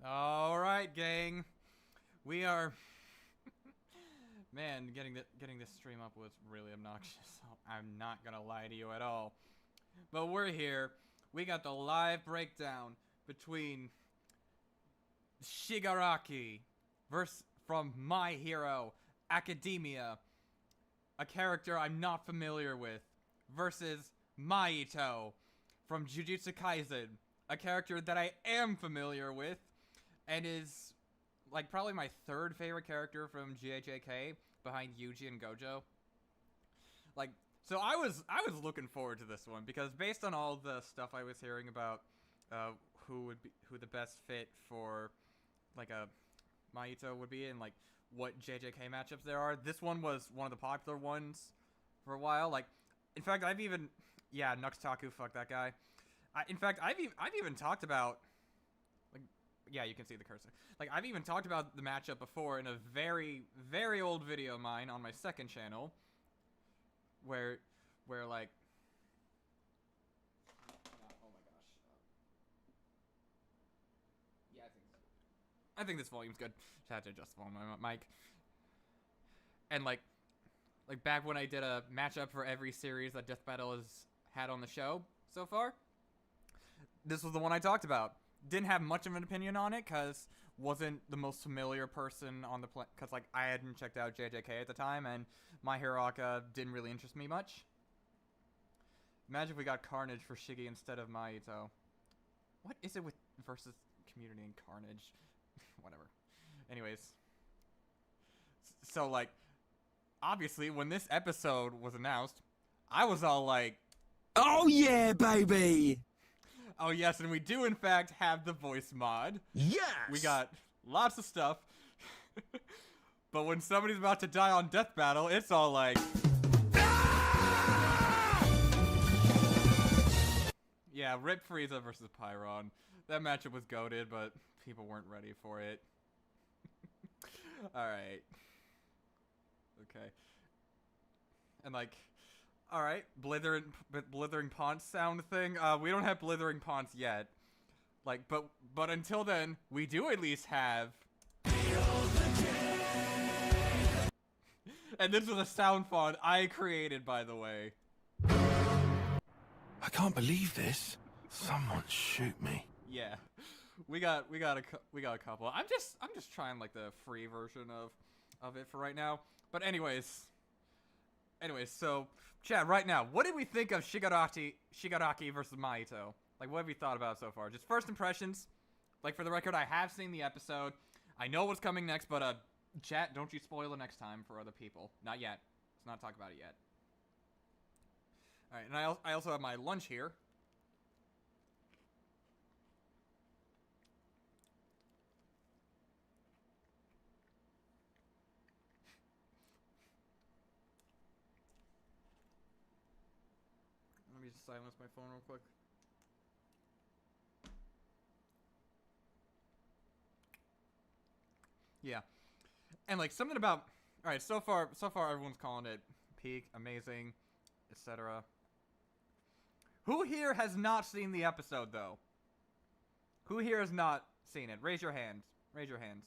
Alright, gang. We are... Man, getting this stream up was really obnoxious. I'm not gonna lie to you at all. But we're here. We got the live breakdown between Shigaraki from My Hero Academia, a character I'm not familiar with, versus Mahito from Jujutsu Kaisen, a character that I am familiar with, and is like probably my third favorite character from JJK behind Yuji and Gojo. Like, so I was looking forward to this one because based on all the stuff I was hearing about who the best fit for like a Mahito would be and like what JJK matchups there are, this one was one of the popular ones for a while. Like, in fact, I've even Nuxtaku, fuck that guy. In fact, I've even talked about, like, yeah, you can see the cursor. Like, I've even talked about the matchup before in a very, very old video of mine on my second channel, where like, oh my gosh, yeah, I think this volume's good. Just had to adjust the volume on my mic. And like back when I did a matchup for every series that Death Battle has had on the show so far, this was the one I talked about. Didn't have much of an opinion on it because wasn't the most familiar person on the because like I hadn't checked out JJK at the time and My Hero Academia didn't really interest me much. Imagine if we got Carnage for Shiggy instead of Mahito. What is it with versus community and Carnage? Whatever. Anyways. So, like, obviously, when this episode was announced, I was all like, oh yeah, baby! Oh yes, and we do in fact have the voice mod. Yes! We got lots of stuff. But when somebody's about to die on death battle, it's all like... Yeah, Rip Frieza versus Pyron. That matchup was goated, but people weren't ready for it. Alright. Okay. And like... Alright, blithering Ponce sound thing. We don't have blithering Ponce yet. Like, but until then, we do at least have... And this was a sound font I created, by the way. I can't believe this. Someone shoot me. Yeah, we got a couple. I'm just trying like the free version of it for right now. But anyways, so Chad, right now, what did we think of Shigaraki versus Mahito? Like, what have you thought about so far? Just first impressions. Like, for the record, I have seen the episode. I know what's coming next, but chat, don't you spoil it next time for other people. Not yet. Let's not talk about it yet. Alright, and I also have my lunch here. Let me just silence my phone real quick. Yeah. And like something about, all right, so far everyone's calling it peak, amazing, etc. Who here has not seen the episode though? Who here has not seen it? Raise your hands. Raise your hands.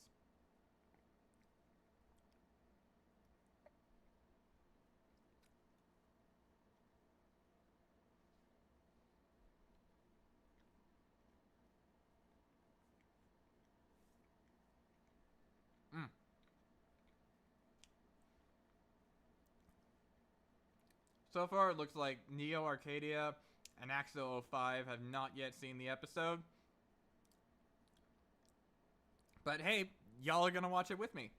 So far, it looks like Neo Arcadia and Axel05 have not yet seen the episode. But hey, y'all are gonna watch it with me.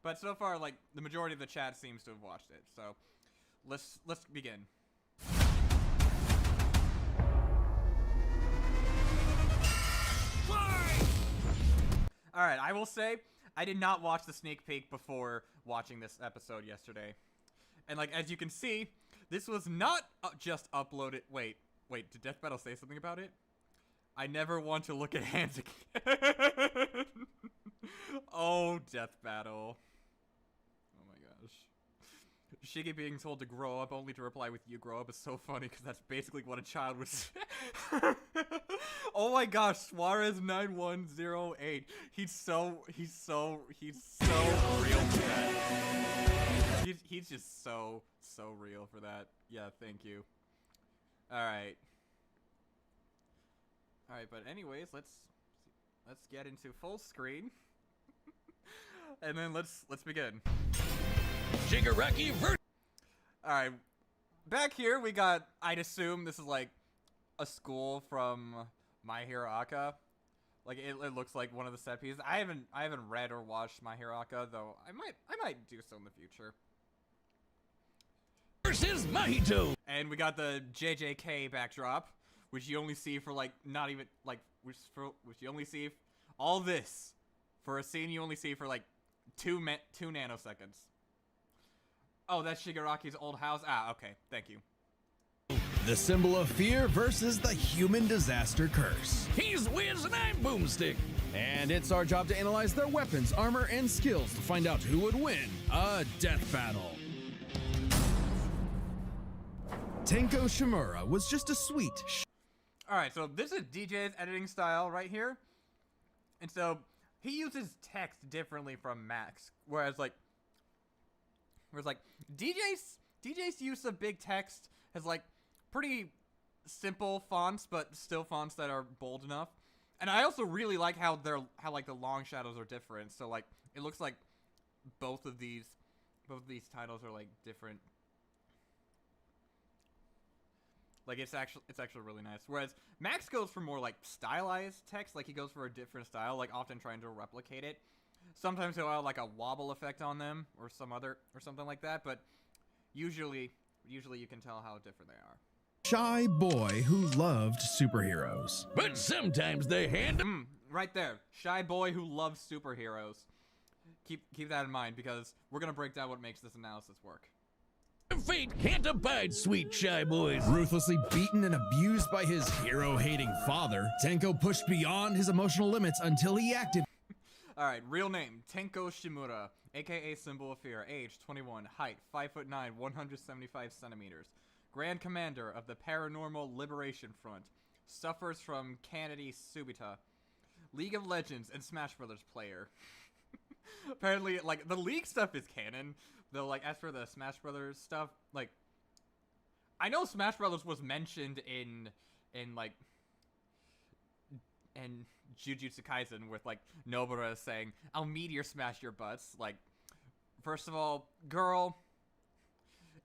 But so far, like, the majority of the chat seems to have watched it. So, let's begin. Alright, I will say, I did not watch the sneak peek before watching this episode yesterday. And like, as you can see, this was not just uploaded. Wait, did Death Battle say something about it? I never want to look at hands again. Oh, Death Battle. Oh my gosh. Shiggy being told to grow up only to reply with "you grow up" is so funny because that's basically what a child would say. Oh my gosh, Suarez 9108. He's so real for that. He's just so real for that. Yeah, thank you. Alright, but anyways, let's get into full screen. And then let's begin. Shigaraki Alright, back here we got, I'd assume this is like a school from My Hero Aka. Like it looks like one of the set pieces. I haven't read or watched My Hero Aka, though I might do so in the future. versus Mahito. And we got the JJK backdrop, which you only see for like not even like which you only see all this for a scene you only see for like 2 nanoseconds. Oh, that's Shigaraki's old house. Ah, okay, thank you. The symbol of fear versus the human disaster curse. He's Wiz and I'm Boomstick. And it's our job to analyze their weapons, armor, and skills to find out who would win a death battle. Tenko Shimura was just a sweet... Alright, so this is DJ's editing style right here. And so, he uses text differently from Max. Whereas DJ's use of big text has like pretty simple fonts, but still fonts that are bold enough. And I also really like how like the long shadows are different. So like it looks like both of these titles are like different Like, it's actually really nice. Whereas Max goes for more, like, stylized text. Like, he goes for a different style, like, often trying to replicate it. Sometimes he'll have, like, a wobble effect on them or something like that. But usually you can tell how different they are. Shy boy who loved superheroes. But sometimes they hand Right there. Shy boy who loves superheroes. Keep that in mind, because we're going to break down what makes this analysis work. fate can't abide sweet shy boys. Ruthlessly beaten and abused by his hero-hating father, Tenko pushed beyond his emotional limits until he acted. Alright, real name, Tenko Shimura, aka Symbol of Fear, age 21, height 5'9", 175 centimeters. Grand Commander of the Paranormal Liberation Front. Suffers from Canidi Subita. League of Legends and Smash Brothers player. Apparently, like, the League stuff is canon, though, like, as for the Smash Brothers stuff, like, I know Smash Brothers was mentioned in Jujutsu Kaisen with, like, Nobara saying, I'll meteor smash your butts. Like, first of all, girl,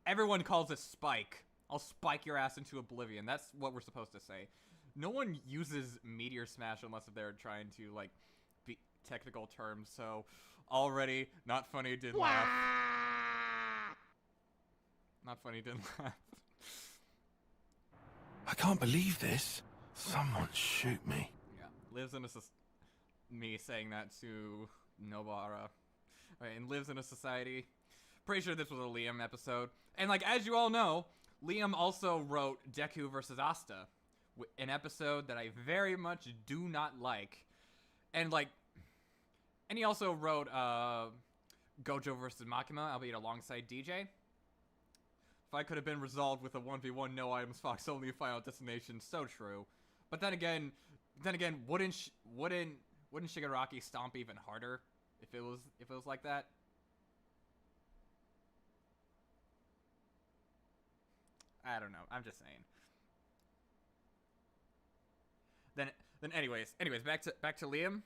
everyone calls it spike. I'll spike your ass into oblivion. That's what we're supposed to say. No one uses meteor smash unless they're trying to, like, be technical terms, so already, not funny, didn't laugh. Not funny, didn't laugh. I can't believe this. Someone shoot me. Yeah, lives in a me saying that to Nobara. Right, and lives in a society. Pretty sure this was a Liam episode. And, like, as you all know, Liam also wrote Deku vs. Asta, an episode that I very much do not like. And, like, and he also wrote Gojo vs. Makima, albeit alongside DJ. If I could have been resolved with a 1v1 no items Fox only final destination, so true. But then again, wouldn't Shigaraki stomp even harder if it was like that? I don't know. I'm just saying. Then anyways, back to Liam.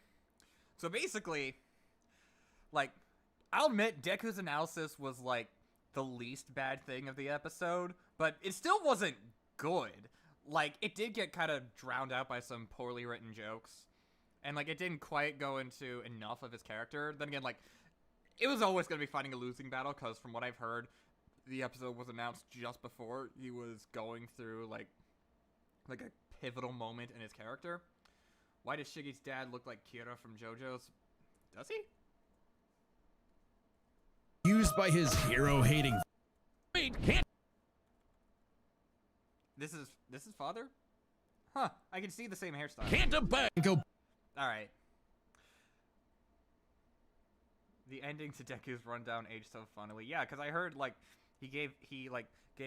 So basically, like, I'll admit Deku's analysis was like the least bad thing of the episode, but it still wasn't good. Like, it did get kind of drowned out by some poorly written jokes, and like it didn't quite go into enough of his character. Then again, like, it was always going to be fighting a losing battle, because from what I've heard, the episode was announced just before he was going through like a pivotal moment in his character. Why does Shiggy's dad look like Kira from JoJo's? Does he? Used by his hero-hating. Fate can't. This is father? Huh, I can see the same hairstyle. Can't abide. Alright. The ending to Deku's rundown aged so funnily. Yeah, because I heard, like, he gave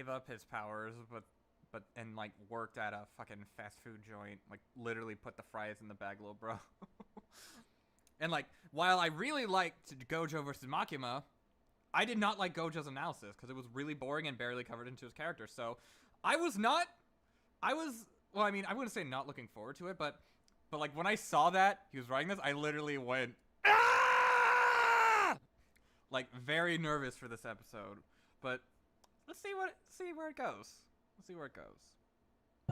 up his powers, but like worked at a fucking fast food joint, like literally put the fries in the bag, little bro. And like, while I really liked Gojo versus Makima, I did not like Gojo's analysis because it was really boring and barely covered into his character. So well, I mean, I wouldn't say not looking forward to it, but like when I saw that he was writing this, I literally went, ah! Like, very nervous for this episode. But let's see where it goes. Let's see where it goes.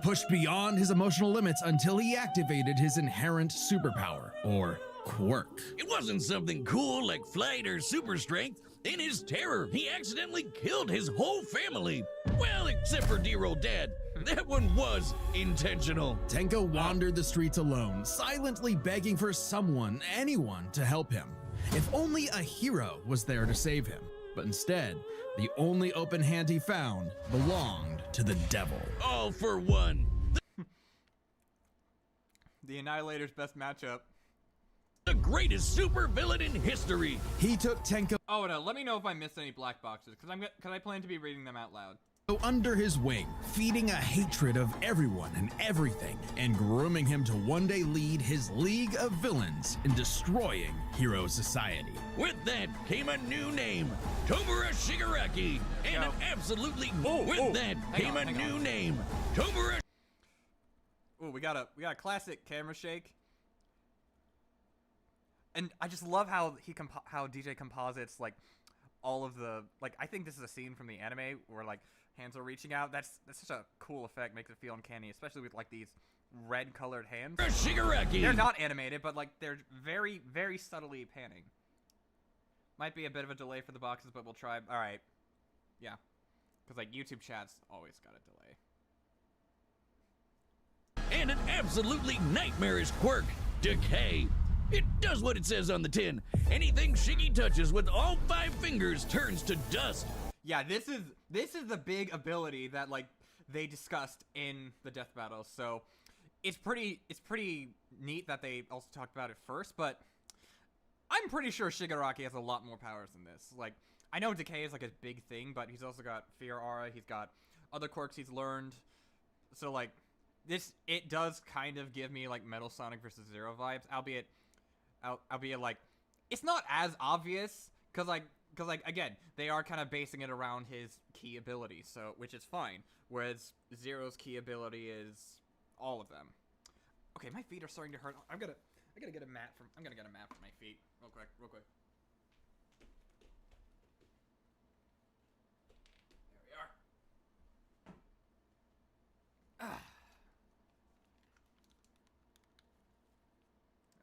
Pushed beyond his emotional limits until he activated his inherent superpower, or quirk. It wasn't something cool like flight or super strength. In his terror, he accidentally killed his whole family. Well, except for dear old dad. That one was intentional. Tenko wandered the streets alone, silently begging for someone, anyone, to help him. If only a hero was there to save him. But instead, the only open hand he found belonged to the devil. All for one. The Annihilator's best matchup. The greatest supervillain in history. He took Tenko Oh no, let me know if I missed any black boxes, because I plan to be reading them out loud. under his wing, feeding a hatred of everyone and everything, and grooming him to one day lead his league of villains in destroying Hero Society. With that came a new name, Tomura Shigaraki, and an absolutely new name, Tomura. Ooh, we got a classic camera shake. And I just love how DJ composites like all of the, like, I think this is a scene from the anime where like hands are reaching out. That's such a cool effect. Makes it feel uncanny, especially with like these red colored hands. Shigaraki! They're not animated, but like they're very, very subtly panning. Might be a bit of a delay for the boxes, but we'll try. All right. Yeah. Because like YouTube chat's always got a delay. And an absolutely nightmarish quirk, Decay. It does what it says on the tin. Anything Shiggy touches with all 5 fingers turns to dust. Yeah, this is the big ability that like they discussed in the death battles. So it's pretty neat that they also talked about it first, but I'm pretty sure Shigaraki has a lot more powers than this. Like, I know Decay is like a big thing, but he's also got Fear Aura, he's got other quirks he's learned. So like it does kind of give me like Metal Sonic versus Zero vibes, albeit like it's not as obvious cuz like again, they are kind of basing it around his key ability, so which is fine, whereas Zero's key ability is all of them. Okay, my feet are starting to hurt. I gotta get a mat for my feet real quick. There we are.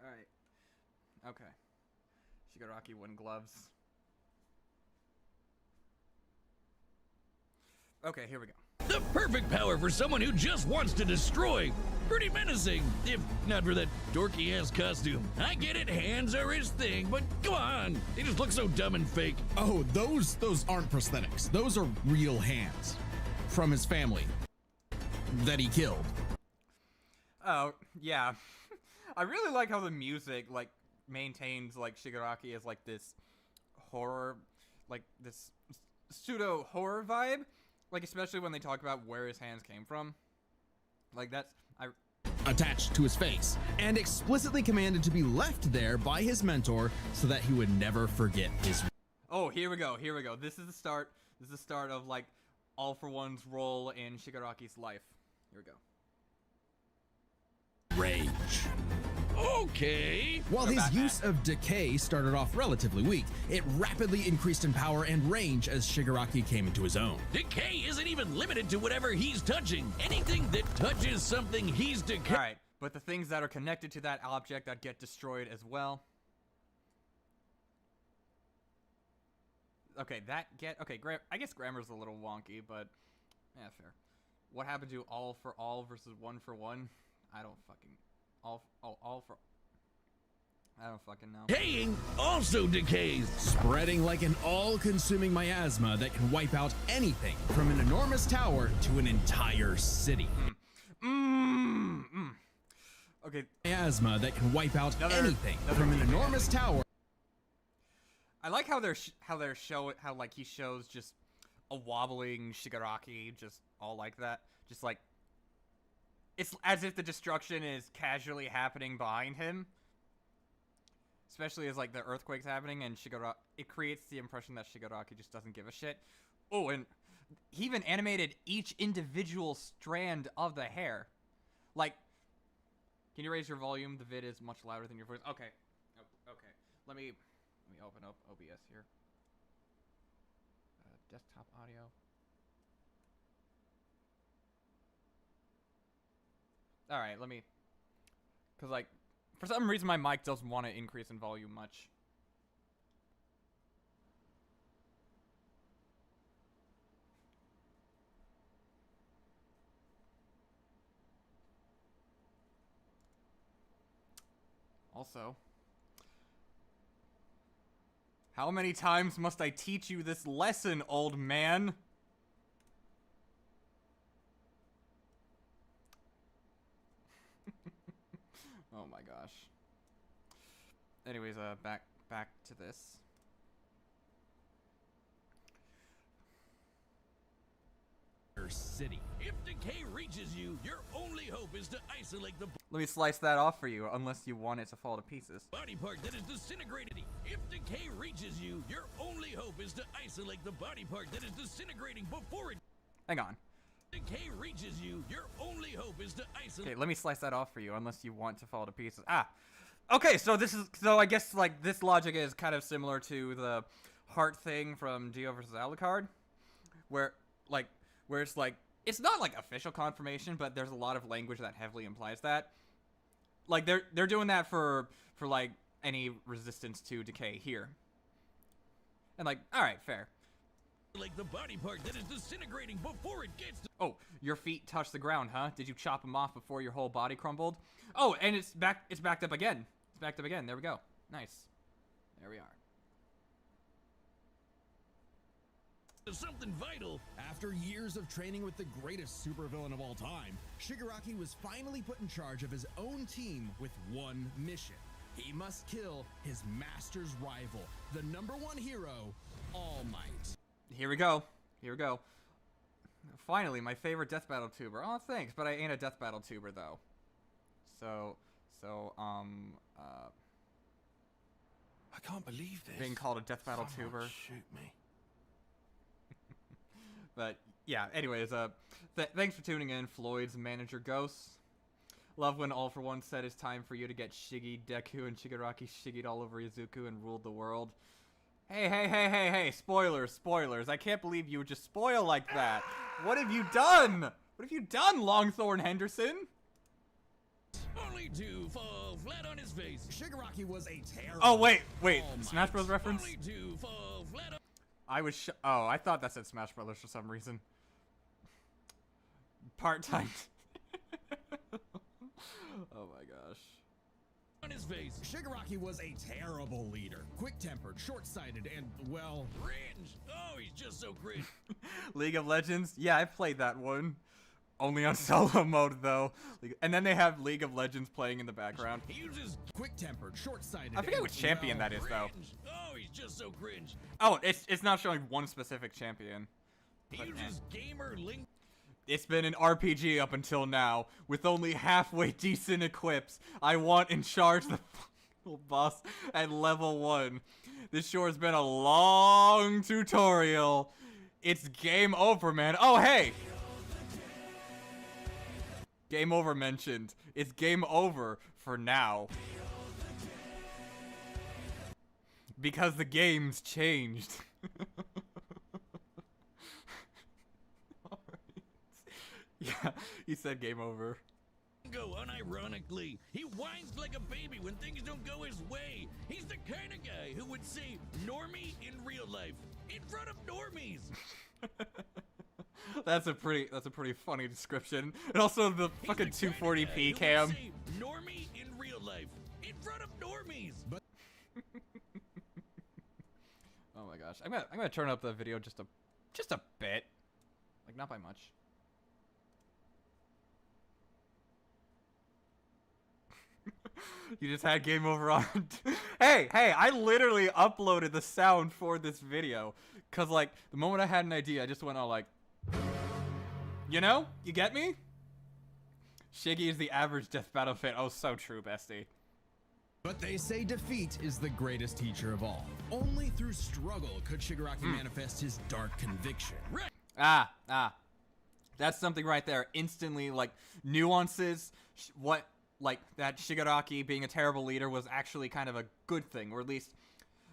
All right. Okay. Shigaraki wooden gloves. Okay, here we go. The perfect power for someone who just wants to destroy. Pretty menacing, if not for that dorky-ass costume. I get it, hands are his thing, but come on, they just look so dumb and fake. Oh, those aren't prosthetics. Those are real hands from his family that he killed. Oh, yeah. I really like how the music, like, maintains, like, Shigaraki as, like, this horror, like, this pseudo-horror vibe. Like, especially when they talk about where his hands came from. Like, attached to his face, and explicitly commanded to be left there by his mentor so that he would never forget his... Oh, here we go. This is the start of, like, All For One's role in Shigaraki's life. Here we go. Rage. Okay. While his use of Decay started off relatively weak, it rapidly increased in power and range as Shigaraki came into his own. Decay isn't even limited to whatever he's touching. Anything that touches something, he's decay. Alright, but the things that are connected to that object that get destroyed as well. Okay, I guess grammar's a little wonky, but yeah, fair. What happened to all for all versus one for one? I don't fucking... I don't fucking know. Decaying also decays. Spreading like an all-consuming miasma that can wipe out anything from an enormous tower to an entire city. Okay. Miasma that can wipe out anything from an enormous tower. I like how like he shows just a wobbling Shigaraki, just all like that, just like it's as if the destruction is casually happening behind him. Especially as like the earthquake's happening and it creates the impression that Shigaraki just doesn't give a shit. Oh, and he even animated each individual strand of the hair. Like, can you raise your volume? The vid is much louder than your voice. Okay. Okay. Let me open up OBS here. Desktop audio. Alright, because, like, for some reason my mic doesn't want to increase in volume much. Also, how many times must I teach you this lesson, old man? Oh my gosh. Anyways, back to this. City. If decay reaches you, your only hope is to isolate the Let me slice that off for you, unless you want it to fall to pieces. body part that is disintegrated. If decay reaches you, your only hope is to isolate the body part that is disintegrating before it. Hang on. Decay reaches you, your only hope is to isolate. Okay, let me slice that off for you, unless you want to fall to pieces. Ah! Okay, so I guess, like, this logic is kind of similar to the heart thing from Dio vs. Alucard, where, like, where it's like, it's not like official confirmation, but there's a lot of language that heavily implies that. Like they're doing that for like any resistance to decay here. And like, all right, fair. Like the body part that is disintegrating before it gets to— Oh, your feet touch the ground, huh? Did you chop them off before your whole body crumbled? Oh, and it's backed up again. It's backed up again. There we go. Nice. There we are. something vital. After years of training with the greatest supervillain of all time, Shigaraki was finally put in charge of his own team with one mission. He must kill his master's rival, the #1 hero, All Might. Here we go. Here we go. Finally, my favorite death battle tuber. Oh, thanks, but I ain't a death battle tuber, though. I can't believe this. Being called a death battle Someone tuber. shoot me. But, yeah, anyways, thanks for tuning in, Floyd's manager Ghosts. Love when All For One said it's time for you to get Shiggy, Deku, and Shigaraki shiggied all over Izuku and ruled the world. Hey, spoilers. I can't believe you would just spoil like that. What have you done? What have you done, Longthorn Henderson? Only to fall flat on his face. Shigaraki was a terrible. Oh, wait. All Smash Bros. reference? Only to fall flat on— Oh, I thought that said Smash Brothers for some reason. Part-time. Oh my gosh. on his face. Shigaraki was a terrible leader, quick-tempered, short-sighted, and, well... Cringe. Oh, he's just so cringe. League of Legends? Yeah, I played that one. Only on solo mode, though. And then they have League of Legends playing in the background. He uses quick-tempered, short-sighted, I forget and, which champion well, that is, though. cringe. Oh, he's just so cringe. Oh, it's not showing one specific champion. He But, uses gamer link. It's been an RPG up until now, with only halfway decent equips. I want in charge the final boss at level 1. This sure has been a long tutorial. It's game over, man. Oh, hey! Game over mentioned. It's game over for now. Because the game's changed. Yeah, he said game over. Go unironically. He whines like a baby when things don't go his way. He's the kind of guy who would say normie in real life in front of normies. That's a pretty funny description. And also the He's fucking the kinda guy 240p who cam. would say normie in real life in front of normies. Oh my gosh. I'm gonna turn up the video just a bit. Like not by much. You just had game over on. Hey, I literally uploaded the sound for this video. Cause like the moment I had an idea, I just went all like, you know, you get me? Shiggy is the average death battle fan. Oh, so true, bestie. But they say defeat is the greatest teacher of all. Only through struggle could Shigaraki manifest his dark conviction. Right. Ah. That's something right there. Instantly, like, nuances. What, like, that Shigaraki being a terrible leader was actually kind of a good thing. Or at least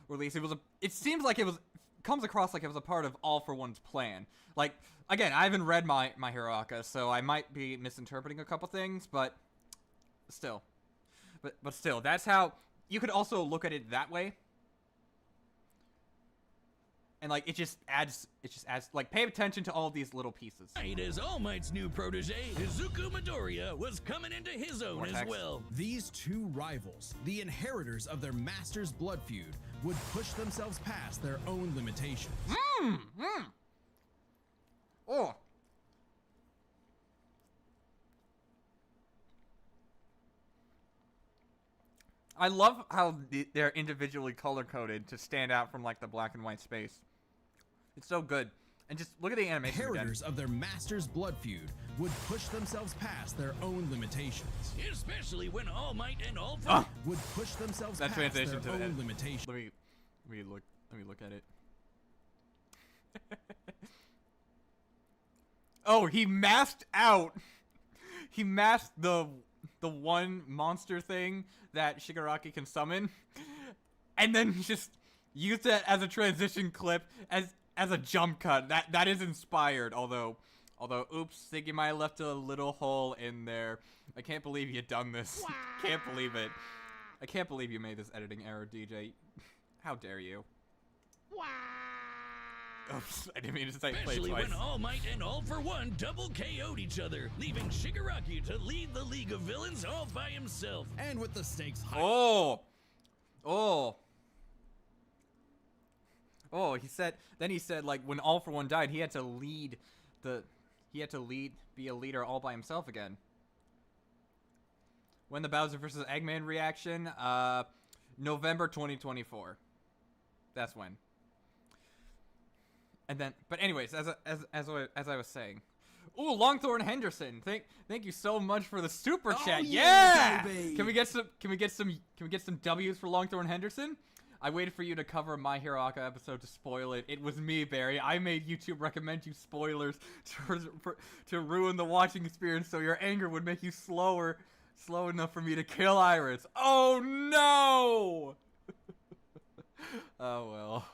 it was it seems like it was, comes across like it was a part of All For One's plan. Like, again, I haven't read My Hero Academia, so I might be misinterpreting a couple things, but still. But still, that's how, you could also look at it that way. And like, it just adds, like, pay attention to all of these little pieces. Right as All Might's new protege, Izuku Midoriya, was coming into his own More as text. well. These two rivals, the inheritors of their master's blood feud, would push themselves past their own limitations. Oh. I love how they're individually color-coded to stand out from, like, the black and white space. It's so good. And just look at the animation again. Inheritors of their master's blood feud would push themselves past their own limitations. Especially when All Might and All For Would push themselves That past their transition to the own end. limitations. Let me look at it. Oh, he masked out. He masked the one monster thing that Shigaraki can summon, and then just used it as a transition clip as a jump cut. That is inspired, although Although, oops, think you might have left a little hole in there. I can't believe you done this. Can't believe it. I can't believe you made this editing error, DJ. How dare you? Oops, I didn't mean to say play Especially twice. when All Might and All for One double KO'd each other, leaving Shigaraki to lead the League of Villains all by himself. And with the stakes high. Oh, he said, like, when All for One died, he had to be a leader all by himself again. When the Bowser vs. Eggman reaction, November 2024. That's when. And then, but anyways, as I was saying, ooh, Longthorn Henderson, thank you so much for the super chat. Yeah, baby. Can we get some W's for Longthorn Henderson? I waited for you to cover My Hero Academia episode to spoil it. It was me, Barry. I made YouTube recommend you spoilers to ruin the watching experience, so your anger would make you slow enough for me to kill Iris. Oh no! Oh well.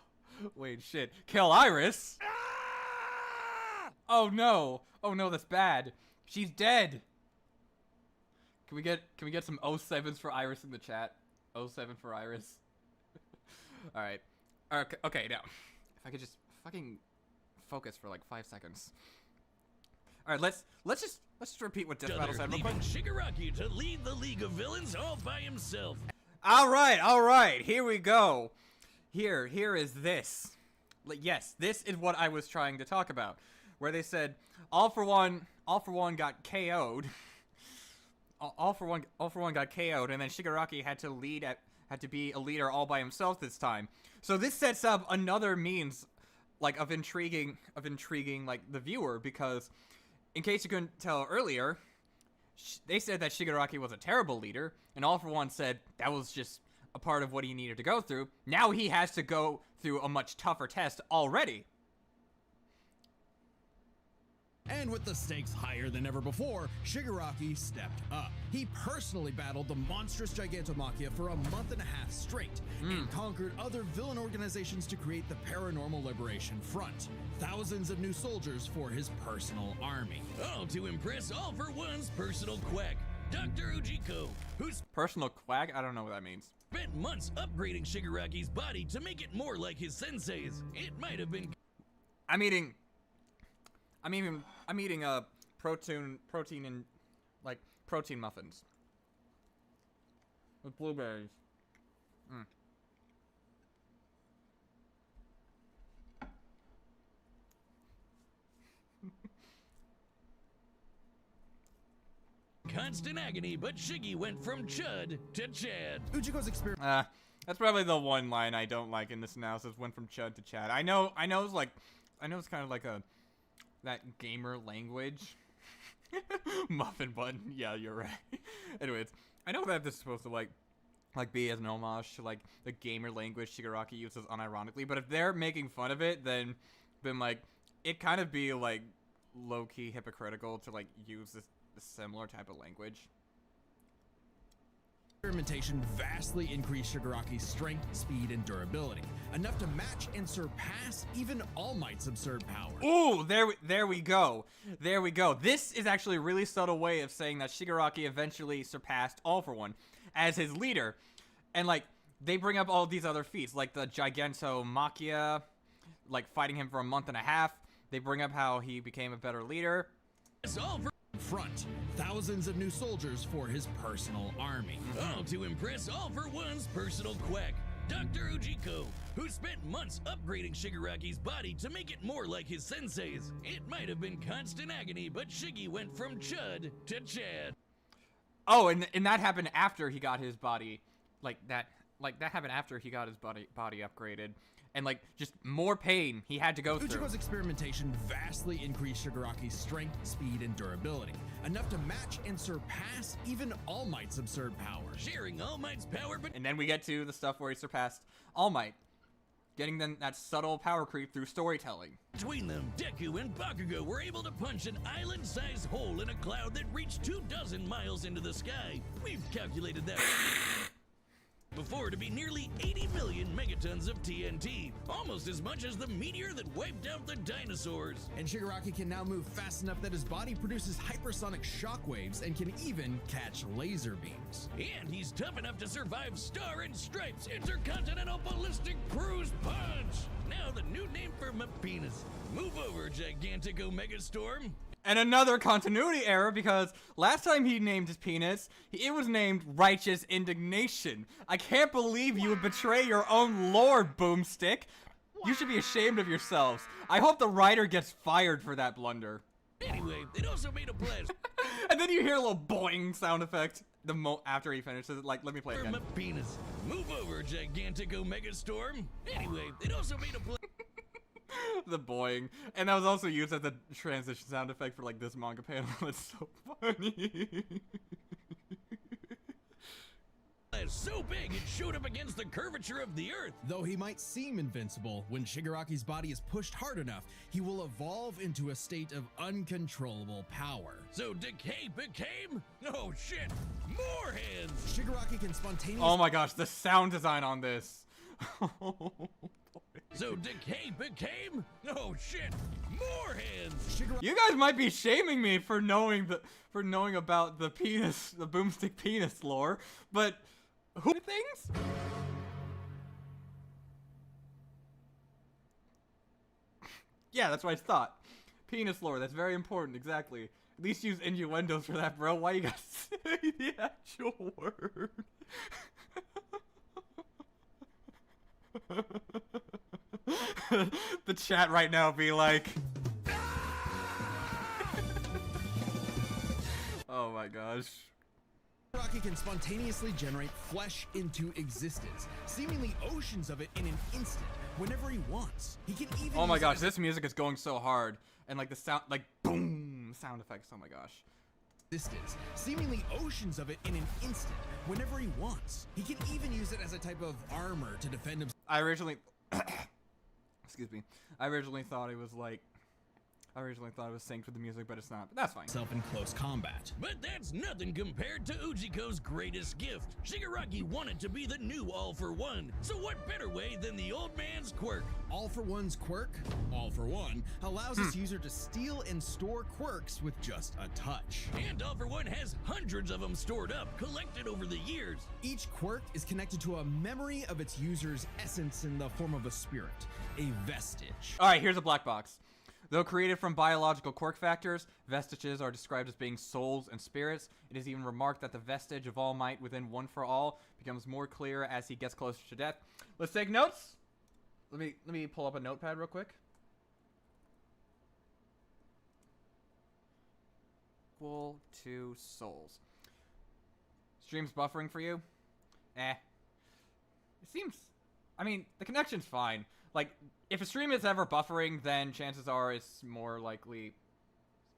Wait, shit. Kill Iris? Oh no. Oh no, that's bad. She's dead. Can we get some 07s for Iris in the chat? 07 for Iris. All right. Okay, now. If I could just fucking focus for like 5 seconds. All right, let's just repeat what Death Battle said real quick. Leaving Shigaraki to lead the League of Villains all by himself. All right. Here we go. Here is this. Yes, this is what I was trying to talk about. Where they said All for One got KO'd. All for One got KO'd, and then Shigaraki had to be a leader all by himself this time. So this sets up another means like of intriguing like the viewer, because in case you couldn't tell earlier, they said that Shigaraki was a terrible leader, and All for One said that was just a part of what he needed to go through. Now he has to go through a much tougher test already. And with the stakes higher than ever before, Shigaraki stepped up. He personally battled the monstrous Gigantomachia for a month and a half straight, and conquered other villain organizations to create the Paranormal Liberation Front. Thousands of new soldiers for his personal army. All to impress All for One's personal quack, Dr. Ujiko, who's Personal quack? I don't know what that means. spent months upgrading Shigaraki's body to make it more like his sensei's. It might have been I'm eating protein and like protein muffins with blueberries. constant agony, but Shiggy went from Chud to Chad. Ujiko's experiment. That's probably the one line I don't like in this analysis. Went from Chud to Chad. I know it's kind of like that gamer language. Muffin button. Yeah, you're right. Anyways, I know that this is supposed to like be as an homage to like the gamer language Shigaraki uses unironically, but if they're making fun of it, then like it kind of be like low-key hypocritical to like use this similar type of language. Experimentation vastly increased Shigaraki's strength, speed, and durability, enough to match and surpass even All Might's absurd power. Ooh, there we go. There we go. This is actually a really subtle way of saying that Shigaraki eventually surpassed All for One as his leader. And like they bring up all these other feats, like the Gigantomachia, like fighting him for a month and a half. They bring up how he became a better leader. It's all for Front, thousands of new soldiers for his personal army. all to impress All for One's personal quack, Dr. Ujiko, who spent months upgrading Shigaraki's body to make it more like his sensei's. It might have been constant agony, but Shiggy went from Chud to Chad. Oh, and that happened after he got his body, like that happened after he got his body upgraded, and like just more pain he had to go through. Ujiko's experimentation vastly increased Shigaraki's strength, speed, and durability, enough to match and surpass even All Might's absurd power. Sharing All Might's power, but And then we get to the stuff where he surpassed All Might, getting them that subtle power creep through storytelling. between them, Deku and Bakugo were able to punch an island-sized hole in a cloud that reached 24 miles into the sky. We've calculated that. before to be nearly 80 million megatons of TNT, almost as much as the meteor that wiped out the dinosaurs. And Shigaraki can now move fast enough that his body produces hypersonic shockwaves and can even catch laser beams. And he's tough enough to survive Star and Stripes Intercontinental Ballistic Cruise Punch. Now the new name for my penis. Move over, gigantic Omega Storm. And another continuity error, because last time he named his penis, it was named Righteous Indignation. I can't believe you would betray your own lord, Boomstick. You should be ashamed of yourselves. I hope the writer gets fired for that blunder. Anyway, it also made a pledge. And then you hear a little boing sound effect after he finishes it. Like, let me play it For again. my penis. Move over, gigantic Omega Storm. Anyway, it also made a pledge. The boing. And that was also used as a transition sound effect for like this manga panel. It's so funny. So big it showed up against the curvature of the earth. Though he might seem invincible, when Shigaraki's body is pushed hard enough, he will evolve into a state of uncontrollable power. So Decay became? Oh shit, more hands! Shigaraki can spontaneously— Oh my gosh, the sound design on this. So Decay became? Oh shit, more hands! You guys might be shaming me for knowing about the penis, the boomstick penis lore, but who things? Yeah, that's what I thought. Penis lore, that's very important, exactly. At least use innuendos for that, bro. Why you gotta say the actual word? The chat right now be like, oh my gosh. Shigaraki can spontaneously generate flesh into existence, seemingly oceans of it in an instant, whenever he wants. He can even— Oh my gosh, this music is going so hard. And like the sound, like boom, sound effects, oh my gosh. Existence, seemingly oceans of it in an instant, whenever he wants. He can even use it as a type of armor to defend himself. I originally, excuse me, I originally thought it was synced with the music, but it's not. But that's fine. In close combat. But that's nothing compared to Ujiko's greatest gift. Shigaraki wanted to be the new All for One, so what better way than the old man's quirk? All for One's quirk, All for One, allows its user to steal and store quirks with just a touch. And All for One has hundreds of them stored up, collected over the years. Each quirk is connected to a memory of its user's essence in the form of a spirit, a vestige. All right, here's a black box. Though created from biological quirk factors, vestiges are described as being souls and spirits. It is even remarked that the vestige of All Might within One for All becomes more clear as he gets closer to death. Let's take notes. Let me pull up a notepad real quick. Equal to souls. Stream's buffering for you? Eh. It seems, I mean, the connection's fine. Like, if a stream is ever buffering, then chances are it's more likely,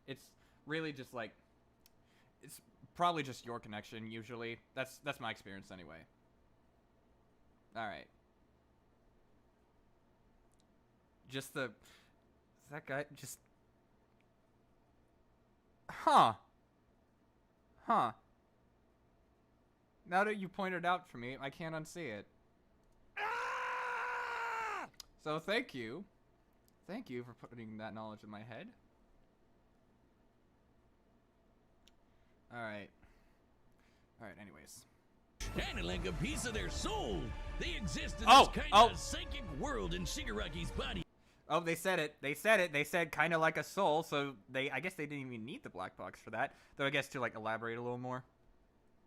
it's really just like, it's probably just your connection usually. That's my experience anyway. Alright. Just the, is that guy just, huh. Now that you pointed out for me, I can't unsee it. So thank you. Thank you for putting that knowledge in my head. Alright. Alright, anyways. Kinda like a piece of their soul. They exist in Oh, this kind oh. of psychic world in Shigaraki's body. Oh, they said it. They said it. They said kind of like a soul, so I guess they didn't even need the black box for that. Though I guess to like elaborate a little more.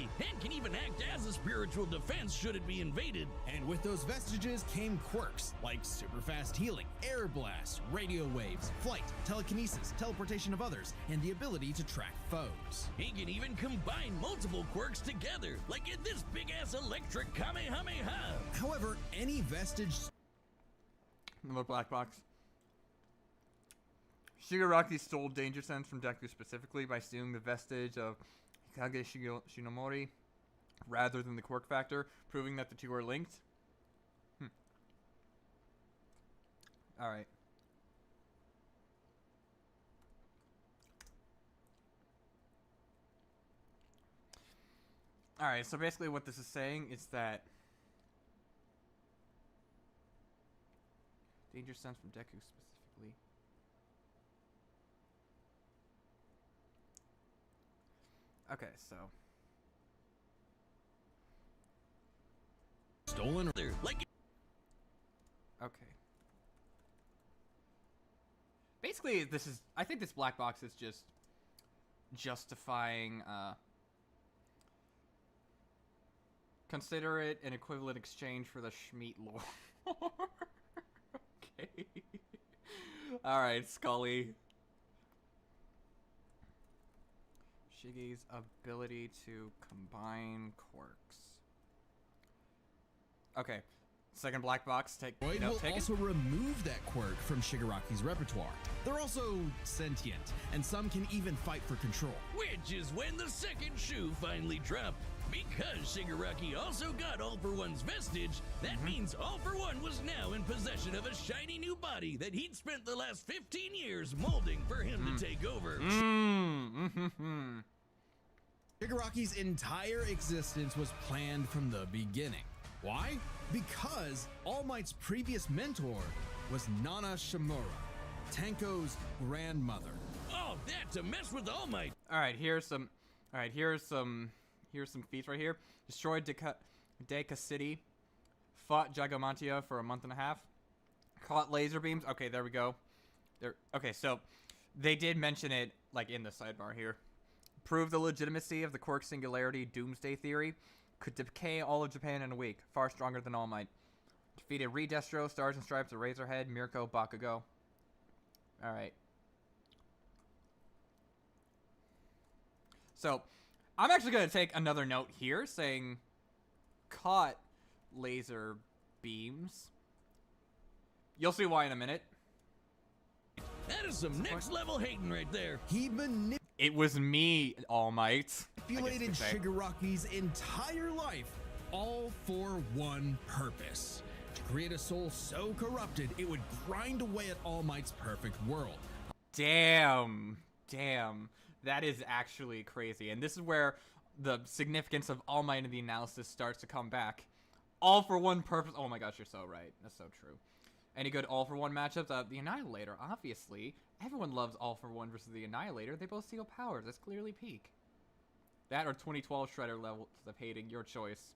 And can even act as a spiritual defense should it be invaded. And with those vestiges came quirks like super fast healing, air blast, radio waves, flight, telekinesis, teleportation of others, and the ability to track foes. He can even combine multiple quirks together, like in this big-ass electric Kamehameha. However, any vestige— Another black box. Shigaraki stole Danger Sense from Deku specifically by stealing the vestige of Kage Shinomori rather than the quirk factor, proving that the two are linked. Alright. Alright, so basically what this is saying is that Danger sense from Deku specifically. Okay, so Stolen there, like okay. Basically, I think this black box is just justifying, consider it an equivalent exchange for the Schmeat lore. Okay. Alright, Scully. Shigi's ability to combine quirks. Okay. Second black box. Void will also remove that quirk from Shigaraki's repertoire. They're also sentient, and some can even fight for control. which is when the second shoe finally dropped. Because Shigaraki also got All For One's vestige, that means All For One was now in possession of a shiny new body that he'd spent the last 15 years molding for him to take over. Shigaraki's entire existence was planned from the beginning. Why? Because All Might's previous mentor was Nana Shimura, Tenko's grandmother. All that to mess with All Might. Alright, here's some feats right here. Destroyed Deka City. Fought Gigamantia for a month and a half. Caught laser beams. Okay, there we go. Okay, so they did mention it like in the sidebar here. Proved the legitimacy of the Quirk Singularity Doomsday Theory. Could decay all of Japan in a week. Far stronger than All Might. Defeated Redestro, Stars and Stripes, Razorhead, Mirko, Bakugo. Alright. So, I'm actually going to take another note here saying caught laser beams. You'll see why in a minute. That is some next level hating right there. He It was me, All Might. manipulated Shigaraki's entire life, all for one purpose: to create a soul so corrupted it would grind away at All Might's perfect world. Damn. That is actually crazy. And this is where the significance of All Might in the analysis starts to come back. All for one purpose. Oh my gosh, you're so right. That's so true. Any good All for One matchups? The Annihilator, obviously. Everyone loves All for One versus the Annihilator. They both steal powers. That's clearly peak. That or 2012 Shredder levels of hating. Your choice.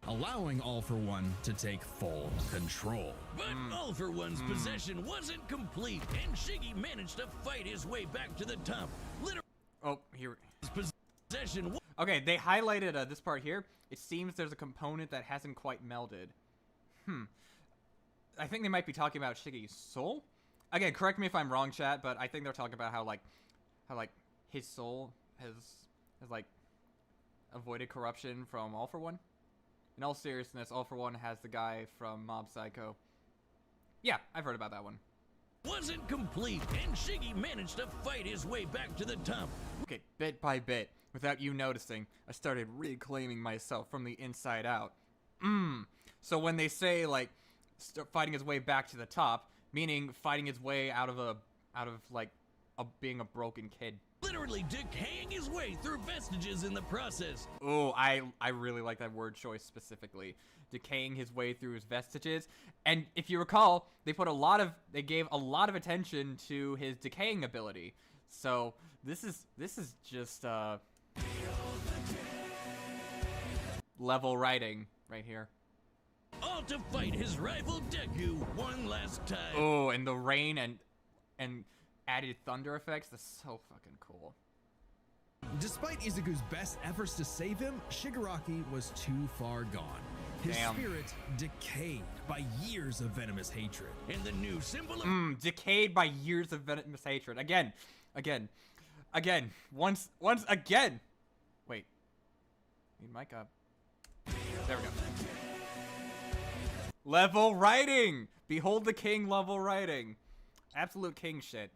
Allowing All for One to take full control. But All For One's possession wasn't complete, and Shiggy managed to fight his way back to the top. Literally, Oh, here. his possession Okay, they highlighted this part here. It seems there's a component that hasn't quite melded. I think they might be talking about Shige's soul. Again, correct me if I'm wrong, chat, but I think they're talking about how his soul has like avoided corruption from All For One. In all seriousness, All For One has the guy from Mob Psycho. Yeah, I've heard about that one. wasn't complete, and Shiggy managed to fight his way back to the top. Okay, bit by bit, without you noticing, I started reclaiming myself from the inside out. So when they say like fighting his way back to the top, meaning fighting his way out of being a broken kid. Literally decaying his way through vestiges in the process. Oh, I really like that word choice specifically. Decaying his way through his vestiges. And if you recall, they gave a lot of attention to his decaying ability. So this is just level writing right here. All to fight his rival Deku one last time. Oh, and the rain and added thunder effects, that's so fucking cool. Despite Izuku's best efforts to save him, Shigaraki was too far gone. His spirit decayed by years of venomous hatred. And the new symbol of Decayed by years of venomous hatred. Again. Once again. Wait. Need mic up. There we go. Level writing! Behold the king level writing. Absolute king shit.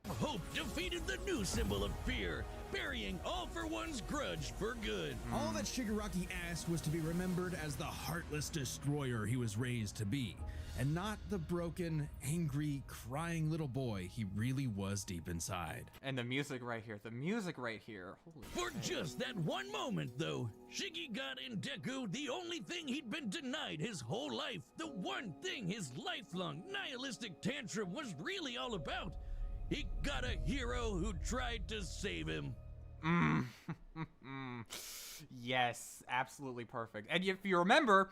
Hope defeated the new symbol of fear, burying All for One's grudge for good. All that Shigaraki asked was to be remembered as the heartless destroyer he was raised to be, and not the broken, angry, crying little boy he really was deep inside. And the music right here. The music right here. Holy For just that one moment, though, Shiggy got in Deku the only thing he'd been denied his whole life, the one thing his lifelong nihilistic tantrum was really all about. He got a hero who tried to save him. Yes, absolutely perfect. And if you remember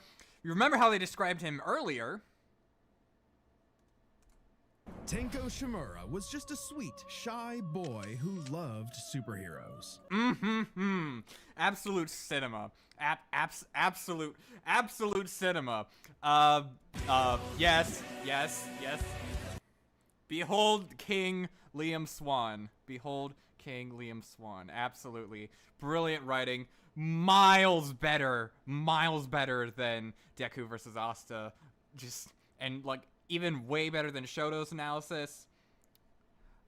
how they described him earlier. Tenko Shimura was just a sweet, shy boy who loved superheroes. Absolute cinema. Absolute cinema. Yes. Behold King Liam Swan. Behold King Liam Swan. Absolutely. Brilliant writing. Miles better than Deku versus Asta. And like, even way better than Shoto's analysis.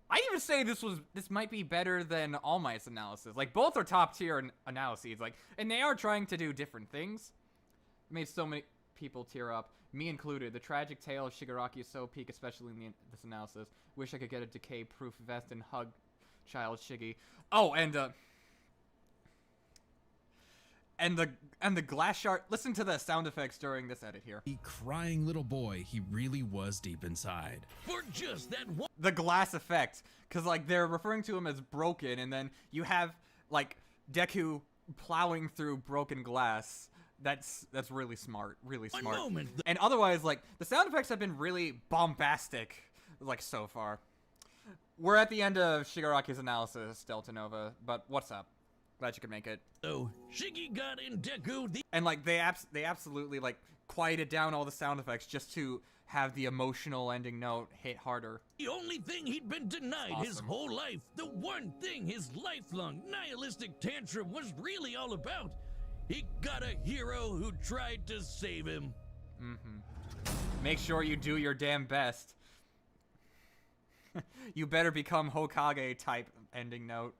I even say this might be better than All Might's analysis. Like, both are top tier analyses. Like, and they are trying to do different things. It made so many people tear up, me included. The tragic tale of Shigaraki is so peak, especially in this analysis. Wish I could get a decay-proof vest and hug child Shiggy. Oh, and the glass shard. Listen to the sound effects during this edit here. The crying little boy he really was deep inside. For just that one. The glass effect, because like they're referring to him as broken, and then you have like Deku plowing through broken glass. That's really smart, really smart. And otherwise, like, the sound effects have been really bombastic, like, so far. We're at the end of Shigaraki's analysis, Delta Nova, but what's up? Glad you could make it. So, Shiggy got in Deku the... And, like, they absolutely, like, quieted down all the sound effects just to have the emotional ending note hit harder. The only thing he'd been denied his whole life, the one thing his lifelong nihilistic tantrum was really all about. He got a hero who tried to save him. Make sure you do your damn best. You better become Hokage type ending note.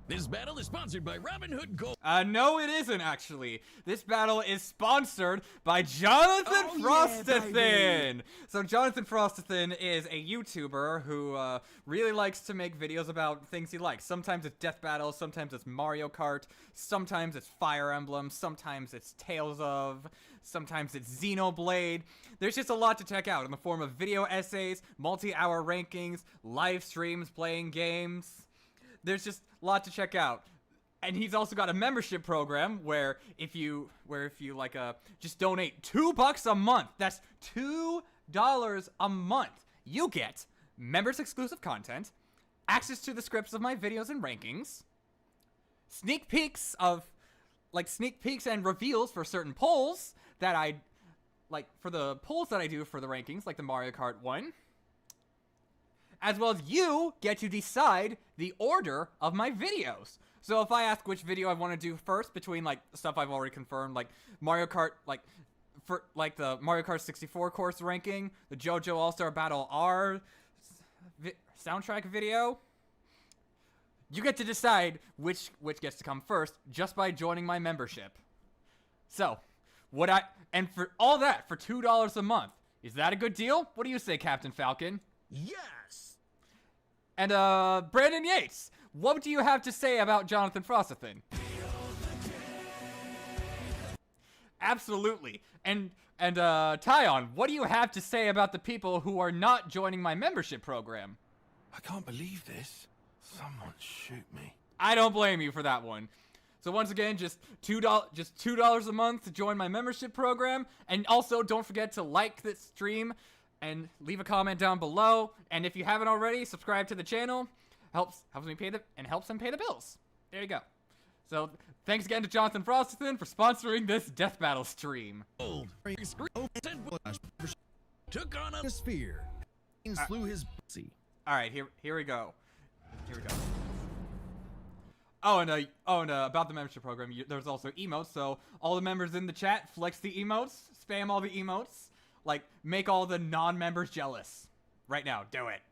This battle is sponsored by Robin Hood Gold. No, it isn't actually. This battle is sponsored by Jonathan Frostathan. Yeah, so Jonathan Frostathan is a YouTuber who really likes to make videos about things he likes. Sometimes it's death battles, sometimes it's Mario Kart, sometimes it's Fire Emblem, sometimes it's Tales of, sometimes it's Xenoblade. There's just a lot to check out in the form of video essays, multi-hour rankings, live streams playing games. There's just a lot to check out. And he's also got a membership program where if you like just donate $2 a month, that's $2 a month, you get members exclusive content, access to the scripts of my videos and rankings, sneak peeks and reveals for certain polls that I like, for the polls that I do for the rankings, like the Mario Kart one. As well as you get to decide the order of my videos. So if I ask which video I want to do first between like stuff I've already confirmed, like Mario Kart, like for like the Mario Kart 64 course ranking, the JoJo All-Star Battle R soundtrack video, you get to decide which gets to come first just by joining my membership. So, and for all that for $2 a month, is that a good deal? What do you say, Captain Falcon? Yes. And Brandon Yates, what do you have to say about Jonathan Frostathan? Absolutely. And Tyon, what do you have to say about the people who are not joining my membership program? I can't believe this. Someone shoot me. I don't blame you for that one. So once again, just $2 a month to join my membership program, and also don't forget to like this stream and leave a comment down below. And if you haven't already, subscribe to the channel. Helps me pay helps him pay the bills. There you go. So thanks again to Jonathan Frostathan for sponsoring this death battle stream. Took on a sphere. Slew his pussy. All right, here we go. Here we go. Oh, and about the membership program, there's also emotes. So all the members in the chat, flex the emotes, spam all the emotes. Like, make all the non-members jealous. Right now, do it.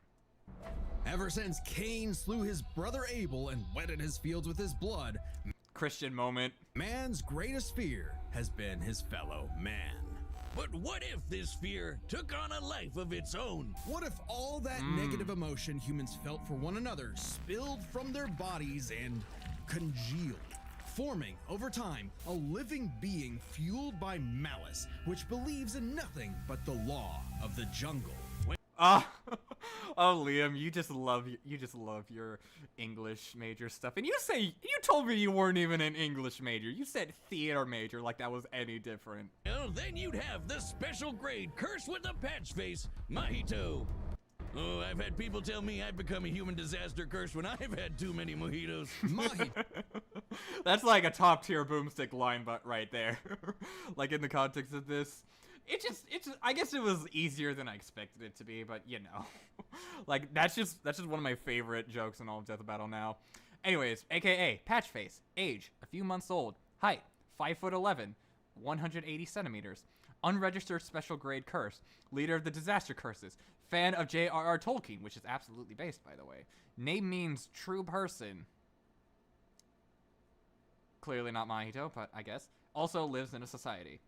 Ever since Cain slew his brother Abel and wetted his fields with his blood, Christian moment. man's greatest fear has been his fellow man. But what if this fear took on a life of its own? What if all that negative emotion humans felt for one another spilled from their bodies and congealed, forming, over time, a living being fueled by malice, which believes in nothing but the law of the jungle? Ah, oh, Liam, you just love your English major stuff. And you told me you weren't even an English major. You said theater major, like that was any different. Well, then you'd have the special grade curse with a patch face, Mahito. Oh, I've had people tell me I've become a human disaster curse when I've had too many mojitos. Mahito. That's like a top tier boomstick line, but right there. Like in the context of this. I guess it was easier than I expected it to be, but you know. Like, that's just one of my favorite jokes in all of Death Battle now. Anyways, aka Patchface, age, a few months old, height, 5'11", 180 centimeters, unregistered special grade curse, leader of the disaster curses, fan of J.R.R. Tolkien, which is absolutely based, by the way. Name means true person. Clearly not Mahito, but I guess. Also lives in a society.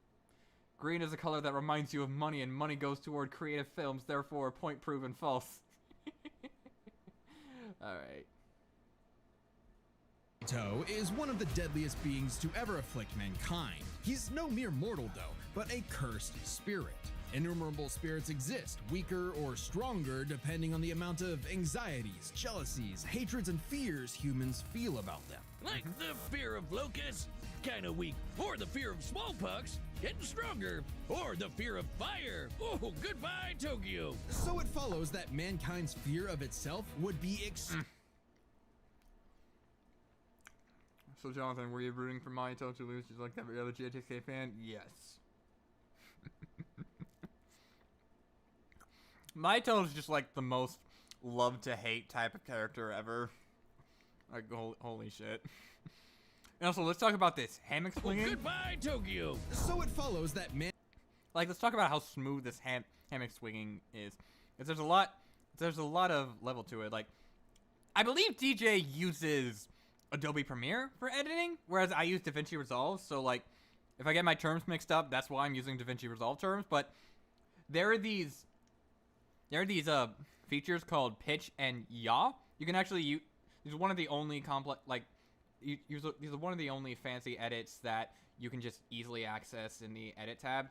Green is a color that reminds you of money, and money goes toward creative films, therefore point proven false. Alright. Mahito is one of the deadliest beings to ever afflict mankind. He's no mere mortal, though, but a cursed spirit. Innumerable spirits exist, weaker or stronger depending on the amount of anxieties, jealousies, hatreds, and fears humans feel about them. Like the fear of locusts, kinda weak. Or the fear of smallpox, getting stronger. Or the fear of fire. Oh, goodbye, Tokyo. So it follows that mankind's fear of itself would be So Jonathan, were you rooting for Mahito to lose just like every other JTK fan? Yes. Mahito is just like the most love to hate type of character ever. Like, holy shit. And also, let's talk about this hammock swinging. Goodbye, Tokyo. So it follows that Like, let's talk about how smooth this hammock swinging is. Because there's a lot of level to it. Like, I believe DJ uses Adobe Premiere for editing, whereas I use DaVinci Resolve. So, like, if I get my terms mixed up, that's why I'm using DaVinci Resolve terms. But there are these features called pitch and yaw. You can actually use. These are one of the only complex, like, these are one of the only fancy edits that you can just easily access in the edit tab.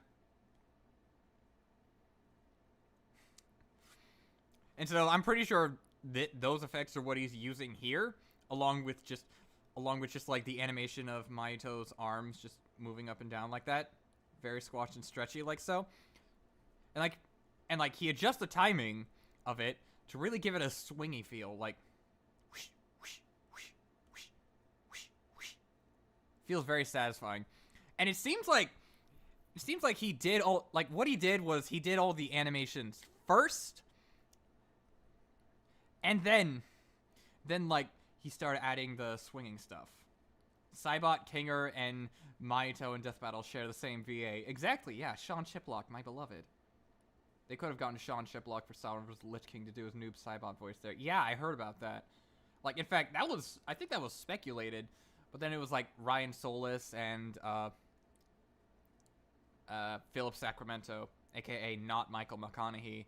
And so I'm pretty sure that those effects are what he's using here, along with just like the animation of Mahito's arms just moving up and down like that, very squashed and stretchy like so. And like he adjusts the timing of it to really give it a swingy feel, like whoosh, whoosh, whoosh, whoosh, whoosh, whoosh. Feels very satisfying. And it seems like he did all, like, what he did was he did all the animations first, and then like he started adding the swinging stuff. Cybot, Kinger, and Mahito in Death Battle share the same VA. Exactly, yeah, Sean Chiplock, my beloved. They could have gotten Sean Chiplock for Sauron vs. Lich King to do his noob Cybot voice there. Yeah, I heard about that. Like, in fact, I think that was speculated, but then it was like Ryan Solis and Philip Sacramento, aka not Michael McConaughey.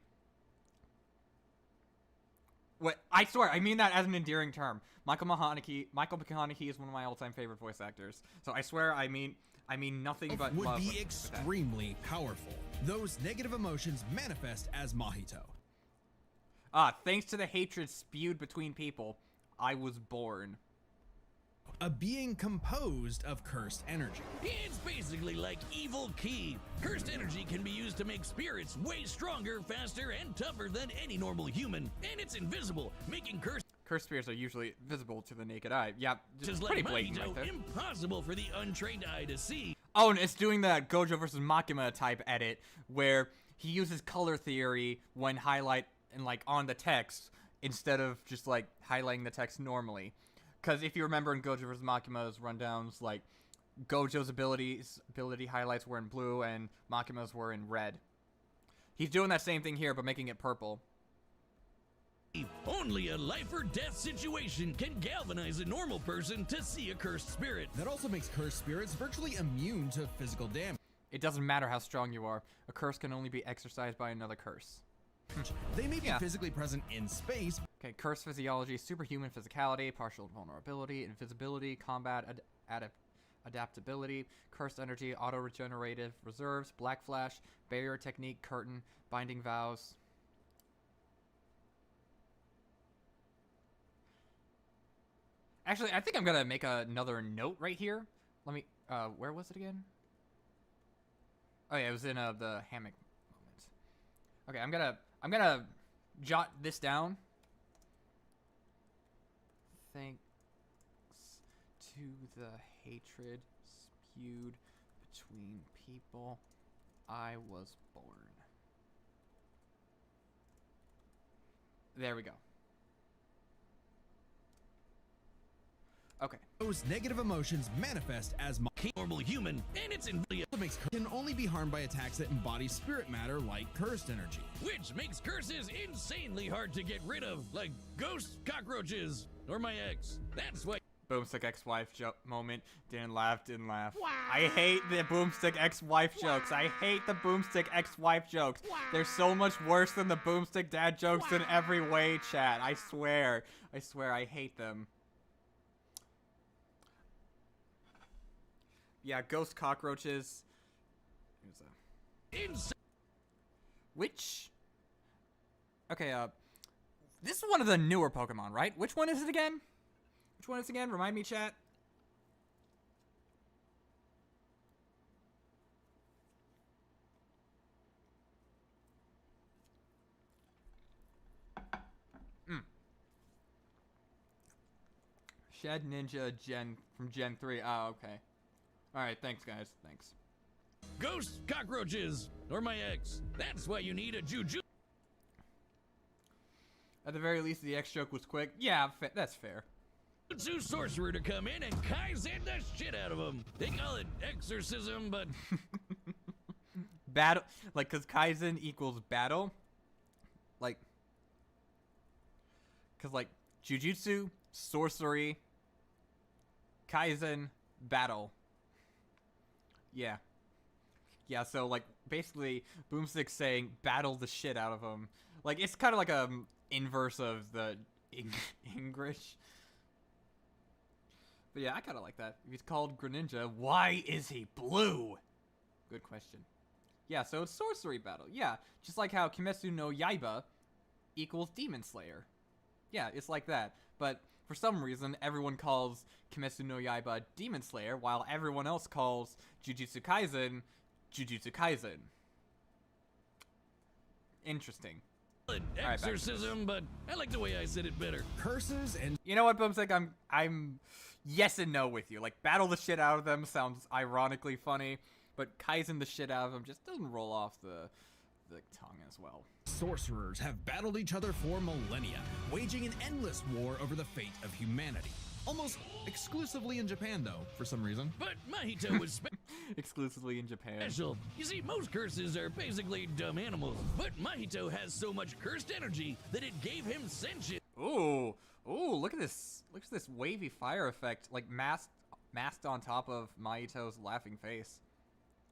What? I swear, I mean that as an endearing term. Michael McConaughey is one of my all-time favorite voice actors. So I swear, I mean nothing but would love be with extremely powerful. Those negative emotions manifest as Mahito. Thanks to the hatred spewed between people, I was born. A being composed of cursed energy. It's basically like evil ki. Cursed energy can be used to make spirits way stronger, faster, and tougher than any normal human. And it's invisible, making cursed spirits are usually visible to the naked eye. Yeah, just like pretty blatant Mahito right there. Impossible for the untrained eye to see. Oh, and it's doing that Gojo versus Makima type edit where he uses color theory when on the text instead of just like highlighting the text normally. Because if you remember in Gojo vs. Makima's rundowns, like, Gojo's ability highlights were in blue and Makima's were in red. He's doing that same thing here, but making it purple. Only a life or death situation can galvanize a normal person to see a cursed spirit. That also makes cursed spirits virtually immune to physical damage. It doesn't matter how strong you are. A curse can only be exercised by another curse. They may be Yeah. physically present in space. Okay, curse physiology, superhuman physicality, partial vulnerability, invisibility, combat adaptability, cursed energy, auto-regenerative reserves, black flash, barrier technique, curtain, binding vows. Actually, I think I'm gonna make another note right here. Let me, where was it again? Oh yeah, it was in the hammock moment. Okay, I'm gonna jot this down. Thanks to the hatred spewed between people, I was born. There we go. Okay. Those negative emotions manifest as Normal human, and it's can only be harmed by attacks that embody spirit matter like cursed energy. which makes curses insanely hard to get rid of, like ghosts, cockroaches, or my ex. That's why Boomstick ex-wife moment. Didn't laugh. I hate the Boomstick ex-wife jokes. I hate the Boomstick ex-wife jokes. They're so much worse than the Boomstick dad jokes in every way, chat. I swear, I hate them. Yeah, ghost cockroaches. Which? Okay, this is one of the newer Pokemon, right? Which one is it again? Which one is it again? Remind me, chat. Shed Ninja from Gen 3. Oh, okay. Alright, thanks, guys. Thanks. ghosts, cockroaches, or my ex. That's why you need a juju. At the very least, the X joke was quick. Yeah, that's fair. Sorcerer to come in and Kaizen the shit out of him. They call it exorcism, but Battle, like, cause Kaizen equals battle. Like, cause like Jujutsu, sorcery, Kaizen, battle. Yeah. Yeah, so like basically Boomstick's saying battle the shit out of him. Like it's kind of like a inverse of the English. But yeah, I kind of like that. If he's called Greninja, why is he blue? Good question. Yeah, so it's sorcery battle. Yeah, just like how Kimetsu no Yaiba equals Demon Slayer. Yeah, it's like that. But for some reason, everyone calls Kimetsu no Yaiba Demon Slayer, while everyone else calls Jujutsu Kaisen Jujutsu Kaisen. Interesting. Exorcism, but I like the way I said it better. Curses and You know what, Boomstick? I'm yes and no with you. Like, battle the shit out of them sounds ironically funny, but Kaizen the shit out of them just doesn't roll off the tongue as well. sorcerers have battled each other for millennia, waging an endless war over the fate of humanity. Almost exclusively in Japan, though, for some reason. But Mahito was Exclusively in Japan. special. You see, most curses are basically dumb animals, but Mahito has so much cursed energy that it gave him sentience. Ooh, look at this. Look at this wavy fire effect, like masked on top of Mahito's laughing face.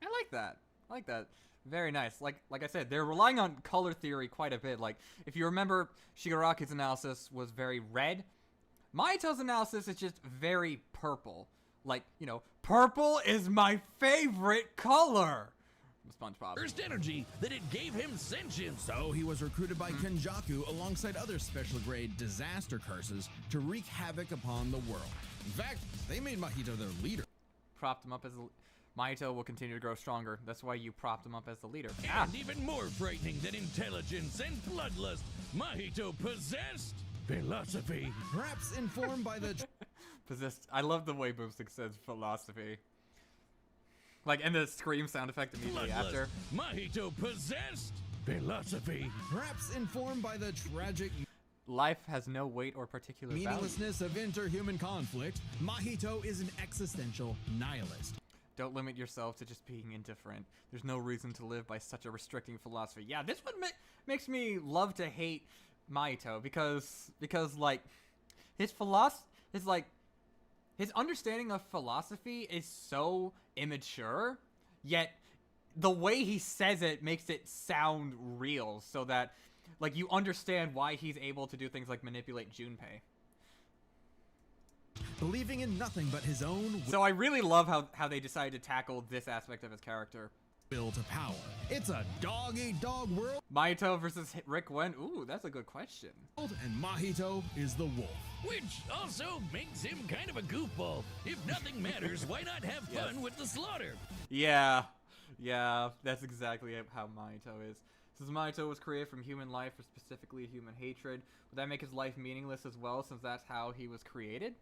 I like that. I like that. Very nice. Like I said, they're relying on color theory quite a bit. Like, if you remember, Shigaraki's analysis was very red. Mahito's analysis is just very purple. Like, you know, purple is my favorite color. SpongeBob. Cursed energy that it gave him sentience. So he was recruited by Kenjaku alongside other special grade disaster curses to wreak havoc upon the world. In fact, they made Mahito their leader. Propped him up as Mahito will continue to grow stronger. That's why you propped him up as the leader. And even more frightening than intelligence and bloodlust, Mahito possessed philosophy. Perhaps informed by the Possessed. I love the way Boomstick says philosophy. Like, and the scream sound effect immediately Bloodlust. after. Mahito possessed philosophy. perhaps informed by the tragic Life has no weight or particular value. meaninglessness of interhuman conflict, Mahito is an existential nihilist. Don't limit yourself to just being indifferent. There's no reason to live by such a restricting philosophy. Yeah, this one makes me love to hate Mahito because like his understanding of philosophy is so immature, yet the way he says it makes it sound real, so that like you understand why he's able to do things like manipulate Junpei. Believing in nothing but his own So I really love how they decided to tackle this aspect of his character. will to power. It's a dog-eat-dog world, Mahito versus Rick Wen. Ooh, that's a good question. and Mahito is the wolf. Which also makes him kind of a goofball. If nothing matters, why not have fun with the slaughter? Yeah, that's exactly how Mahito is. Since Mahito was created from human life, or specifically human hatred, would that make his life meaningless as well, since that's how he was created?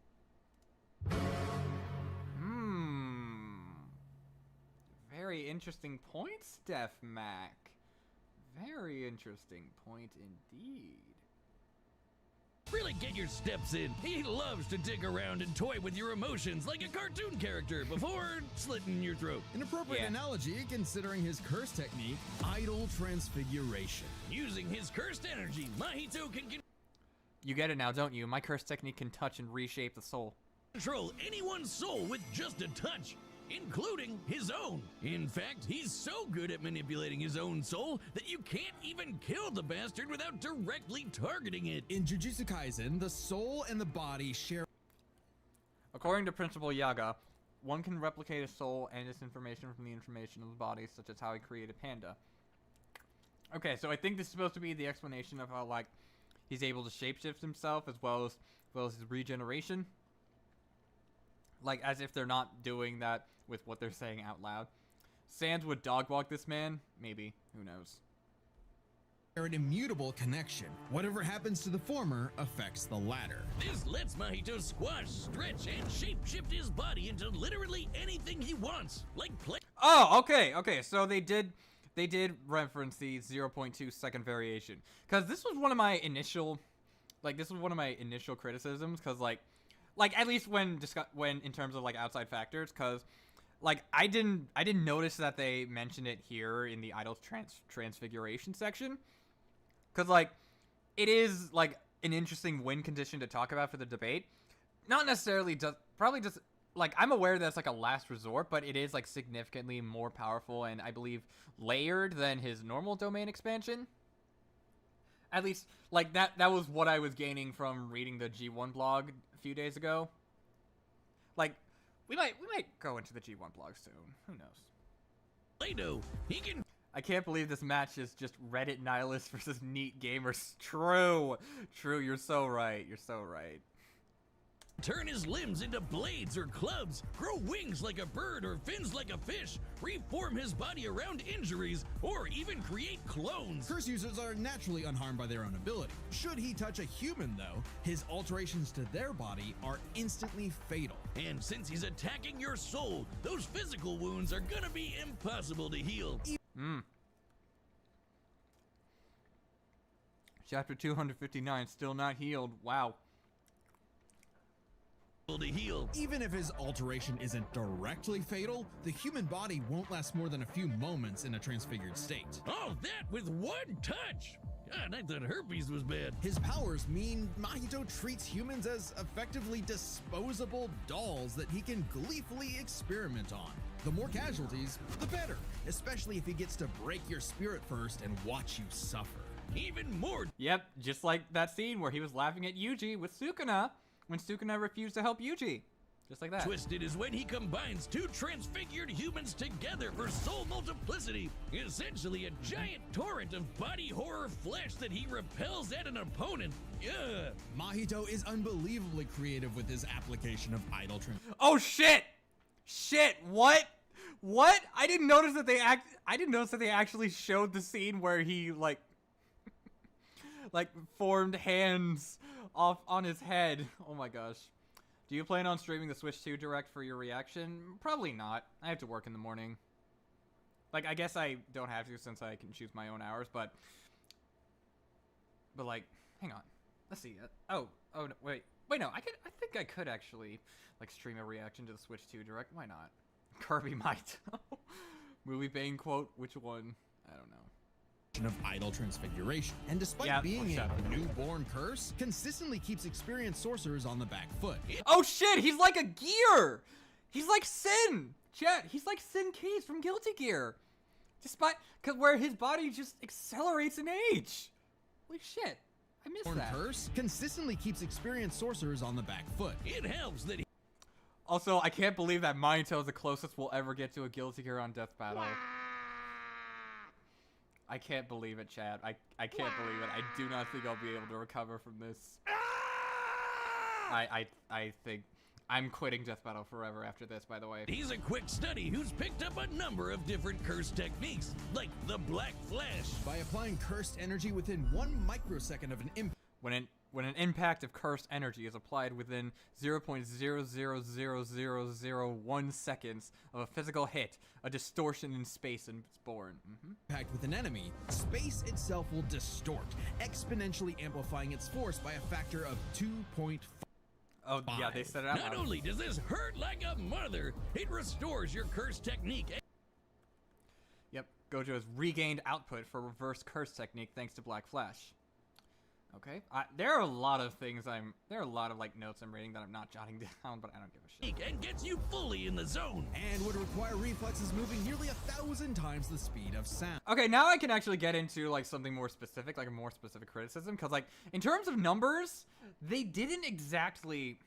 Very interesting point, Steph Mac. Very interesting point indeed. Really get your steps in. He loves to dig around and toy with your emotions like a cartoon character before slitting your throat. An appropriate Yeah. analogy considering his curse technique, idol transfiguration. Using his cursed energy, Mahito can You get it now, don't you? My curse technique can touch and reshape the soul. control anyone's soul with just a touch, including his own. In fact, he's so good at manipulating his own soul that you can't even kill the bastard without directly targeting it. In Jujutsu Kaisen, the soul and the body share According to Principal Yaga, one can replicate a soul and its information from the information of the body, such as how he created Panda. Okay, so I think this is supposed to be the explanation of how, like, he's able to shapeshift himself as well as his regeneration. Like, as if they're not doing that with what they're saying out loud. Sans would dog walk this man? Maybe. Who knows? an immutable connection. Whatever happens to the former affects the latter. This lets Mahito squash, stretch, and shape-shift his body into literally anything he wants, like play. Oh, okay. So they did reference the 0.2 second variation, because this was one of my initial criticisms, because like at least when in terms of like outside factors, because like I didn't notice that they mentioned it here in the idol's transfiguration section, because like it is like an interesting win condition to talk about for the debate. Not necessarily probably just like, I'm aware that's like a last resort, but it is like significantly more powerful and I believe layered than his normal domain expansion. At least like that was what I was gaining from reading the G1 blog a few days ago. Like we might go into the G1 blog soon. Who knows? Play-Doh. He can I can't believe this match is just Reddit nihilists versus neat gamers. True. You're so right. turn his limbs into blades or clubs, grow wings like a bird or fins like a fish, reform his body around injuries, or even create clones. Curse users are naturally unharmed by their own ability. Should he touch a human, though, his alterations to their body are instantly fatal. And since he's attacking your soul, those physical wounds are gonna be impossible to heal. Chapter 259, still not healed. Wow. Even if his alteration isn't directly fatal, the human body won't last more than a few moments in a transfigured state. All that with one touch! God, I thought herpes was bad. His powers mean Mahito treats humans as effectively disposable dolls that he can gleefully experiment on. The more casualties, the better, especially if he gets to break your spirit first and watch you suffer. Even more. Yep, just like that scene where he was laughing at Yuji with Sukuna when Sukuna refused to help Yuji. Just like that. Twisted is when he combines two transfigured humans together for soul multiplicity, essentially a giant torrent of body horror flesh that he repels at an opponent. Ugh. Mahito is unbelievably creative with his application of idol Oh shit! What? I didn't notice that they actually showed the scene where he like formed hands off on his head. Oh my gosh. Do you plan on streaming the Switch 2 Direct for your reaction? Probably not. I have to work in the morning. Like, I guess I don't have to since I can choose my own hours, but like, hang on. Let's see. Oh, no, wait, no. I think I could actually like stream a reaction to the Switch 2 Direct. Why not? Kirby Mahito. Movie bang quote. Which one? I don't know. of idle transfiguration. And despite Yeah, being a foreshadowing. newborn curse, consistently keeps experienced sorcerers on the back foot. Oh shit, he's like a gear! He's like Sin! Chat, he's like Sin Case from Guilty Gear. Despite, where his body just accelerates in age. Holy shit, I missed that. Curse consistently keeps experienced sorcerers on the back foot. It helps that Also, I can't believe that Mahito is the closest we'll ever get to a Guilty Gear on Death Battle. I can't believe it, Chad. I can't believe it. I do not think I'll be able to recover from this. I think I'm quitting Death Battle forever after this, by the way. he's a quick study who's picked up a number of different curse techniques, like the Black Flash. By applying cursed energy within 1 microsecond of an impact. When an impact of cursed energy is applied within 0.000001 seconds of a physical hit, a distortion in space is born. Impact with an enemy, space itself will distort, exponentially amplifying its force by a factor of 2.5. Oh, yeah, they said it out Not loud. only does this hurt like a mother, it restores your curse technique. Yep, Gojo has regained output for reverse curse technique thanks to Black Flash. Okay, there are a lot of things there are a lot of like notes I'm reading that I'm not jotting down, but I don't give a shit. And gets you fully in the zone. And would require reflexes moving nearly 1,000 times the speed of sound. Okay, now I can actually get into like something more specific, like a more specific criticism, because like in terms of numbers, they didn't exactly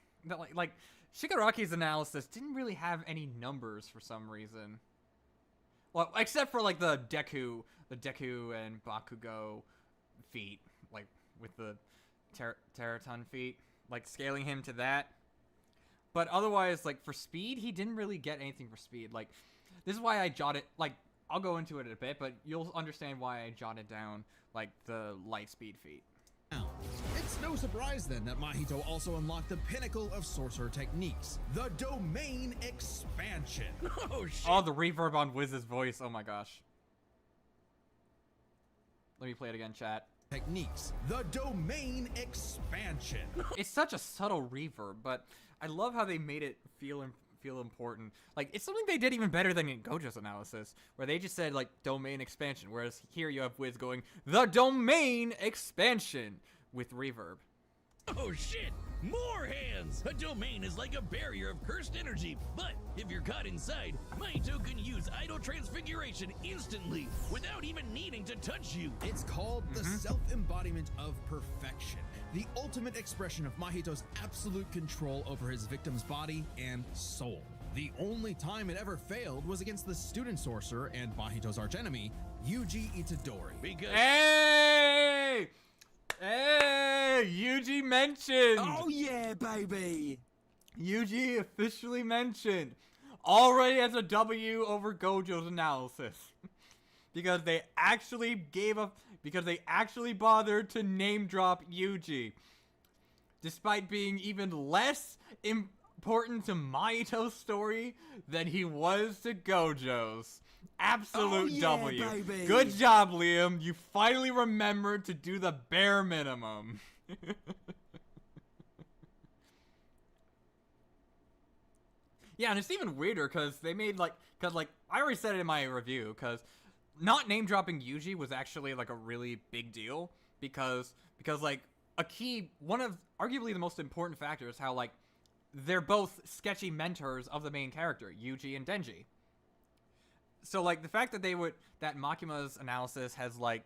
like Shigaraki's analysis didn't really have any numbers for some reason. Well, except for like the Deku and Bakugo feat, like with the Teraton feat, like scaling him to that. But otherwise, like for speed, he didn't really get anything for speed. Like this is why I jotted, like I'll go into it in a bit, but you'll understand why I jotted down like the light speed feat. It's no surprise then that Mahito also unlocked the pinnacle of sorcerer techniques, the domain expansion. Oh shit. Oh, the reverb on Wiz's voice. Oh my gosh. Let me play it again, chat. Techniques, the domain expansion. It's such a subtle reverb, but I love how they made it feel important. Like it's something they did even better than in Gojo's analysis, where they just said like domain expansion, whereas here you have Wiz going the domain expansion with reverb. Oh shit! More hands! A domain is like a barrier of cursed energy, but if you're caught inside, Mahito can use idle transfiguration instantly without even needing to touch you. It's called the self-embodiment of perfection, the ultimate expression of Mahito's absolute control over his victim's body and soul. The only time it ever failed was against the student sorcerer and Mahito's archenemy, Yuji Itadori. Because Hey! Hey! Yuji mentioned! Oh yeah, baby! Yuji officially mentioned. Already as a W over Gojo's analysis. Because they actually bothered to name drop Yuji. Despite being even less important to Mahito's story than he was to Gojo's. Absolute Oh, yeah, W. baby. Good job, Liam. You finally remembered to do the bare minimum. Yeah, and it's even weirder because they made like, I already said it in my review, because not name dropping Yuji was actually like a really big deal because like one of arguably the most important factors how like they're both sketchy mentors of the main character, Yuji and Denji. So like the fact that that Makima's analysis has like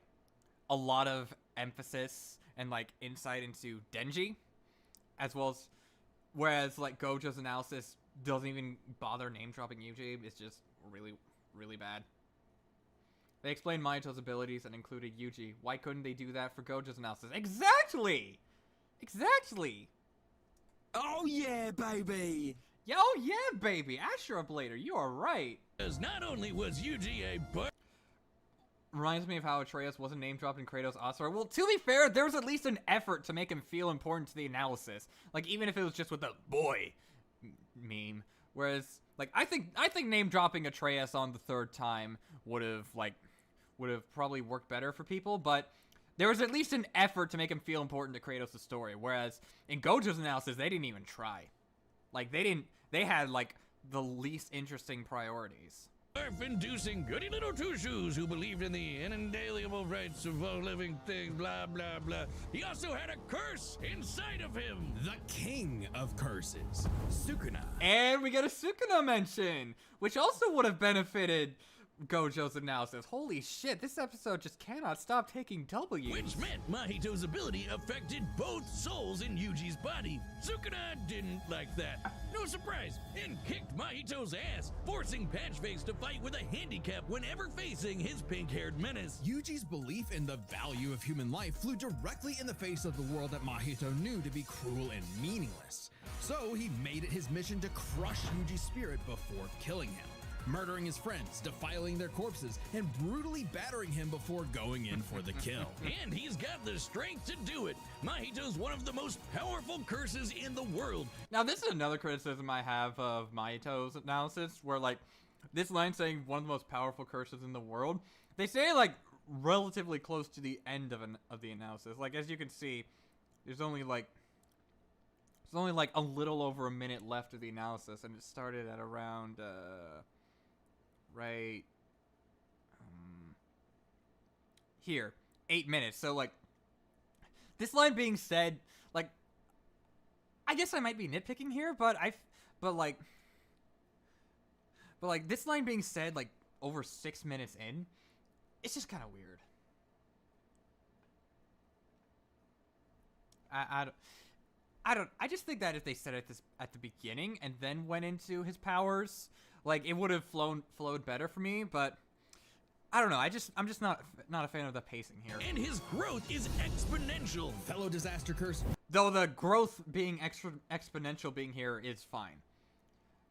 a lot of emphasis and like insight into Denji, as well as whereas like Gojo's analysis doesn't even bother name dropping Yuji, it's just really, really bad. They explained Mahito's abilities and included Yuji. Why couldn't they do that for Gojo's analysis? Exactly! Exactly! Oh yeah, baby! Yo, yeah, baby! Ashura Blader, you are right! not only was Yuji a Reminds me of how Atreus wasn't name-dropped in Kratos' Asura. Well, to be fair, there was at least an effort to make him feel important to the analysis. Like, even if it was just with the boy meme. Whereas, like, I think name-dropping Atreus on the third time would have probably worked better for people, but there was at least an effort to make him feel important to Kratos' story. Whereas, in Gojo's analysis, they didn't even try. Like, they had, like, the least interesting priorities. Inducing goody little two-shoes who believed in the inalienable rights of all living things, blah, blah, blah. He also had a curse inside of him. The king of curses, Sukuna. And we get a Sukuna mention, which also would have benefited Gojo's analysis. Holy shit, this episode just cannot stop taking W's. Which meant Mahito's ability affected both souls in Yuji's body. Sukuna didn't like that. No surprise, and kicked Mahito's ass, forcing Patchface to fight with a handicap whenever facing his pink-haired menace. Yuji's belief in the value of human life flew directly in the face of the world that Mahito knew to be cruel and meaningless. So he made it his mission to crush Yuji's spirit before killing him, murdering his friends, defiling their corpses, and brutally battering him before going in for the kill. And he's got the strength to do it. Mahito's one of the most powerful curses in the world. Now, this is another criticism I have of Mahito's analysis, where, like, this line saying one of the most powerful curses in the world, they say, like, relatively close to the end of the analysis. Like, as you can see, there's only like a little over a minute left of the analysis, and it started at around, right here, 8 minutes. So, like, this line being said, like, I guess I might be nitpicking here, but this line being said, like, over 6 minutes in, it's just kind of weird. I just think that if they said it at the beginning and then went into his powers, like, it would have flowed better for me, but I don't know. I'm just not a fan of the pacing here. And his growth is exponential. Fellow disaster curse. Though the growth being exponential being here is fine.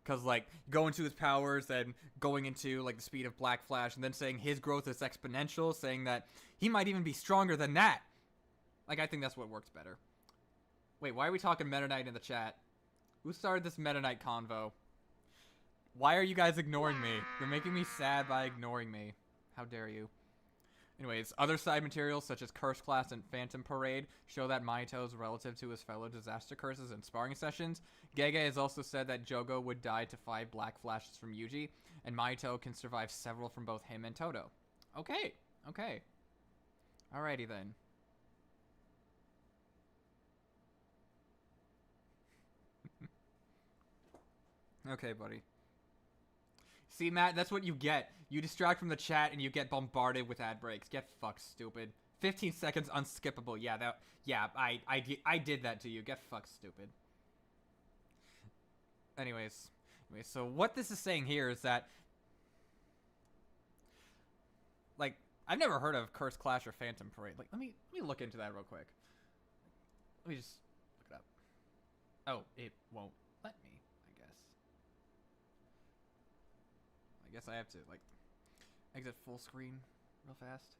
Cause, like, going to his powers and going into, like, the speed of Black Flash and then saying his growth is exponential, saying that he might even be stronger than that. Like, I think that's what works better. Wait, why are we talking Meta Knight in the chat? Who started this Meta Knight convo? Why are you guys ignoring me? You're making me sad by ignoring me. How dare you? Anyways, other side materials such as Curse Class and Phantom Parade show that Mahito is relative to his fellow disaster curses in sparring sessions. Gege has also said that Jogo would die to 5 Black Flashes from Yuji, and Mahito can survive several from both him and Todo. Okay, okay. Alrighty then. Okay, buddy. See, Matt, that's what you get. You distract from the chat and you get bombarded with ad breaks. Get fucked, stupid. 15 seconds unskippable. Yeah, I did that to you. Get fucked, stupid. Anyways, so what this is saying here is that, like, I've never heard of Curse Clash or Phantom Parade. Like, let me look into that real quick. Let me just look it up. Oh, it won't let me. I guess I have to, like, exit full screen real fast.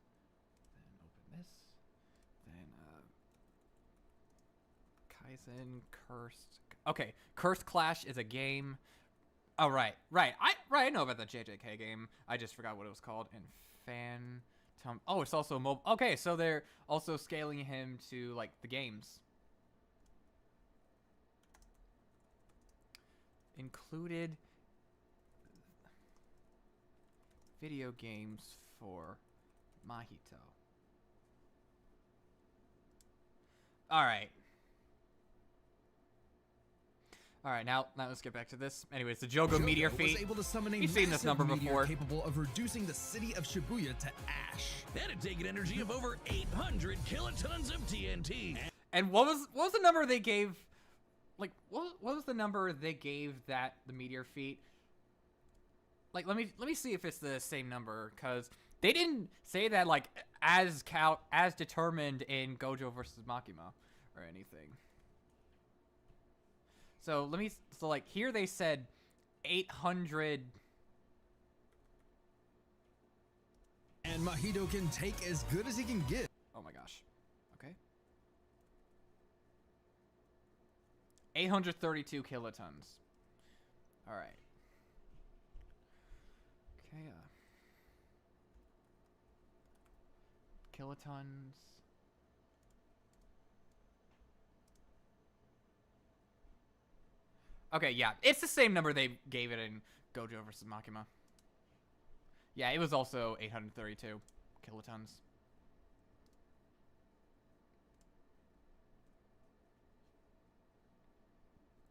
Then open this. Then, Kaizen, Cursed. Okay, Cursed Clash is a game. Oh, right. I know about the JJK game. I just forgot what it was called. And Phantom. Oh, it's also mobile. Okay, so they're also scaling him to, like, the games. Included video games for Mahito. Alright, now let's get back to this. Anyways, the Jogo meteor feat. You've seen this number before. Capable of reducing the city of Shibuya to ash. That'd take an energy of over 800 kilotons of TNT. And what was the number they gave? Like, what was the number they gave that the meteor feat? Like, let me see if it's the same number, because they didn't say that, like, as determined in Gojo versus Makima or anything. So like, here they said 800. And Mahito can take as good as he can get. Oh my gosh. Okay. 832 kilotons. All right. Okay, kilotons. Okay, yeah, it's the same number they gave it in Gojo versus Makima. Yeah, it was also 832 kilotons.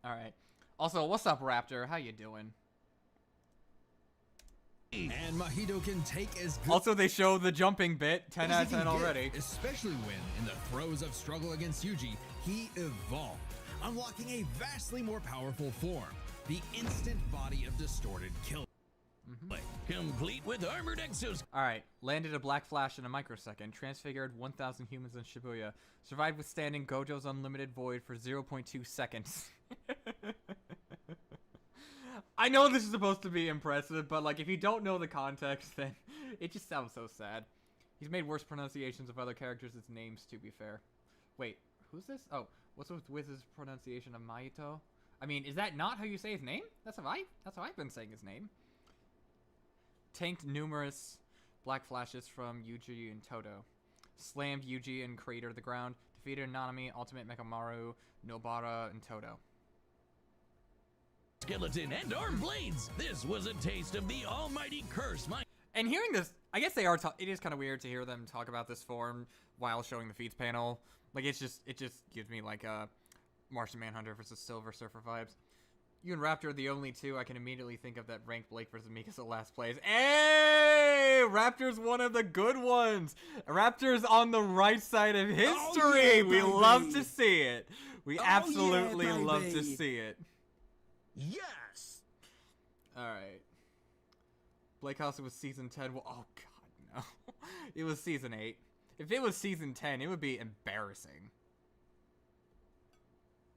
All right. Also, what's up, Raptor? How you doing? And Mahito can take as good Also, they show the jumping bit, 10 as out he of can 10 get, already. especially when, in the throes of struggle against Yuji, he evolved, unlocking a vastly more powerful form, the instant body of distorted kill. Complete with armored exos. All right, landed a black flash in a microsecond, transfigured 1,000 humans in Shibuya, survived withstanding Gojo's unlimited void for 0.2 seconds. I know this is supposed to be impressive, but like if you don't know the context, then it just sounds so sad. He's made worse pronunciations of other characters' names, to be fair. Wait, who's this? Oh, what's with his pronunciation of Mahito? I mean, is that not how you say his name? That's how I've been saying his name. Tanked numerous black flashes from Yuji and Toto. Slammed Yuji and cratered the ground. Defeated Nanami, Ultimate Mekamaru, Nobara, and Toto. Skeleton and arm blades. This was a taste of the almighty curse. And hearing this, I guess they are. It is kind of weird to hear them talk about this form while showing the feats panel. Like it just gives me like a Martian Manhunter versus Silver Surfer vibes. You and Raptor are the only two I can immediately think of that rank Blake versus Mikasa last place. Hey, Raptor's one of the good ones. Raptor's on the right side of history. Oh, yeah, we baby. love to see it. We Oh, absolutely yeah, love to baby. see it. Yes! All right. Blake House was season 10. Well, oh god, no. It was season 8. If it was season 10, it would be embarrassing.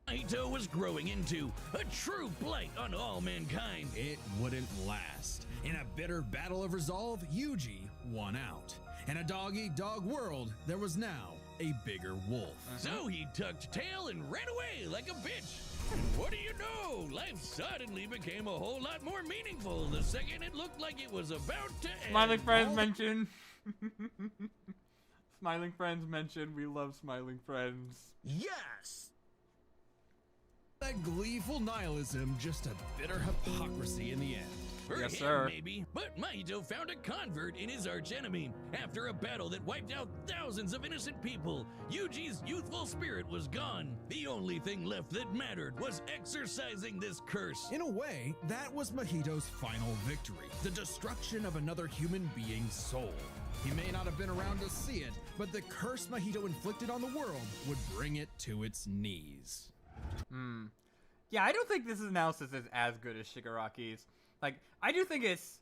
Mahito was growing into a true blight on all mankind. It wouldn't last. In a bitter battle of resolve, Yuji won out. In a dog-eat-dog world, there was now a bigger wolf. So he tucked tail and ran away like a bitch. And what do you know? Life suddenly became a whole lot more meaningful the second it looked like it was about to end. Smiling Friends mentioned. Smiling Friends mentioned. We love Smiling Friends. Yes! That gleeful nihilism, just a bitter hypocrisy in the end. For Yes, him, sir. maybe. But Mahito found a convert in his archenemy. After a battle that wiped out thousands of innocent people, Yuji's youthful spirit was gone. The only thing left that mattered was exorcising this curse. In a way, that was Mahito's final victory, the destruction of another human being's soul. He may not have been around to see it, but the curse Mahito inflicted on the world would bring it to its knees. Yeah, I don't think this analysis is as good as Shigaraki's. Like, I do think it's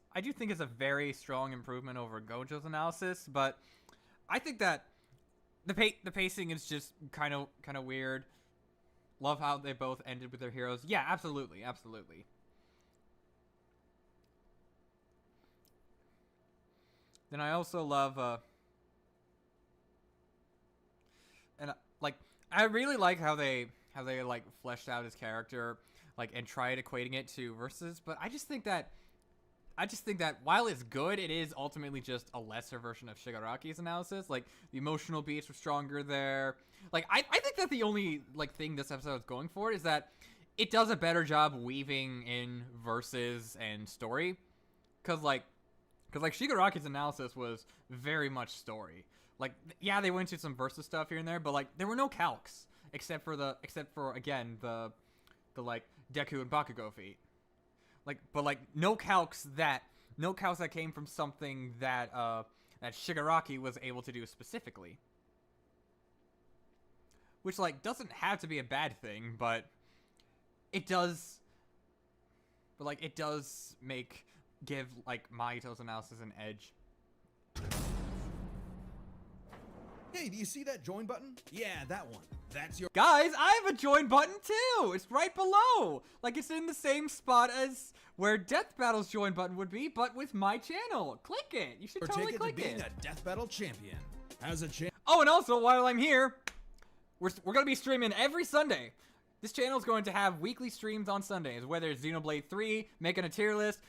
a very strong improvement over Gojo's analysis, but I think that the pacing is just kind of weird. Love how they both ended with their heroes. Yeah, absolutely. Then I also love I really like how they like fleshed out his character, like, and tried equating it to versus, but I just think that while it's good, it is ultimately just a lesser version of Shigaraki's analysis. Like, the emotional beats were stronger there. Like, I think that the only, like, thing this episode is going for is that it does a better job weaving in verses and story. Cause Shigaraki's analysis was very much story. Like, yeah, they went into some versus stuff here and there, but, like, there were no calcs. Except for again, the like, Deku and Bakugo feat. Like, but, like, no calcs that came from something that that Shigaraki was able to do specifically. Which, like, doesn't have to be a bad thing, but it does give, like, Mahito's analysis an edge. Hey, do you see that join button? Yeah, that one. That's your... Guys, I have a join button too! It's right below! Like, it's in the same spot as where Death Battle's join button would be, but with my channel. Click it! You should totally click being it. a Death Battle champion. As a champ... Oh, and also, while I'm here, we're going to be streaming every Sunday. This channel is going to have weekly streams on Sundays, whether it's Xenoblade 3, making a tier list,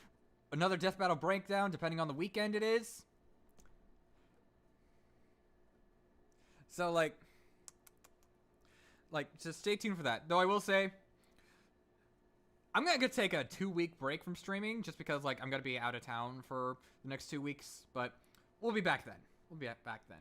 another Death Battle breakdown, depending on the weekend it is. So, like, just stay tuned for that. Though I will say, I'm gonna take a 2-week break from streaming just because like I'm gonna be out of town for the next 2 weeks, but we'll be back then. We'll be back then.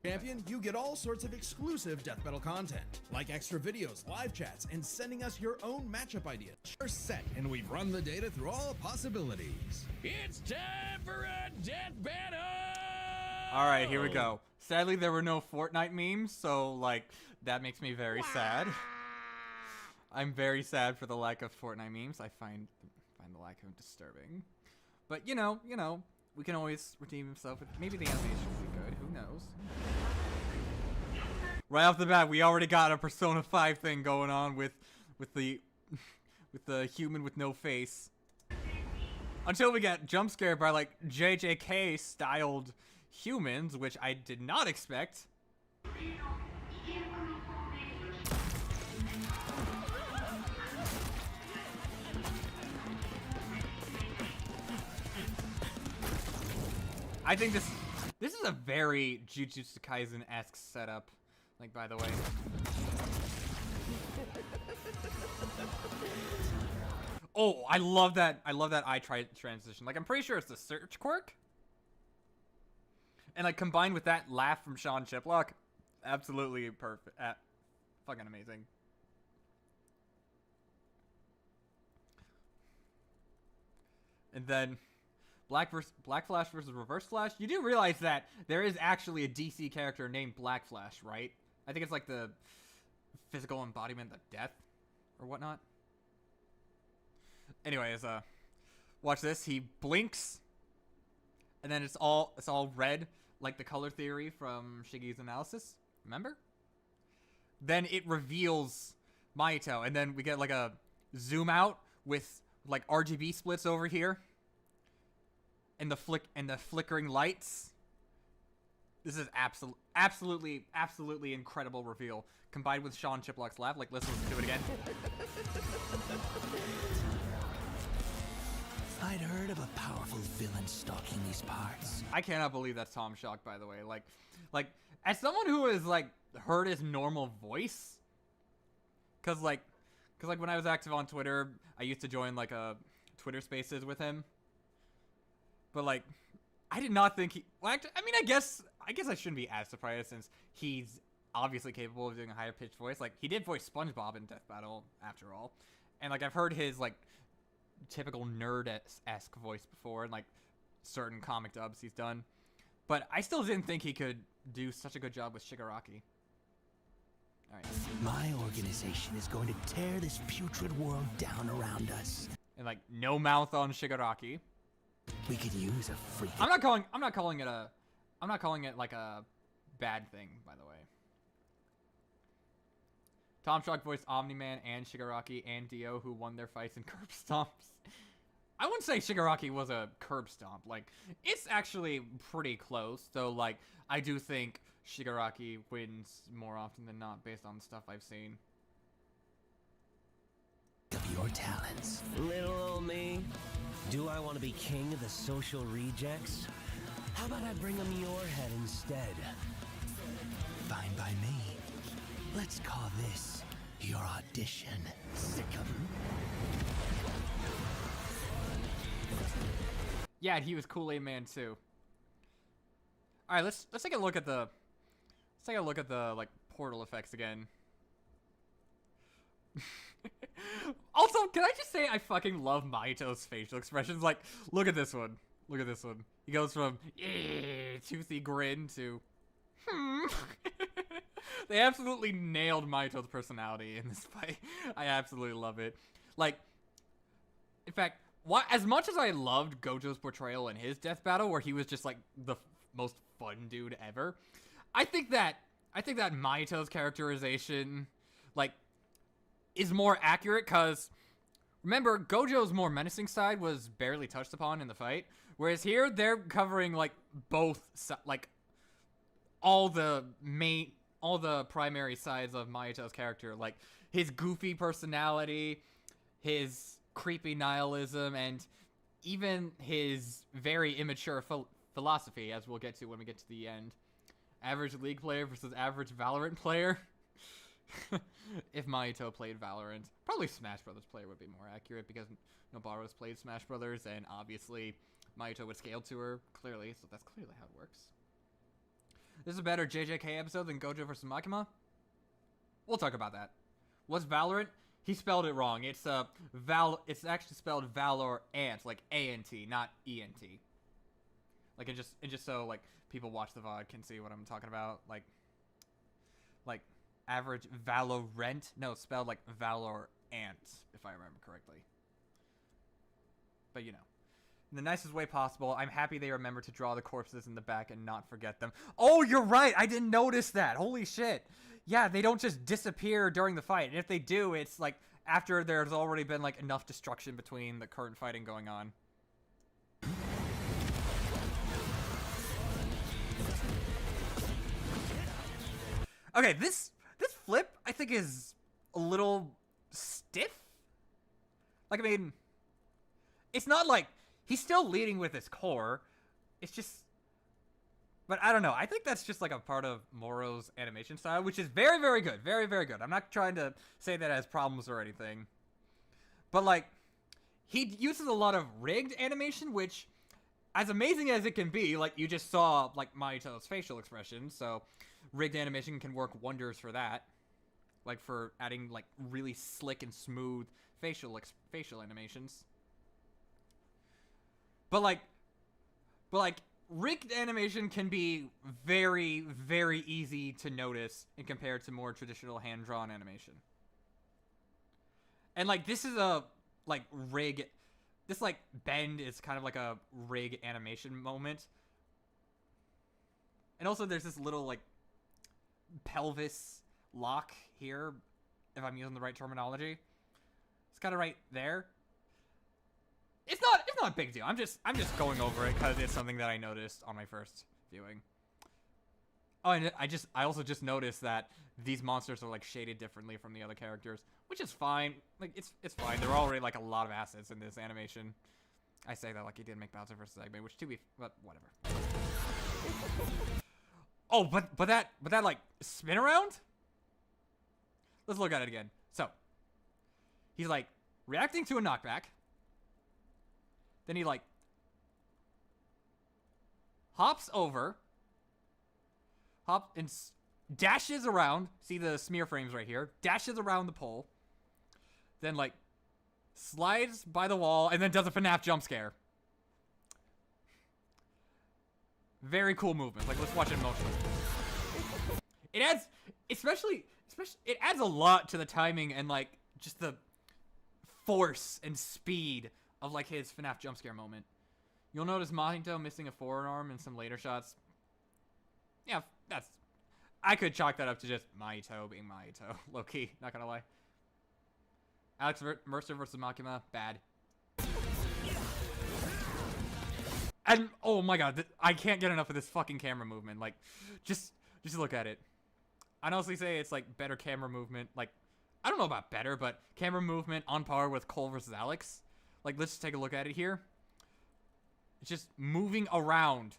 Champion, you get all sorts of exclusive death battle content, like extra videos, live chats, and sending us your own matchup ideas. We're set, and we've run the data through all possibilities. It's time for a death battle! All right, here we go. Sadly, there were no Fortnite memes, so like that makes me very sad. I'm very sad for the lack of Fortnite memes. I find the lack of disturbing. But you know, we can always redeem himself. Maybe the animation will be good. Who knows? Right off the bat, we already got a Persona 5 thing going on with the human with no face. Until we get jump scared by like JJK styled humans, which I did not expect. I think this is a very Jujutsu Kaisen-esque setup. Like, by the way. Oh, I love that. I love that eye transition. Like, I'm pretty sure it's the search quirk. And like combined with that laugh from Sean Chiplock, absolutely perfect. Fucking amazing. And then Black Flash versus Reverse Flash. You do realize that there is actually a DC character named Black Flash, right? I think it's like the physical embodiment of death or whatnot. Anyways, watch this. He blinks, and then it's all red, like the color theory from Shiggy's analysis. Remember? Then it reveals Mahito, and then we get like a zoom out with like RGB splits over here. And the flickering lights. This is absolutely incredible reveal. Combined with Sean Chiplock's laugh. Like, let's listen to it again. I'd heard of a powerful villain stalking these parts. I cannot believe that's Tom Shock, by the way. Like, as someone who has, like, heard his normal voice. Cause like when I was active on Twitter, I used to join, like, Twitter spaces with him. But like, I did not think he. Well, I mean, I guess I shouldn't be as surprised since he's obviously capable of doing a higher pitched voice. Like, he did voice SpongeBob in Death Battle, after all, and like I've heard his like typical nerd-esque voice before in like certain comic dubs he's done. But I still didn't think he could do such a good job with Shigaraki. All right. My organization is going to tear this putrid world down around us. And like no mouth on Shigaraki. We could use a freak. I'm not calling it like a bad thing, by the way. Tom Shock voiced Omni-Man and Shigaraki and Dio, who won their fights in curb stomps. I wouldn't say Shigaraki was a curb stomp. Like, it's actually pretty close. So, like, I do think Shigaraki wins more often than not based on the stuff I've seen. Of your talents. Little old me. Do I want to be king of the social rejects? How about I bring them your head instead? Fine by me. Let's call this your audition, Sickum. Yeah, he was Kool-Aid Man too. All right, let's take a look at the like portal effects again. Also, can I just say I fucking love Mahito's facial expressions? Like, look at this one. Look at this one. He goes from toothy grin to They absolutely nailed Mahito's personality in this fight. I absolutely love it. Like, in fact, as much as I loved Gojo's portrayal in his death battle, where he was just like the most fun dude ever, I think that Mahito's characterization, like, is more accurate, because remember, Gojo's more menacing side was barely touched upon in the fight, whereas here they're covering like both, like all the primary sides of Mahito's character, like his goofy personality, his creepy nihilism, and even his very immature philosophy, as we'll get to when we get to the end. Average League player versus average Valorant player. If Mahito played Valorant. Probably Smash Brothers player would be more accurate because Nobaro's played Smash Brothers and obviously Mahito would scale to her, clearly, so that's clearly how it works. This is a better JJK episode than Gojo vs. Makima? We'll talk about that. What's Valorant? He spelled it wrong. It's it's actually spelled Valorant, like A-N-T, not E-N-T. Like, and just so, like, people watch the VOD can see what I'm talking about. Like, average Valorant? No, it's spelled like Valorant, if I remember correctly. But, you know. In the nicest way possible, I'm happy they remember to draw the corpses in the back and not forget them. Oh, you're right! I didn't notice that! Holy shit! Yeah, they don't just disappear during the fight. And if they do, it's like after there's already been like enough destruction between the current fighting going on. Okay, this flip, I think, is a little stiff. Like, I mean, it's not like he's still leading with his core. It's just, but I don't know. I think that's just like a part of Moro's animation style, which is very, very good. Very, very good. I'm not trying to say that as problems or anything. But like, he uses a lot of rigged animation, which, as amazing as it can be, like you just saw like Mahito's facial expression, so rigged animation can work wonders for that. Like for adding like really slick and smooth facial animations. But like rigged animation can be very, very easy to notice and compared to more traditional hand-drawn animation. And like this is a like rig, this like bend is kind of like a rig animation moment. And also there's this little like pelvis lock here, if I'm using the right terminology. It's kind of right there. It's not a big deal. I'm just going over it because it's something that I noticed on my first viewing. Oh, and I also just noticed that these monsters are like shaded differently from the other characters, which is fine. Like it's fine. There are already like a lot of assets in this animation. I say that like he did make Bowser vs. Eggman, which but whatever. Oh, but that like spin around? Let's look at it again. So, he's like reacting to a knockback. Then he like hops over, and dashes around. See the smear frames right here. Dashes around the pole. Then like slides by the wall and then does a FNAF jump scare. Very cool movement. Like let's watch it in motion. It adds, especially it adds a lot to the timing and like just the force and speed of like his FNAF jump scare moment. You'll notice Mahito missing a forearm in some later shots. Yeah, I could chalk that up to just Mahito being Mahito. Low-key, not gonna lie. Alex Mercer versus Makima, bad. And oh my god, I can't get enough of this fucking camera movement. Like, just look at it. I'd honestly say it's like better camera movement. Like, I don't know about better, but camera movement on par with Cole versus Alex. Like, let's just take a look at it here. It's just moving around.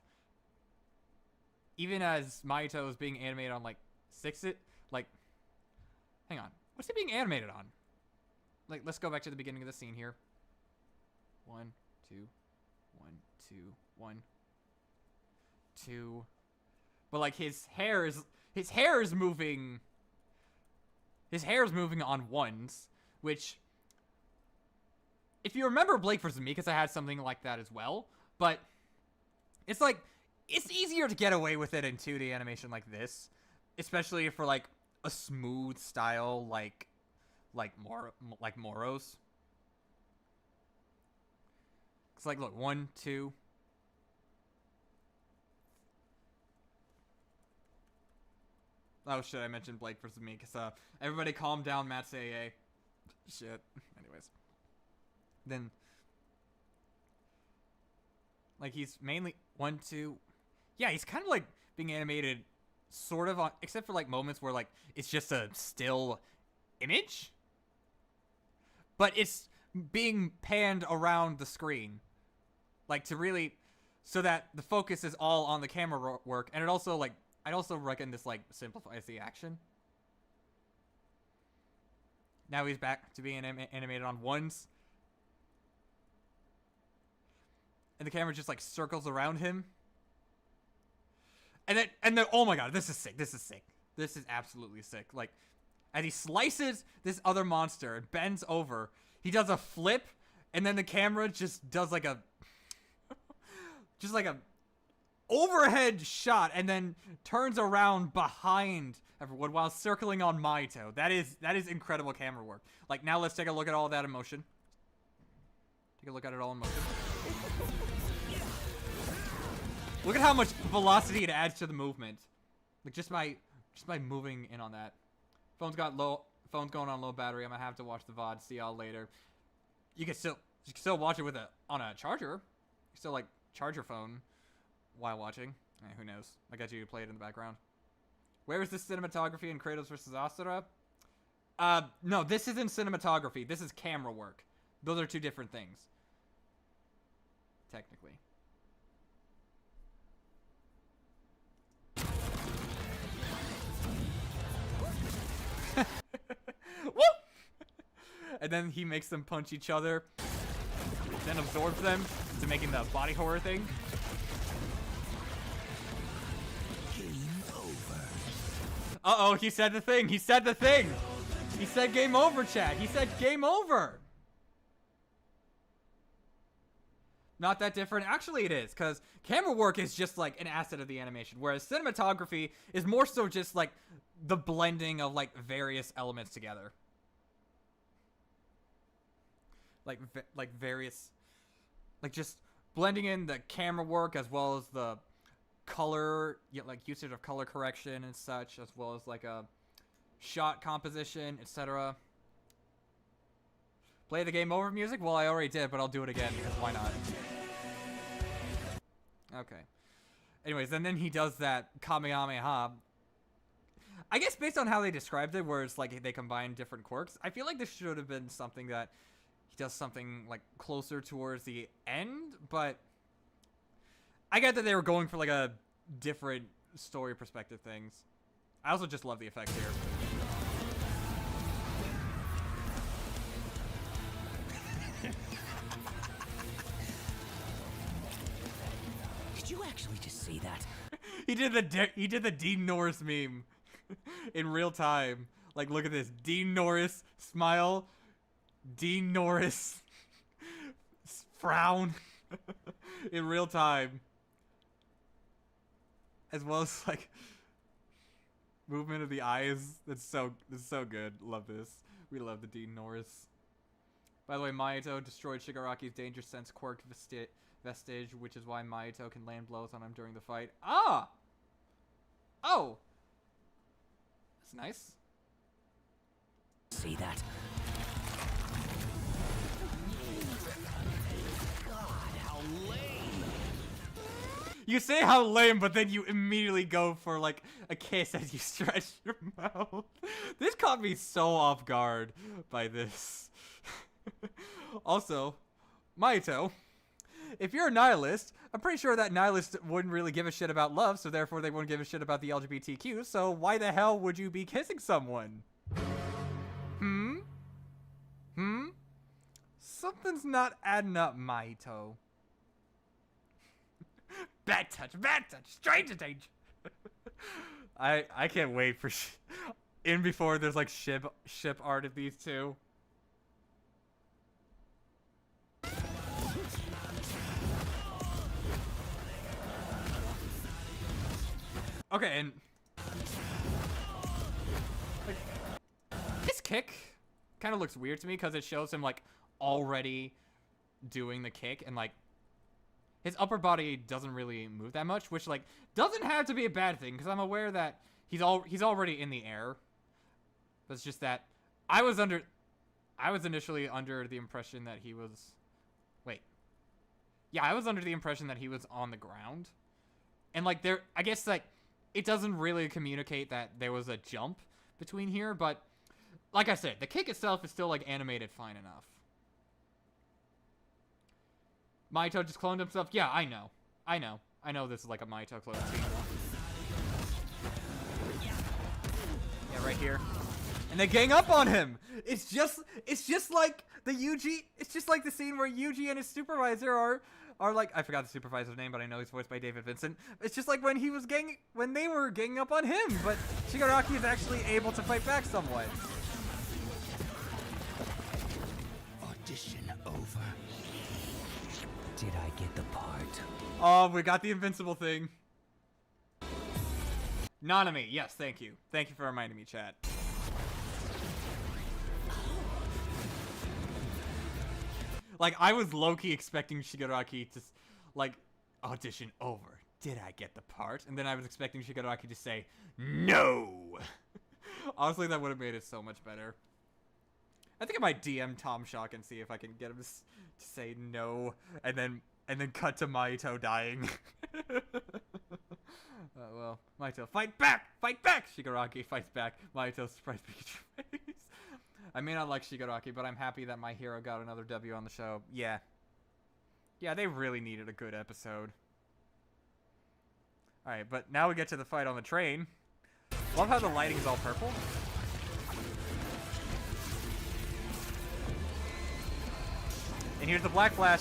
Even as Mahito is being animated on, like, like, hang on. What's he being animated on? Like, let's go back to the beginning of the scene here. 1, 2, 1, 2, 1, 2. But, like, his hair is moving. His hair is moving on ones, which, if you remember Blake vs. Mikasa had something like that as well, but it's like, it's easier to get away with it in 2D animation like this, especially for like a smooth style like Moro's. It's like, look, 1, 2. Oh shit, I mentioned Blake vs. Mikasa. Everybody calm down, Matt Say. Shit. Anyways. Then, like, he's mainly 1, 2. Yeah, he's kind of like being animated sort of on, except for like moments where like it's just a still image, but it's being panned around the screen, like to really, so that the focus is all on the camera work. And it also, like, I'd also reckon this, like, simplifies the action. Now he's back to being animated on ones. And the camera just, like, circles around him. And then, oh my god, this is sick. This is sick. This is absolutely sick. Like, as he slices this other monster and bends over, he does a flip, and then the camera just does, like, a... just, like, a overhead shot, and then turns around behind everyone while circling on Mahito. That is incredible camera work. Like, now let's take a look at all that in motion. Take a look at it all in motion. Look at how much velocity it adds to the movement. Like, just by moving in on that. Phone's going on low battery. I'm gonna have to watch the VOD. See y'all later. You can still watch it with on a charger. You can still, like, charge your phone while watching. Who knows? I got you to play it in the background. Where is the cinematography in Kratos vs. Asura? No, this isn't cinematography. This is camera work. Those are two different things. Technically. Woo! And then he makes them punch each other, then absorbs them to making the body horror thing. Uh-oh, he said the thing. He said the thing. He said game over, chat. He said game over. Not that different. Actually, it is, because camera work is just, like, an asset of the animation, whereas cinematography is more so just, like, the blending of, like, various elements together. Like various... Like, just blending in the camera work as well as the color, like, usage of color correction and such, as well as, like, a shot composition, etc. Play the game over music? Well, I already did, but I'll do it again, because why not? Okay. Anyways, and then he does that Kamehameha. I guess based on how they described it, where it's like they combine different quirks, I feel like this should have been something that he does something, like, closer towards the end, but I get that they were going for, like, a different story perspective things. I also just love the effects here. Did you actually just see that? He did the Dean Norris meme in real time. Like, look at this. Dean Norris smile. Dean Norris frown in real time. As well as, like, movement of the eyes. That's so good. Love this. We love the Dean Norris. By the way, Mahito destroyed Shigaraki's danger sense quirk vestige, which is why Mahito can land blows on him during the fight. Ah! Oh! That's nice. See that? God, how lame! You say how lame, but then you immediately go for, like, a kiss as you stretch your mouth. This caught me so off guard by this. Also, Mahito, if you're a nihilist, I'm pretty sure that nihilist wouldn't really give a shit about love, so therefore they wouldn't give a shit about the LGBTQ, so why the hell would you be kissing someone? Something's not adding up, Mahito. Bad touch, stranger danger. I can't wait for in before there's, like, ship art of these two. Okay, and like, this kick kind of looks weird to me because it shows him, like, already doing the kick, and, like, his upper body doesn't really move that much, which, like, doesn't have to be a bad thing because I'm aware that he's already in the air. But it's just that I was initially under the impression that he was I was under the impression that he was on the ground. And, like, I guess, like, it doesn't really communicate that there was a jump between here, but like I said, the kick itself is still, like, animated fine enough. Mahito just cloned himself? Yeah, I know this is like a Mahito clone scene. here. And they gang up on him. It's just like the Yuji. It's just like the scene where Yuji and his supervisor are like, I forgot the supervisor's name, but I know he's voiced by David Vincent. It's just like when they were ganging up on him, but Shigaraki is actually able to fight back somewhat. Audition over. Did I get the part? Oh, we got the invincible thing. Nanami, yes, thank you. Thank you for reminding me, chat. Like, I was low-key expecting Shigaraki to, like, audition over. Did I get the part? And then I was expecting Shigaraki to say, no! Honestly, that would have made it so much better. I think I might DM Tom Shock and see if I can get him to say no, and then cut to Mahito dying. Well, Mahito, fight back! Fight back! Shigaraki fights back. Mahito surprised Pikachu face. I may not like Shigaraki, but I'm happy that my hero got another W on the show. Yeah. Yeah, they really needed a good episode. Alright, but now we get to the fight on the train. Love how the lighting is all purple. And here's the Black Flash.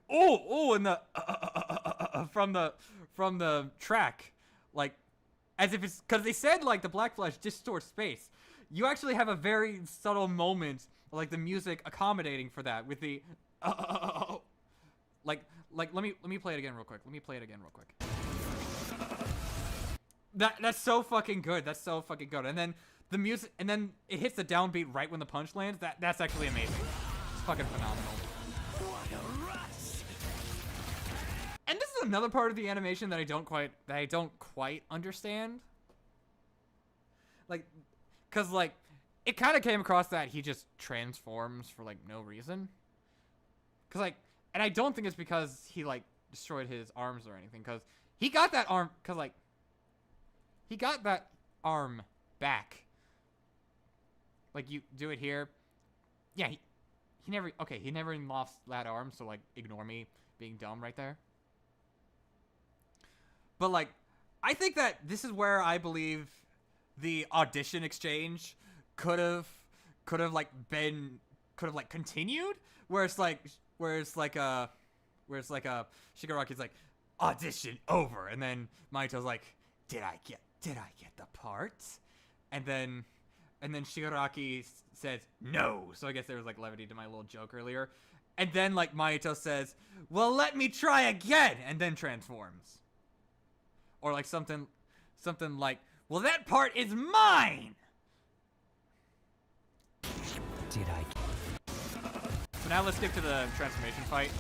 Oh, and the from the track, like, as if it's, because they said like the Black Flash distorts space. You actually have a very subtle moment, like the music accommodating for that with the like let me play it again real quick. That's so fucking good. That's so fucking good. And then the music, and then it hits the downbeat right when the punch lands. That's actually amazing. It's fucking phenomenal. And this is another part of the animation that I don't quite understand. Like, cause like it kind of came across that he just transforms for like no reason. Cause like, and I don't think it's because he like destroyed his arms or anything. Cause he got that arm. Cause like he got that arm back. Like you do it here. Yeah, he never even lost that arm. So like ignore me being dumb right there. But like, I think that this is where I believe the audition exchange could have continued, where it's like Shigaraki's like, audition over, and then Mahito's like, did I get the part? And then Shigaraki says no. So I guess there was like levity to my little joke earlier. And then like Mahito says, well, let me try again, and then transforms. Or like something like, well, that part is mine! Did I? So now let's skip to the transformation fight.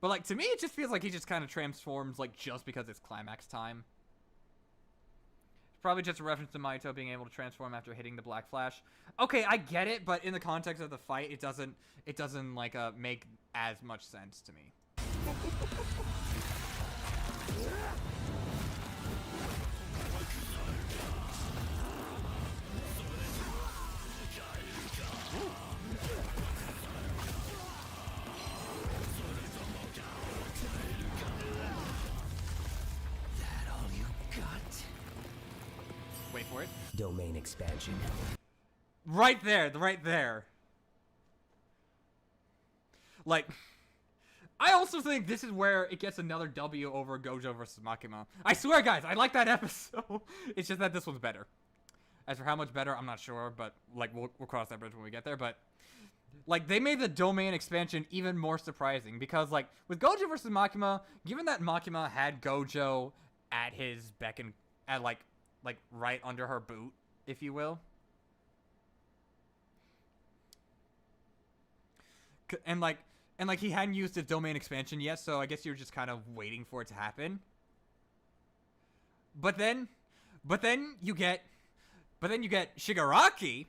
But like, to me, it just feels like he just kind of transforms like just because it's climax time. It's probably just a reference to Mahito being able to transform after hitting the Black Flash. Okay, I get it, but in the context of the fight, it doesn't like make as much sense to me. Wait for it. Domain expansion. Right there. Like, I also think this is where it gets another W over Gojo versus Makima. I swear, guys, I like that episode. It's just that this one's better. As for how much better, I'm not sure, but like we'll cross that bridge when we get there. But like, they made the domain expansion even more surprising because like with Gojo versus Makima, given that Makima had Gojo at his beck and at like right under her boot, if you will. And like he hadn't used his domain expansion yet, so I guess you're just kind of waiting for it to happen. But then you get Shigaraki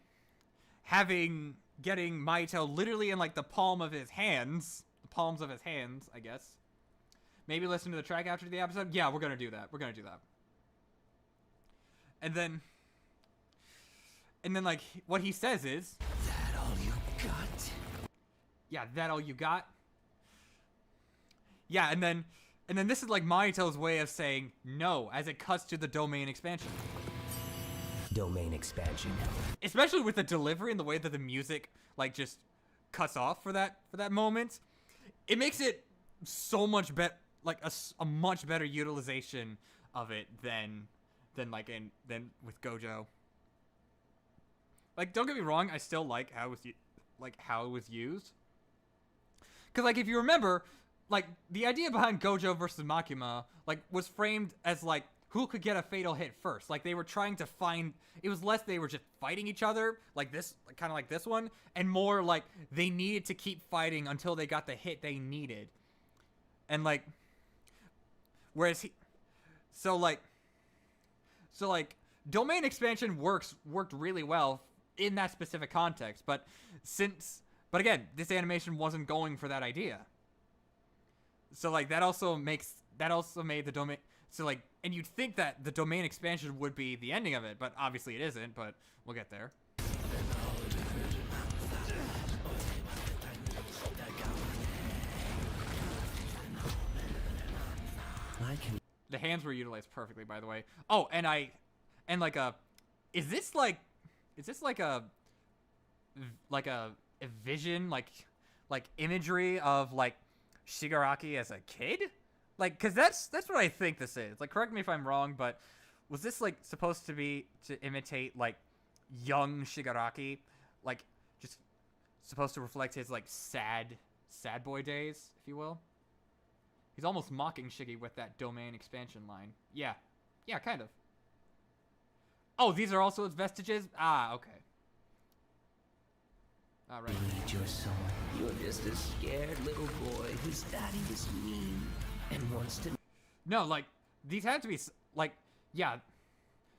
getting Mahito literally in like the palms of his hands, I guess. Maybe listen to the track after the episode. Yeah, we're gonna do that. And then like what he says is, That all you got? yeah, that all you got? Yeah, and then this is like Mahito's way of saying no as it cuts to the domain expansion. Domain expansion. Especially with the delivery and the way that the music like just cuts off for that moment. It makes it so much better, like a much better utilization of it than with Gojo. Like, don't get me wrong, I still like how it was used. Cause like if you remember, like the idea behind Gojo versus Makima like was framed as like who could get a fatal hit first. Like they were trying to find. It was less they were just fighting each other like this, kind of like this one, and more like they needed to keep fighting until they got the hit they needed. And like, whereas so like domain expansion worked really well in that specific context, but again, this animation wasn't going for that idea. So like that also made the domain, so like, and you'd think that the domain expansion would be the ending of it, but obviously it isn't, but we'll get there. The hands were utilized perfectly, by the way. Oh, is this like a vision, like imagery of like Shigaraki as a kid? Like, cause that's what I think this is. Like, correct me if I'm wrong, but was this like supposed to be to imitate like young Shigaraki, like just supposed to reflect his like sad boy days, if you will? He's almost mocking Shiggy with that domain expansion line. Yeah, kind of. Oh, these are also its vestiges? Ah, okay. All right. I need your soul. You're just a scared little boy whose daddy is mean and wants to. No, like these had to be like, yeah.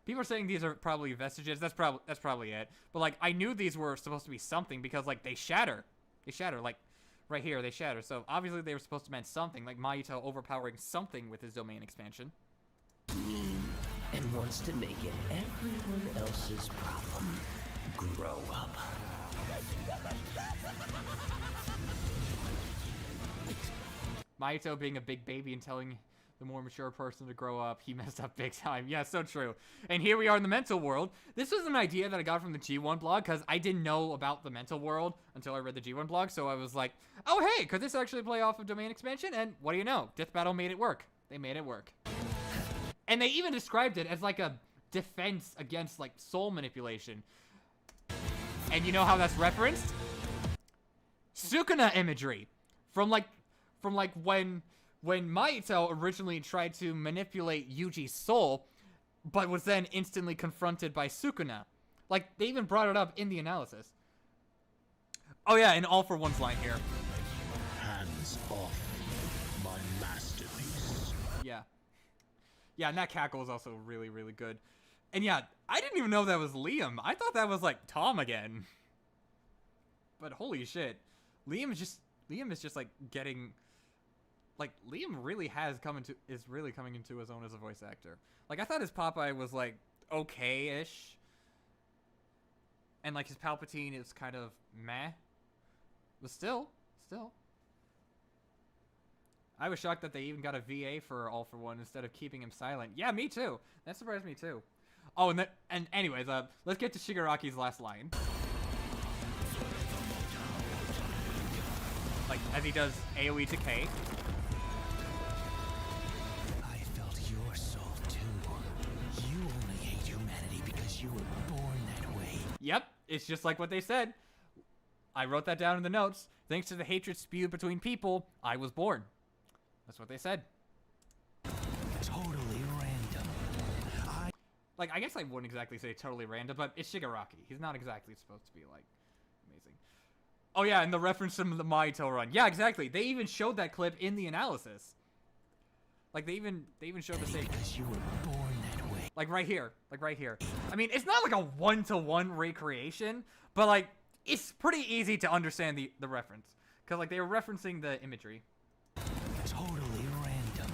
People are saying these are probably vestiges. That's probably it. But like, I knew these were supposed to be something because like they shatter. They shatter. Like right here, they shatter. So obviously they were supposed to mean something. Like Mahito overpowering something with his domain expansion. Mean and wants to make it everyone else's problem. Grow up. Mahito being a big baby and telling the more mature person to grow up, he messed up big time. Yeah, so true. And here we are in the mental world. This was an idea that I got from the G1 blog because I didn't know about the mental world until I read the G1 blog. So I was like, oh, hey, could this actually play off of domain expansion? And what do you know? Death Battle made it work. They made it work. And they even described it as like a defense against like soul manipulation. And you know how that's referenced? Sukuna imagery from when Mahito originally tried to manipulate Yuji's soul, but was then instantly confronted by Sukuna. Like, they even brought it up in the analysis. Oh yeah, and All for One's line here. Hands off my masterpiece. Yeah. Yeah, and that cackle was also really, really good. And yeah, I didn't even know that was Liam. I thought that was like Tom again. But holy shit. Liam is just like getting, like, Liam really is really coming into his own as a voice actor. Like, I thought his Popeye was like okay-ish. And like his Palpatine is kind of meh. But still. I was shocked that they even got a VA for All for One instead of keeping him silent. Yeah, me too. That surprised me too. Oh, and anyways, let's get to Shigaraki's last line. Like, as he does AoE to K. I felt your soul too. You only hate humanity because you were born that way. Yep, it's just like what they said. I wrote that down in the notes. Thanks to the hatred spewed between people, I was born. That's what they said. Totally random. Like, I guess I wouldn't exactly say totally random, but it's Shigaraki. He's not exactly supposed to be, like, amazing. Oh, yeah, and the reference to the Mahito run. Yeah, exactly. They even showed that clip in the analysis. Like, they even showed the same. Because you were born that way. Like, right here. Like, right here. I mean, it's not like a one-to-one recreation, but, like, it's pretty easy to understand the reference. Because, like, they were referencing the imagery. Totally random.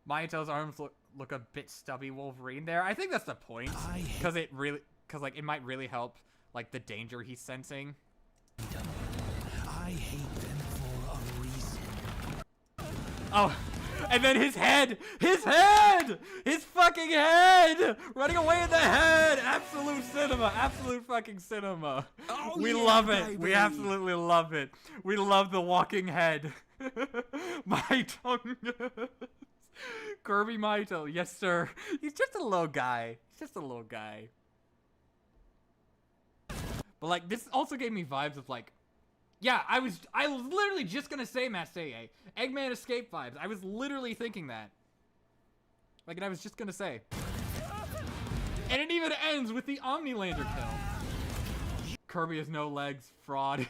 Mahito's arms look a bit stubby Wolverine there. I think that's the point. Because like, it might really help, like, the danger he's sensing. I hate them for a reason. Oh, And then his head, his fucking head, running away in the head. Absolute cinema, absolute fucking cinema. Oh, We yeah, love it. baby. We absolutely love it. We love the walking head. My tongue. Kirby Mahito, yes sir. He's just a little guy. He's just a little guy. But like, this also gave me vibes of like, yeah, I was literally just gonna say Maseye. Eggman Escape vibes. I was literally thinking that. Like, and I was just gonna say. And it even ends with the Omnilander kill. Kirby has no legs, fraud.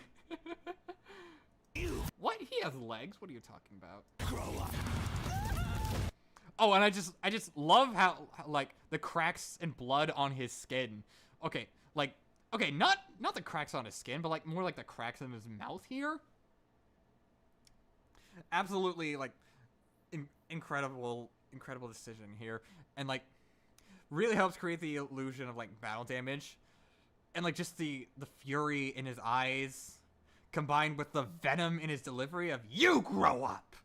What? He has legs? What are you talking about? Oh, and I just love how like the cracks and blood on his skin. Okay, like okay, not the cracks on his skin, but like more like the cracks in his mouth here. Absolutely like incredible decision here, and like really helps create the illusion of like battle damage, and like just the fury in his eyes combined with the venom in his delivery of "You grow up."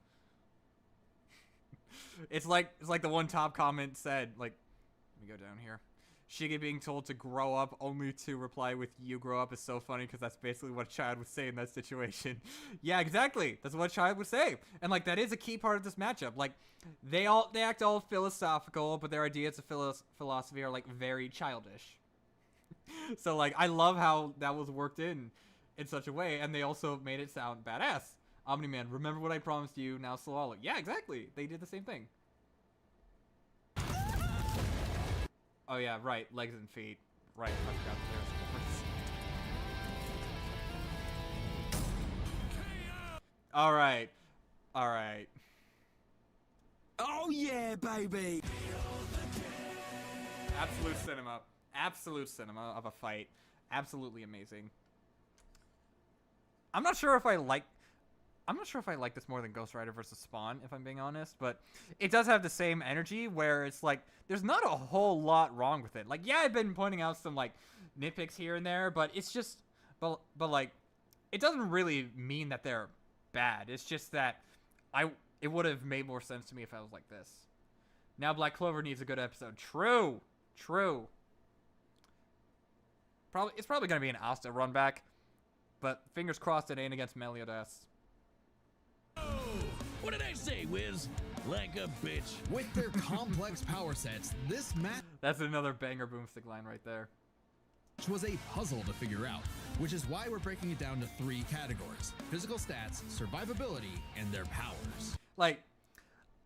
It's like the one top comment said, like, let me go down here. Shige being told to grow up only to reply with "you grow up" is so funny because that's basically what a child would say in that situation. Yeah, exactly. That's what a child would say. And like that is a key part of this matchup. Like they act all philosophical, but their ideas of philosophy are like very childish. So like I love how that was worked in such a way, and they also made it sound badass. Omni-Man, remember what I promised you, now swallow. Yeah, exactly. They did the same thing. Oh yeah, right. Legs and feet. Right, I forgot that there's a difference. Alright. Alright. Oh yeah, baby. Absolute cinema. Absolute cinema of a fight. Absolutely amazing. I'm not sure if I like this more than Ghost Rider versus Spawn, if I'm being honest, but it does have the same energy where it's like there's not a whole lot wrong with it. Like, yeah, I've been pointing out some like nitpicks here and there, but it's just but like it doesn't really mean that they're bad. It's just that it would have made more sense to me if I was like this. Now Black Clover needs a good episode. True. It's probably gonna be an Asta run back, but fingers crossed it ain't against Meliodas. What did I say, Wiz? Like a bitch. With their complex power sets, this match That's another banger boomstick line right there. was a puzzle to figure out, which is why we're breaking it down to 3 categories: physical stats, survivability, and their powers. Like,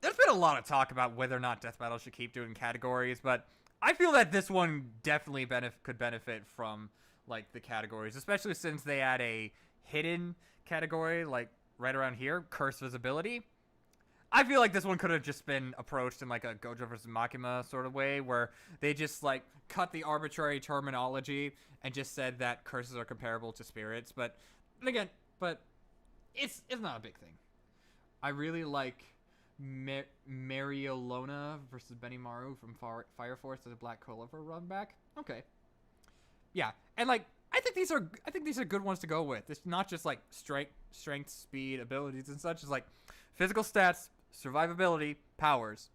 there's been a lot of talk about whether or not Death Battle should keep doing categories, but I feel that this one definitely could benefit from, like, the categories, especially since they add a hidden category, like, right around here, Curse Visibility. I feel like this one could have just been approached in, like, a Gojo vs. Makima sort of way, where they just, like, cut the arbitrary terminology and just said that curses are comparable to spirits, but again, it's not a big thing. I really like Mariolona versus Benimaru from Fire Force as a Black Clover run back. Okay. Yeah, and like I think these are good ones to go with. It's not just like strength, speed, abilities and such. It's like physical stats, survivability, powers.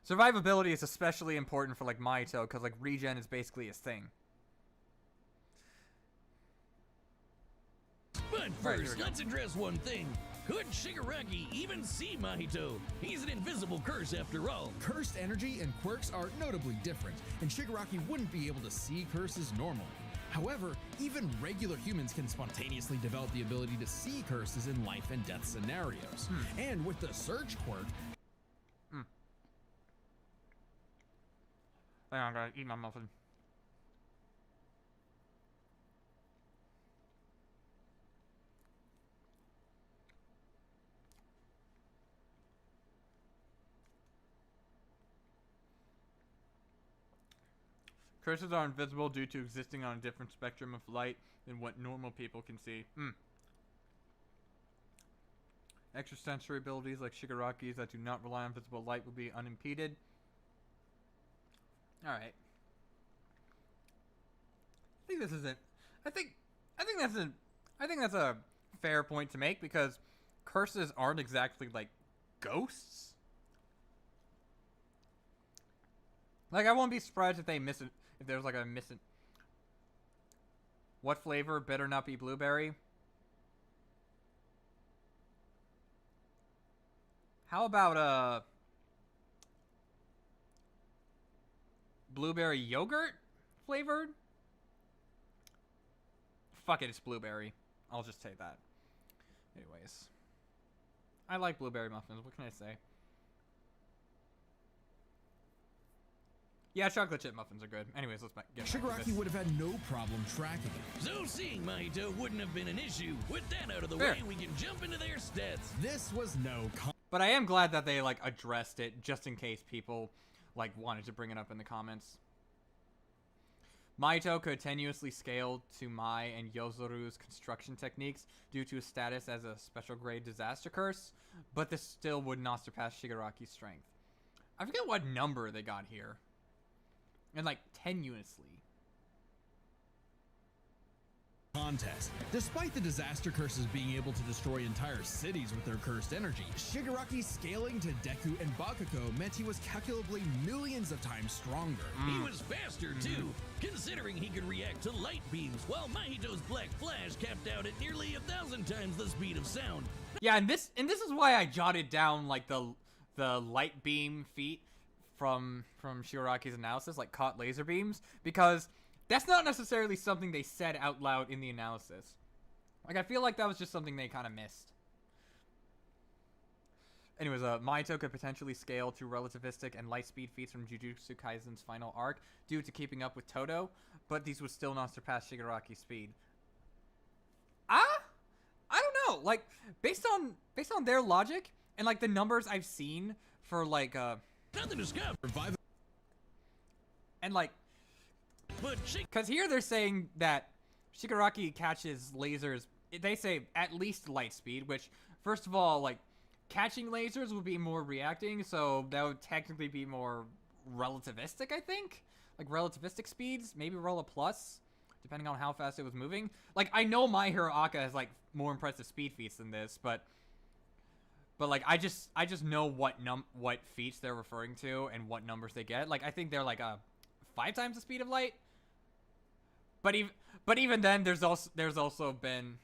Survivability is especially important for like Mahito because like regen is basically his thing. But Right, here first, we go. let's address one thing. Could Shigaraki even see Mahito? He's an invisible curse after all. Cursed energy and quirks are notably different, and Shigaraki wouldn't be able to see curses normally. However, even regular humans can spontaneously develop the ability to see curses in life and death scenarios. And with the Surge quirk, Hang on, I gotta eat my muffin. Curses are invisible due to existing on a different spectrum of light than what normal people can see. Extrasensory abilities like Shigaraki's that do not rely on visible light will be unimpeded. Alright. I think this isn't I think that's a fair point to make because curses aren't exactly like ghosts? Like, I won't be surprised if they miss it. If there's like a missing. What flavor better not be blueberry? How about blueberry yogurt flavored? Fuck it, it's blueberry. I'll just take that. Anyways. I like blueberry muffins. What can I say? Yeah, chocolate chip muffins are good. Anyways, let's get back to Shigaraki this. would have had no problem tracking it. So seeing Mahito wouldn't have been an issue. With that out of the Fair. way, we can jump into their stats. This was no But I am glad that they, like, addressed it just in case people, like, wanted to bring it up in the comments. Mahito could tenuously scale to Mai and Yozoru's construction techniques due to his status as a special grade disaster curse, but this still would not surpass Shigaraki's strength. I forget what number they got here. And, like, tenuously. contest. Despite the disaster curses being able to destroy entire cities with their cursed energy, Shigaraki's scaling to Deku and Bakugo meant he was calculably millions of times stronger. He was faster too, considering he could react to light beams, while Mahito's Black Flash capped out at nearly 1,000 times the speed of sound. Yeah, and this is why I jotted down like the light beam feat from Shigaraki's analysis, like caught laser beams, because that's not necessarily something they said out loud in the analysis. Like, I feel like that was just something they kind of missed. Anyways, Mahito could potentially scale to relativistic and light speed feats from Jujutsu Kaisen's final arc due to keeping up with Todo, but these would still not surpass Shigaraki's speed. I don't know. Like, based on their logic and like the numbers I've seen for like Nothing to scoff. Revive and like, But because here they're saying that Shigaraki catches lasers. They say at least light speed, which, first of all, like, catching lasers would be more reacting, so that would technically be more relativistic, I think? Like, relativistic speeds? Maybe Rela Plus, depending on how fast it was moving. Like, I know My Hero Aka has, like, more impressive speed feats than this, but like, I just know what feats they're referring to and what numbers they get. Like, I think they're, like, 5 times the speed of light. But even then, there's also been,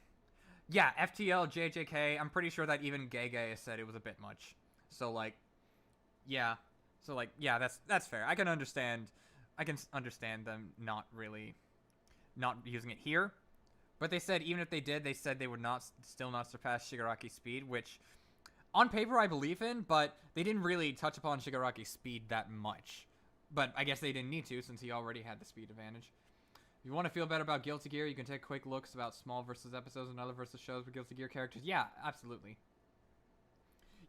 yeah, FTL, JJK. I'm pretty sure that even Gege said it was a bit much. So like, yeah, that's fair. I can understand them not using it here. But they said even if they did, they said they would still not surpass Shigaraki's speed, which on paper I believe in, but they didn't really touch upon Shigaraki's speed that much. But I guess they didn't need to, since he already had the speed advantage. If you want to feel better about Guilty Gear, you can take quick looks about small versus episodes and other versus shows with Guilty Gear characters. Yeah, absolutely.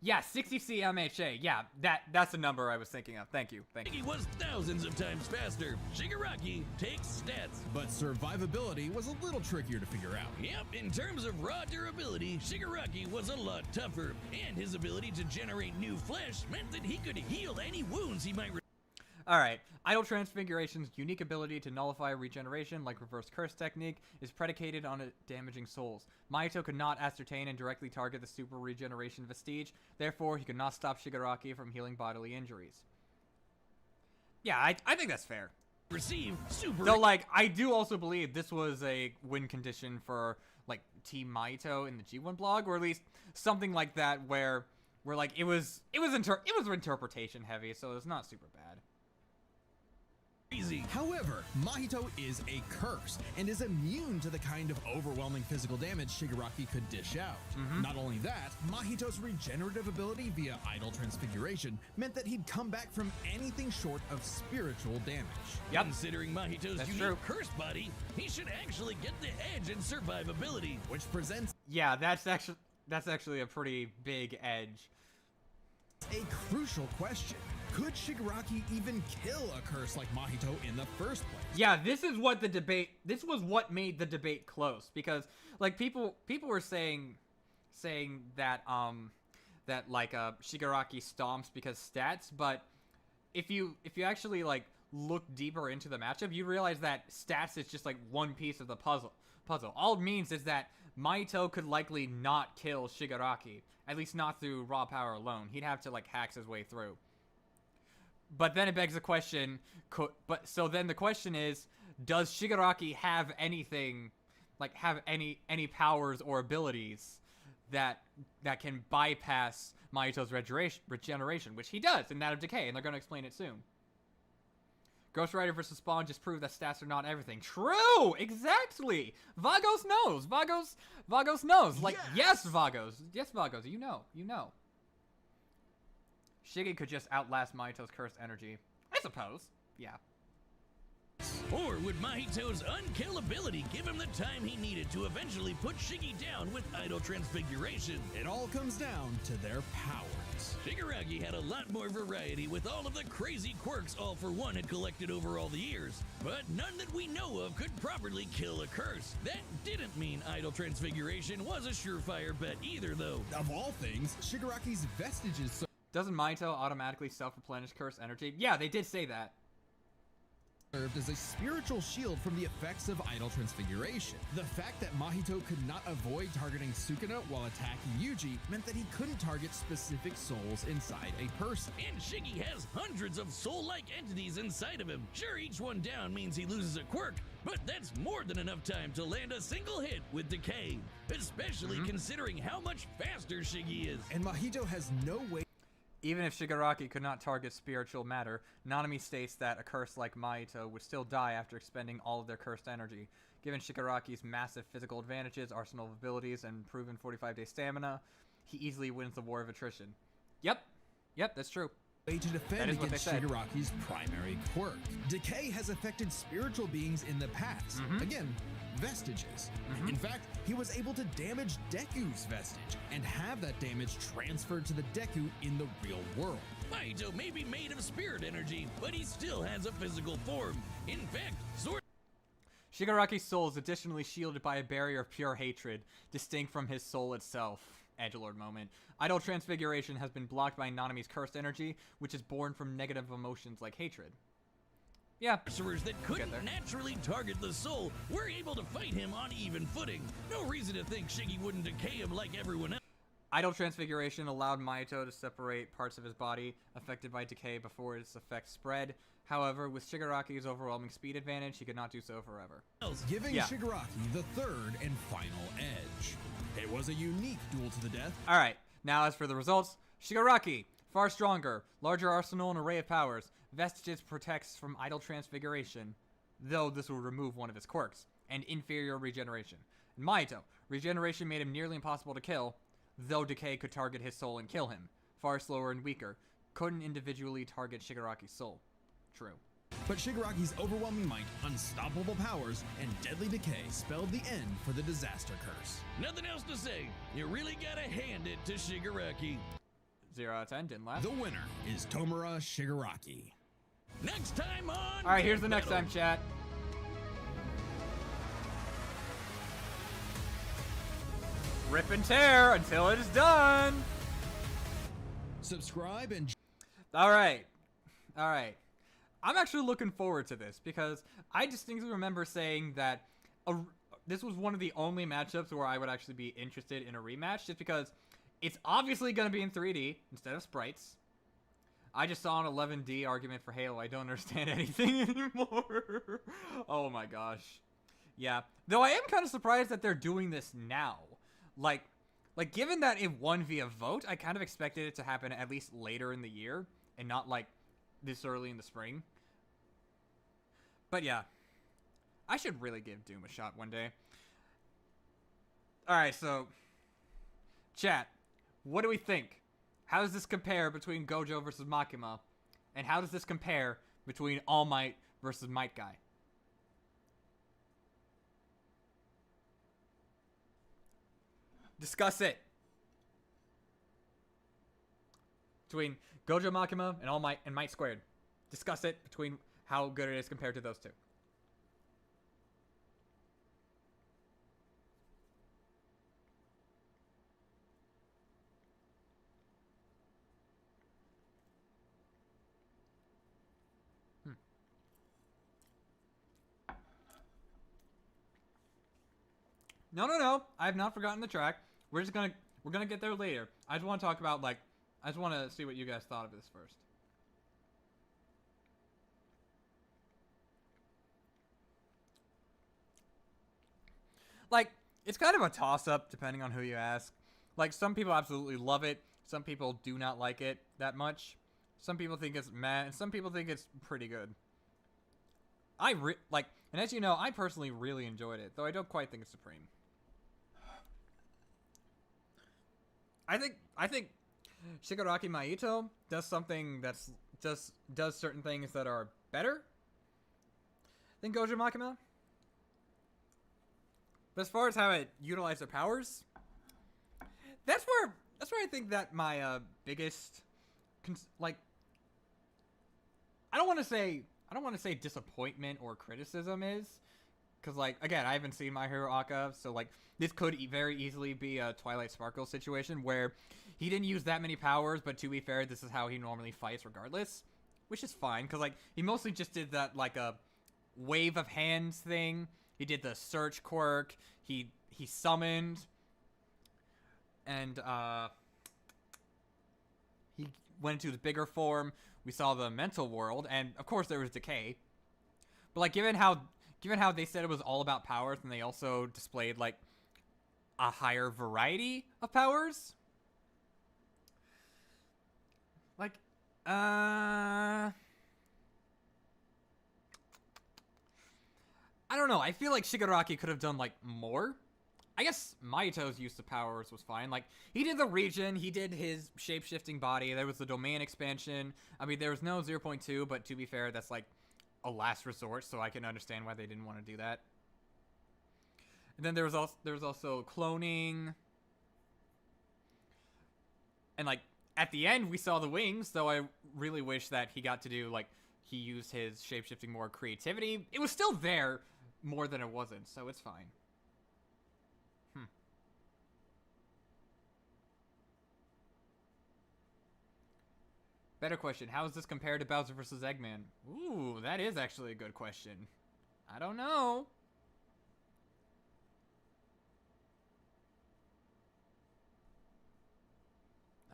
Yeah, 60C MHA. Yeah, that's the number I was thinking of. Thank you. he was thousands of times faster. Shigaraki takes stats. but survivability was a little trickier to figure out. Yep, in terms of raw durability, Shigaraki was a lot tougher, and his ability to generate new flesh meant that he could heal any wounds he might. Alright, Idle Transfiguration's unique ability to nullify regeneration, like Reverse Curse technique, is predicated on it damaging souls. Mahito could not ascertain and directly target the Super Regeneration Vestige, therefore he could not stop Shigaraki from healing bodily injuries. Yeah, I think that's fair. Receive super. Though, like, I do also believe this was a win condition for, like, Team Mahito in the G1 blog, or at least something like that, where like, it was interpretation heavy, so it's not super bad. Easy. However, Mahito is a curse and is immune to the kind of overwhelming physical damage Shigaraki could dish out. Not only that, Mahito's regenerative ability via Idle Transfiguration meant that he'd come back from anything short of spiritual damage. Yep. Considering Mahito's That's unique true. cursed body, he should actually get the edge in survivability. Which presents Yeah, that's actually a pretty big edge. a crucial question. Could Shigaraki even kill a curse like Mahito in the first place? Yeah, this was what made the debate close, because like people were saying that like Shigaraki stomps because stats, but if you actually like look deeper into the matchup, you realize that stats is just like one piece of the puzzle puzzle. All it means is that Mahito could likely not kill Shigaraki, at least not through raw power alone. He'd have to like hacks his way through. But then it begs the question, so then the question is, does Shigaraki have anything, like have any powers or abilities that can bypass Mahito's regeneration, which he does in that of Decay, and they're going to explain it soon. Ghost Rider versus Spawn just proved that stats are not everything. True! Exactly! Vagos knows! Vagos knows! Like, yes, Vagos! Yes, Vagos, you know. Shiggy could just outlast Mahito's cursed energy. I suppose. Yeah. Or would Mahito's unkillability give him the time he needed to eventually put Shiggy down with Idol Transfiguration? It all comes down to their powers. Shigaraki had a lot more variety with all of the crazy quirks All For One had collected over all the years, but none that we know of could properly kill a curse. That didn't mean Idol Transfiguration was a surefire bet either, though. Of all things, Shigaraki's vestiges Doesn't Mahito automatically self-replenish cursed energy? Yeah, they did say that. served as a spiritual shield from the effects of Idol Transfiguration. The fact that Mahito could not avoid targeting Sukuna while attacking Yuji meant that he couldn't target specific souls inside a person. And Shiggy has hundreds of soul-like entities inside of him. Sure, each one down means he loses a quirk, but that's more than enough time to land a single hit with Decay, especially considering how much faster Shiggy is. And Mahito has no way. Even if Shigaraki could not target spiritual matter, Nanami states that a curse like Mahito would still die after expending all of their cursed energy. Given Shigaraki's massive physical advantages, arsenal of abilities, and proven 45-day stamina, he easily wins the war of attrition. Yep, that's true. Way to defend against Shigaraki's primary quirk. Decay has affected spiritual beings in the past. Again, vestiges. In fact, he was able to damage Deku's vestige and have that damage transferred to the Deku in the real world. Mahito may be made of spirit energy, but he still has a physical form. In fact, Shigaraki's soul is additionally shielded by a barrier of pure hatred, distinct from his soul itself. Edgelord moment. Idol Transfiguration has been blocked by Nanami's cursed energy, which is born from negative emotions like hatred. Yeah. Sorcerers that couldn't naturally target the soul were able to fight him on even footing. No reason to think Shiggy wouldn't decay him like everyone else. Idol Transfiguration allowed Mahito to separate parts of his body affected by decay before its effects spread. However, with Shigaraki's overwhelming speed advantage, he could not do so forever. Giving Shigaraki the third and final edge. It was a unique duel to the death. Alright, now as for the results, Shigaraki, far stronger, larger arsenal and array of powers. Vestiges protects from Idol Transfiguration, though this will remove one of his quirks, and inferior regeneration. And Mahito, regeneration made him nearly impossible to kill, though decay could target his soul and kill him. Far slower and weaker, couldn't individually target Shigaraki's soul. True. But Shigaraki's overwhelming might, unstoppable powers, and deadly decay spelled the end for the disaster curse. Nothing else to say. You really gotta hand it to Shigaraki. 0 out of 10, didn't last. The winner is Tomura Shigaraki. Next time on... Alright, here's the next time, chat. Rip and tear until it is done. Subscribe and... Alright. I'm actually looking forward to this because I distinctly remember saying that this was one of the only matchups where I would actually be interested in a rematch, just because it's obviously going to be in 3D instead of sprites. I just saw an 11D argument for Halo. I don't understand anything anymore. Oh my gosh. Yeah. Though I am kind of surprised that they're doing this now. Like given that it won via vote, I kind of expected it to happen at least later in the year and not like this early in the spring. But yeah, I should really give Doom a shot one day. Alright, so chat, what do we think? How does this compare between Gojo versus Makima? And how does this compare between All Might versus Might Guy? Discuss it. Between Gojo Makima and All Might and Might Squared. Discuss it between how good it is compared to those two. No. I have not forgotten the track. We're gonna get there later. I just want to talk about, like, I just want to see what you guys thought of this first. Like, it's kind of a toss-up depending on who you ask. Like, some people absolutely love it. Some people do not like it that much. Some people think it's meh, and some people think it's pretty good. And as you know, I personally really enjoyed it, though I don't quite think it's supreme. I think Shigaraki Mahito does something that's does certain things that are better than Gojo Makima. But as far as how it utilized their powers, that's where I think that my biggest I don't want to say disappointment or criticism is, because, like, again, I haven't seen My Hero Aka, so, like, this could very easily be a Twilight Sparkle situation where he didn't use that many powers, but to be fair, this is how he normally fights regardless, which is fine, because, like, he mostly just did that, like, a wave of hands thing. He did the search quirk. He summoned, and he went into the bigger form. We saw the mental world, and of course there was decay. But, like, given how they said it was all about powers, and they also displayed, like, a higher variety of powers, like, I don't know. I feel like Shigaraki could have done, like, more. I guess Mahito's use of powers was fine. Like, he did the region, he did his shape-shifting body, there was the domain expansion. I mean, there was no 0.2, but to be fair, that's, like, a last resort, so I can understand why they didn't want to do that. And then there was also cloning. And, like, at the end, we saw the wings, though I really wish that he got to do, like, he used his shape-shifting more creativity. It was still there more than it wasn't, so it's fine. Better question. How is this compared to Bowser vs. Eggman? Ooh, that is actually a good question. I don't know.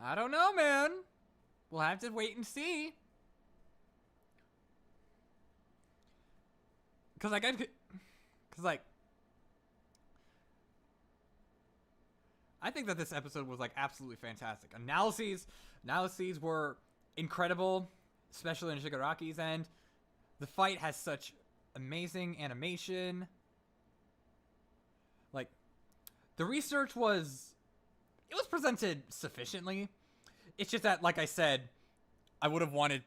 I don't know, man. We'll have to wait and see. Cause I think that this episode was, like, absolutely fantastic. Analyses were incredible, especially in Shigaraki's end. The fight has such amazing animation. Like, the research was presented sufficiently. It's just that, like I said, I would have wanted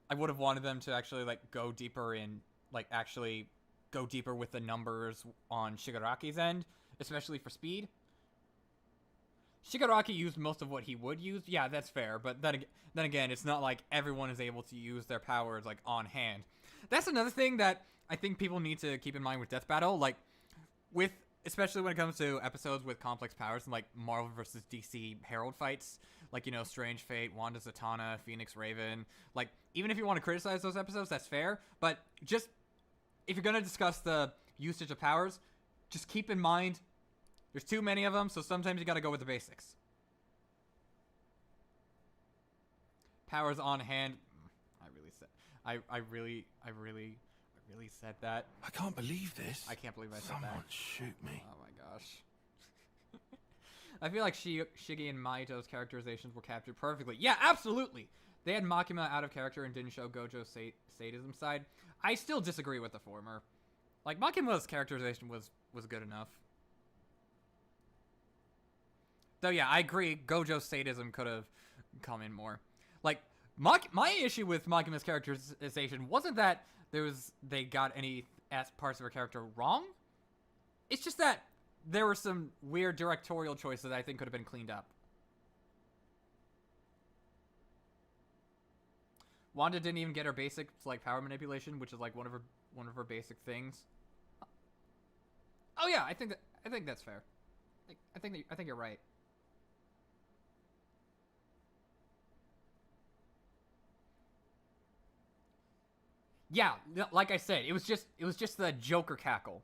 them to actually, like, go deeper with the numbers on Shigaraki's end, especially for speed. Shigaraki used most of what he would use. Yeah, that's fair. But then again, it's not like everyone is able to use their powers, like, on hand. That's another thing that I think people need to keep in mind with Death Battle. Like, especially when it comes to episodes with complex powers and, like, Marvel versus DC Herald fights. Like, you know, Strange Fate, Wanda Zatanna, Phoenix Raven. Like, even if you want to criticize those episodes, that's fair. But just, if you're going to discuss the usage of powers, just keep in mind there's too many of them, so sometimes you gotta go with the basics. Powers on hand. I really said that. I can't believe this. I can't believe I said that. Someone shoot me. Oh my gosh. I feel like Shigi and Mahito's characterizations were captured perfectly. Yeah, absolutely. They had Makima out of character and didn't show Gojo's sadism side. I still disagree with the former. Like, Makima's characterization was good enough. So yeah, I agree. Gojo's sadism could have come in more. Like, my issue with Makima's characterization wasn't that they got any parts of her character wrong. It's just that there were some weird directorial choices that I think could have been cleaned up. Wanda didn't even get her basic, like, power manipulation, which is, like, one of her basic things. Oh yeah, I think that's fair. I think you're right. Yeah, like I said, it was just the Joker cackle.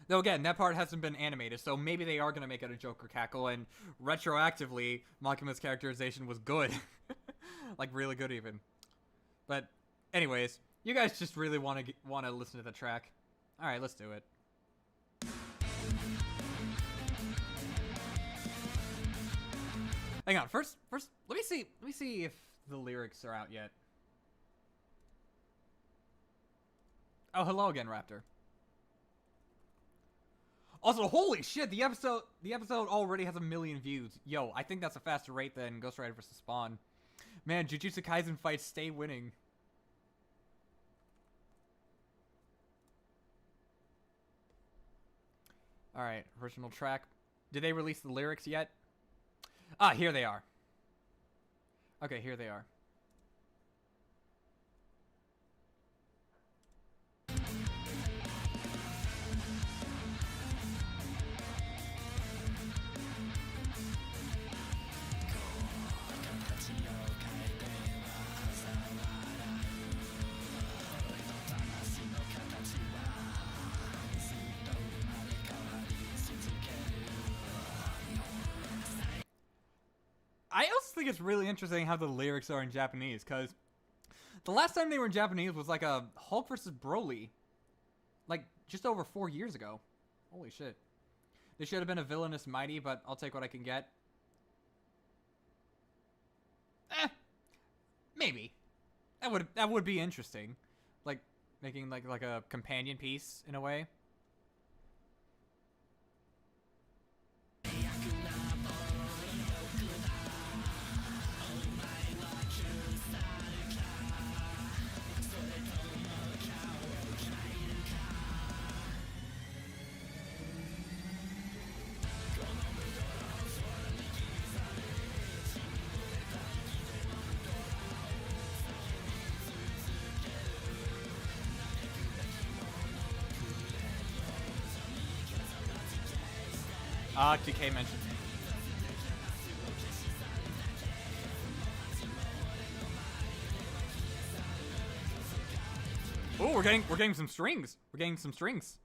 Though again, that part hasn't been animated, so maybe they are gonna make it a Joker cackle, and retroactively, Makima's characterization was good. Like, really good even. But, anyways, you guys just really want to listen to the track. Alright, let's do it. Hang on, first, let me see if the lyrics are out yet. Oh, hello again, Raptor. Also, holy shit, the episode already has 1 million views. Yo, I think that's a faster rate than Ghost Rider vs. Spawn. Man, Jujutsu Kaisen fights stay winning. Alright, original track. Did they release the lyrics yet? Ah, here they are. Okay, here they are. I also think it's really interesting how the lyrics are in Japanese, because the last time they were in Japanese was like a Hulk vs. Broly. Like, just over 4 years ago. Holy shit. There should have been a villainous Mighty, but I'll take what I can get. Maybe. That would be interesting. Like, making like a companion piece, in a way. TK mentioned. Oh, we're getting some strings. We're getting some strings.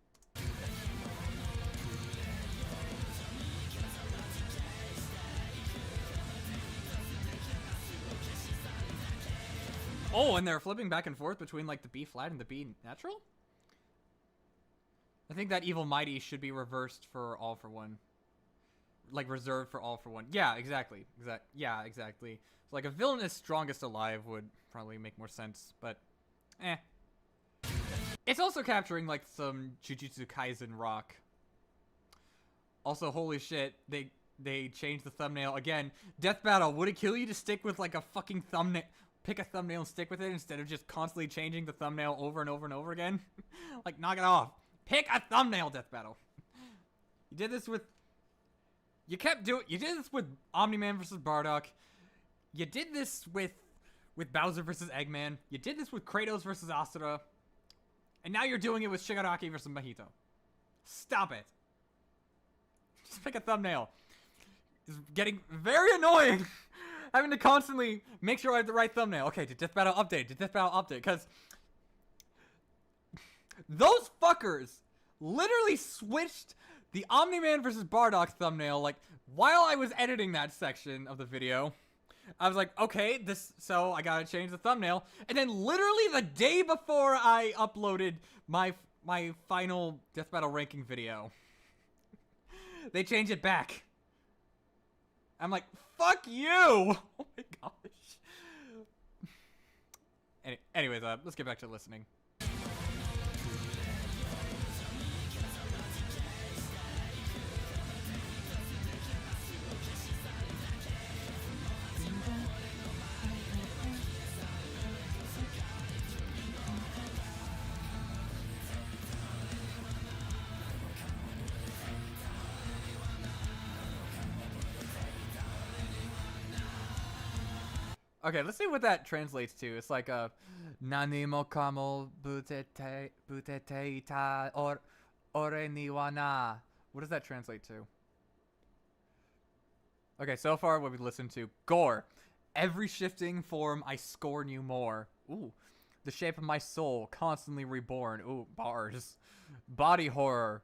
Oh, and they're flipping back and forth between like the B flat and the B natural? I think that Evil Mighty should be reversed for All for One. Like, reserved for All for One. Yeah, exactly. Yeah, exactly. So, like, a villainous Strongest Alive would probably make more sense, but eh. It's also capturing, like, some Jujutsu Kaisen rock. Also, holy shit, they changed the thumbnail. Again, Death Battle, would it kill you to stick with, like, a fucking thumbnail? Pick a thumbnail and stick with it instead of just constantly changing the thumbnail over and over and over again? Like, knock it off. Pick a thumbnail, Death Battle. You did this with... You did this with Omni-Man versus Bardock. You did this with Bowser versus Eggman. You did this with Kratos versus Asura. And now you're doing it with Shigaraki versus Mahito. Stop it. Just pick a thumbnail. It's getting very annoying having to constantly make sure I have the right thumbnail. Okay, did Death Battle update? Did Death Battle update? Because those fuckers literally switched the Omni-Man versus Bardock thumbnail, like, while I was editing that section of the video. I was like, okay, so I gotta change the thumbnail. And then literally the day before I uploaded my final Death Battle ranking video, they changed it back. I'm like, fuck you! Oh my gosh. Anyways, let's get back to listening. Okay, let's see what that translates to. It's like Nani mo kamo butete ita ore ni wa na. What does that translate to? Okay, so far what we listened to. Gore. Every shifting form, I scorn you more. Ooh. The shape of my soul, constantly reborn. Ooh, bars. Body horror.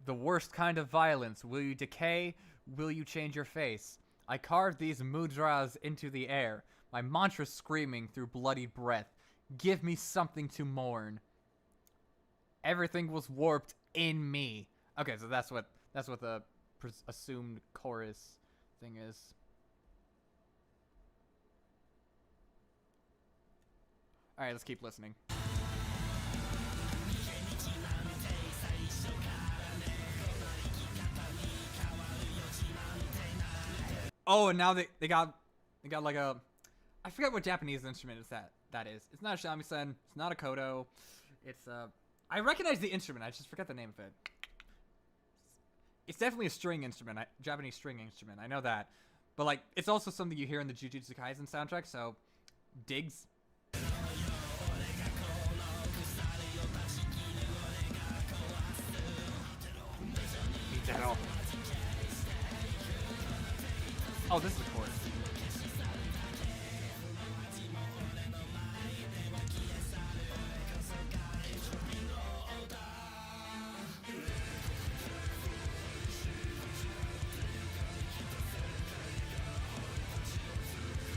The worst kind of violence. Will you decay? Will you change your face? I carved these mudras into the air. My mantra screaming through bloodied breath. Give me something to mourn. Everything was warped in me. Okay, so that's what the assumed chorus thing is. All right, let's keep listening. Oh, and now they got like a, I forget what Japanese instrument is that is. It's not a shamisen. It's not a koto. It's I recognize the instrument. I just forget the name of it. It's definitely a string instrument. Japanese string instrument. I know that. But like, it's also something you hear in the Jujutsu Kaisen soundtrack. So, digs. Oh, this is a chorus.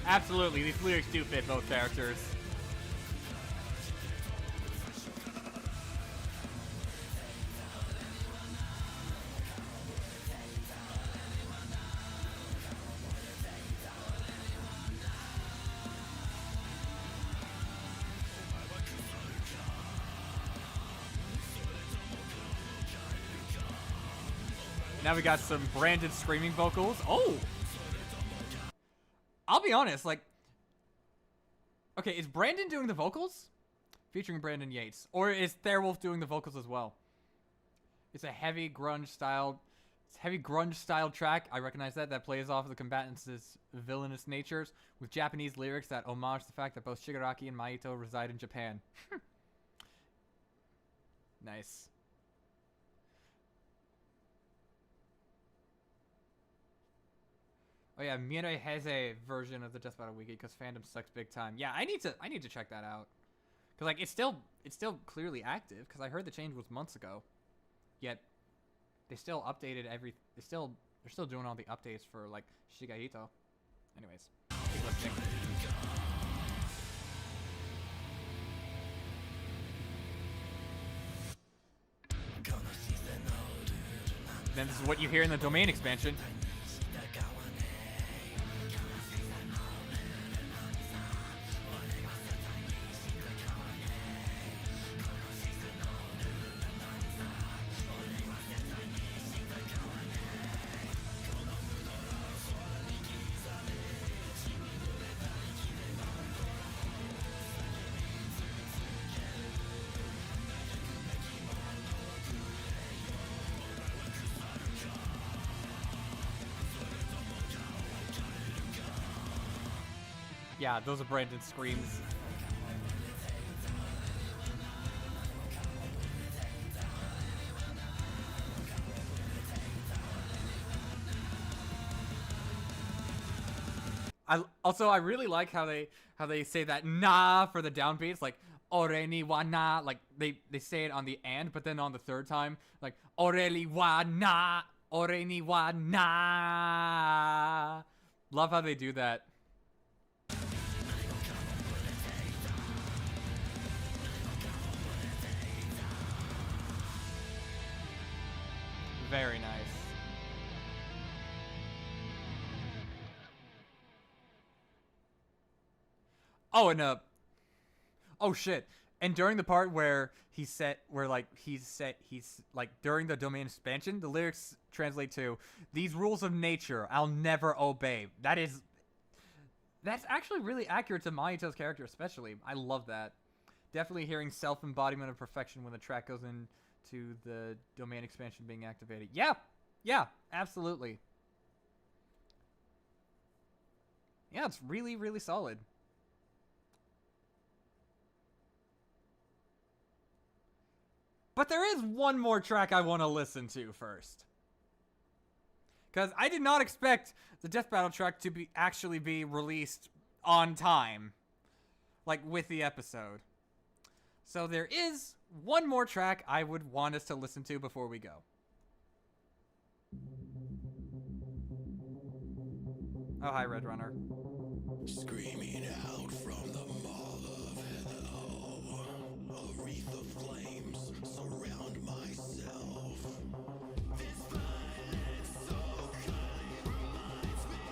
Absolutely, these lyrics do fit both characters. Now we got some branded screaming vocals. Oh! I'll be honest, like... Okay, is Brandon doing the vocals? Featuring Brandon Yates. Or is Therwolf doing the vocals as well? It's a heavy grunge style track. I recognize that plays off of the combatants' villainous natures with Japanese lyrics that homage the fact that both Shigaraki and Mahito reside in Japan. Nice. Oh yeah, Mirai has a version of the Death Battle Wiki because fandom sucks big time. Yeah, I need to check that out. Cause like it's still clearly active because I heard the change was months ago. Yet they still updated they're still doing all the updates for like Shigahito. Anyways, keep listening. Then this is what you hear in the domain expansion. Yeah, those are Brandon's screams. I really like how they say that na for the downbeats, like ore ni wa na, like they say it on the and, but then on the third time, like ore ni wa na, ore ni wa na. Love how they do that. Very nice. Oh, and oh shit. And during the part where he's like during the domain expansion, the lyrics translate to these rules of nature I'll never obey. That's actually really accurate to Mahito's character, especially. I love that. Definitely hearing self-embodiment of perfection when the track goes into the domain expansion being activated. Yeah, absolutely. Yeah, it's really, really solid. But there is one more track I want to listen to first. Because I did not expect the Death Battle track to actually be released on time. Like, with the episode. So there is one more track I would want us to listen to before we go. Oh, hi, Red Runner. Screaming out from the maw of hell. A wreath of flames surround myself. This violence so kind reminds me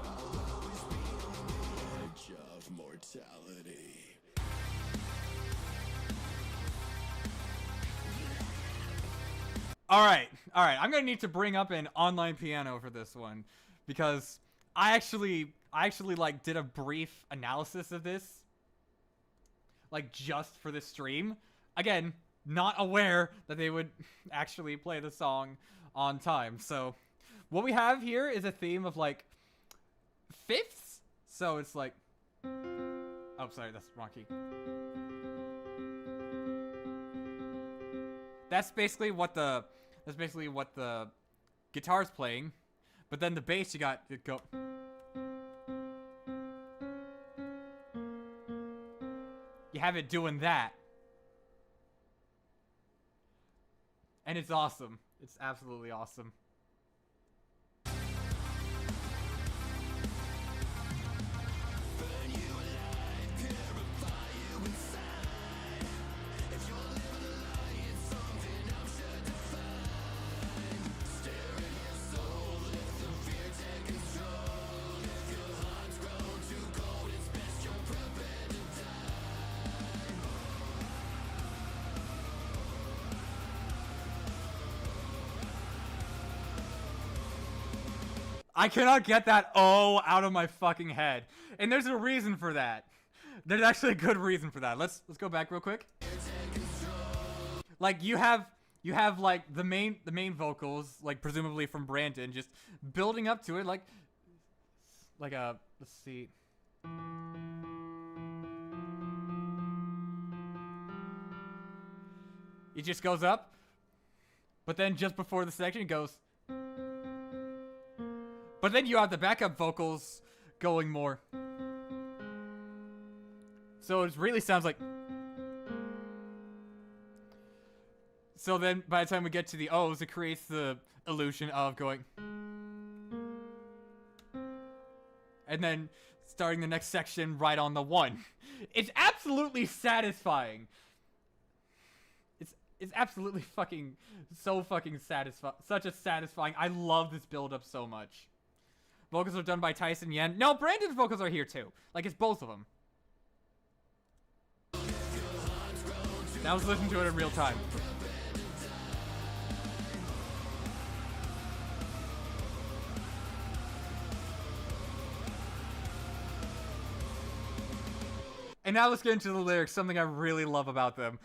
always be on the edge of mortality. All right. I'm gonna need to bring up an online piano for this one, because I actually like did a brief analysis of this, like just for this stream. Again, not aware that they would actually play the song on time. So, what we have here is a theme of like fifths. So it's like, oh, sorry, that's the wrong key. That's basically what the guitar's playing, but then the bass you got it go. You have it doing that, and it's awesome. It's absolutely awesome. I cannot get that "oh" out of my fucking head. And there's a reason for that. There's actually a good reason for that. Let's go back real quick. Like you have like the main vocals, like presumably from Brandon, just building up to it like a, let's see. It just goes up. But then just before the section it goes. But then you have the backup vocals going more. So it really sounds like... So then by the time we get to the O's, it creates the illusion of going... And then starting the next section right on the 1. It's absolutely satisfying. It's absolutely fucking... So fucking satisfying. Such a satisfying... I love this build-up so much. Vocals are done by Tyson Yen. No, Brandon's vocals are here too. Like, it's both of them. I was listening to it in real time. And now let's get into the lyrics, something I really love about them.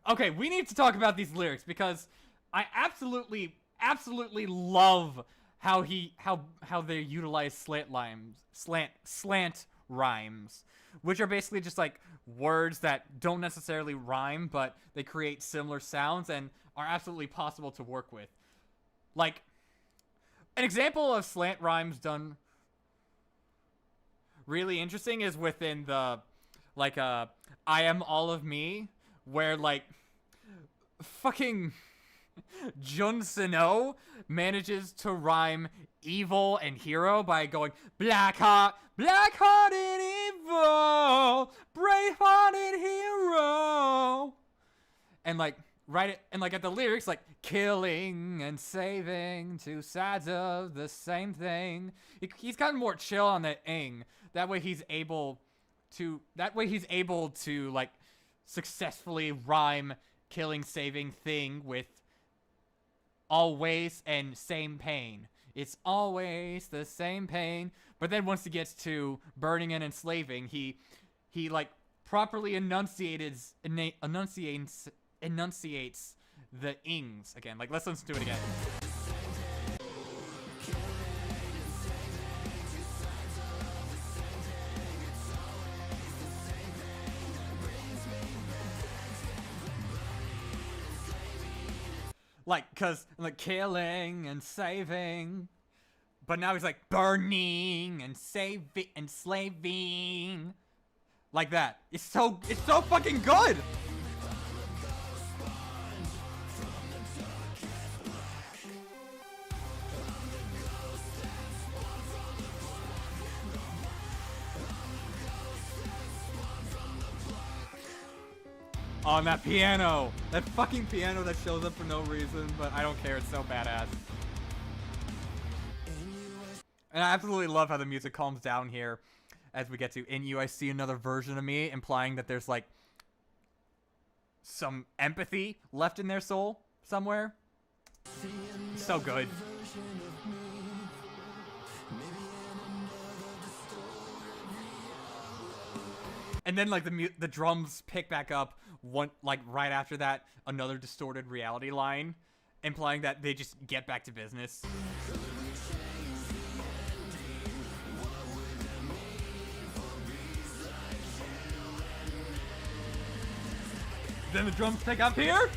Okay, we need to talk about these lyrics because I absolutely love how they utilize slant rhymes, which are basically just like words that don't necessarily rhyme, but they create similar sounds and are absolutely possible to work with. Like, an example of slant rhymes done really interesting is within the, like, I Am All of Me, where, like, fucking Jun Sino manages to rhyme evil and hero by going black-hearted evil, brave-hearted hero. And, like, at the lyrics, like, killing and saving, two sides of the same thing. He's gotten more chill on the ing. That way he's able to, like, successfully rhyme killing, saving thing with always and same pain. It's always the same pain. But then once he gets to burning and enslaving, he like properly enunciates the ings again. Like, let's listen to it again. Like, cause like killing and saving, but now he's like burning and saving and slaving, like that. It's so fucking good. Oh, and that piano! That fucking piano that shows up for no reason, but I don't care, it's so badass. And I absolutely love how the music calms down here as we get to "In You I See Another Version of Me," implying that there's like some empathy left in their soul somewhere. So good. And then like the drums pick back up like right after that, another distorted reality line, implying that they just get back to business. Then the drums pick up here.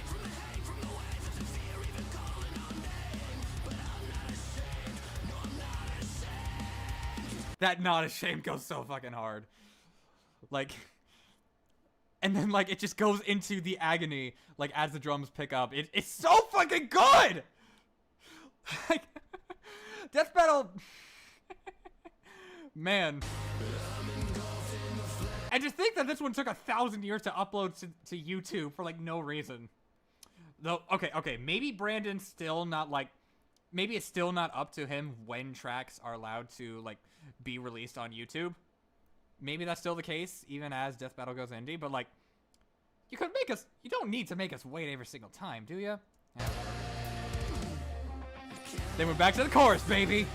That "Not Ashamed" goes so fucking hard. Like, and then like it just goes into the agony like as the drums pick up. It's so fucking good. Like, Death Battle, man. And just think that this one took 1,000 years to upload to YouTube for like no reason. Though, okay, maybe Brandon's still not like, maybe it's still not up to him when tracks are allowed to like be released on YouTube. Maybe that's still the case, even as Death Battle goes indie, but like, you don't need to make us wait every single time, do ya? Yeah. Then we're back to the chorus, baby!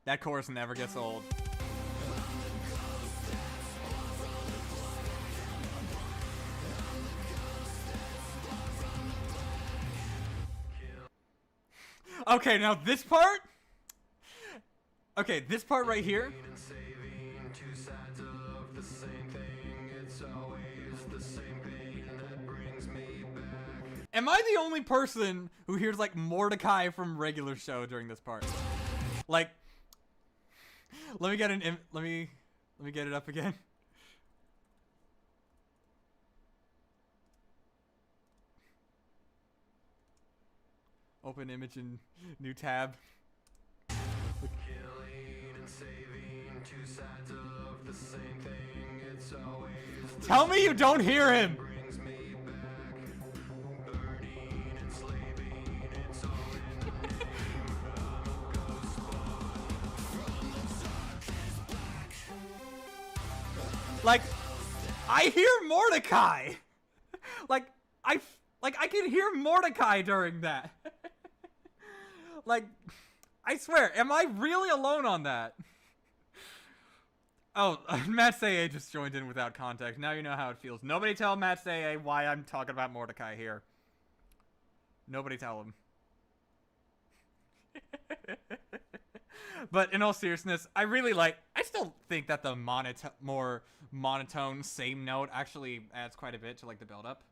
That chorus never gets old. Okay, now this part. Okay, this part right here. Am I the only person who hears like Mordecai from Regular Show during this part? Like, let me get let me get it up again. Open image in new tab. Tell me you don't hear him! Like, I hear Mordecai! Like, I can hear Mordecai during that. Like, I swear, am I really alone on that? Oh, Matt Say just joined in without context. Now you know how it feels. Nobody tell Matt Say why I'm talking about Mordecai here. Nobody tell him. But in all seriousness, I still think that the more monotone, same note actually adds quite a bit to like the build-up.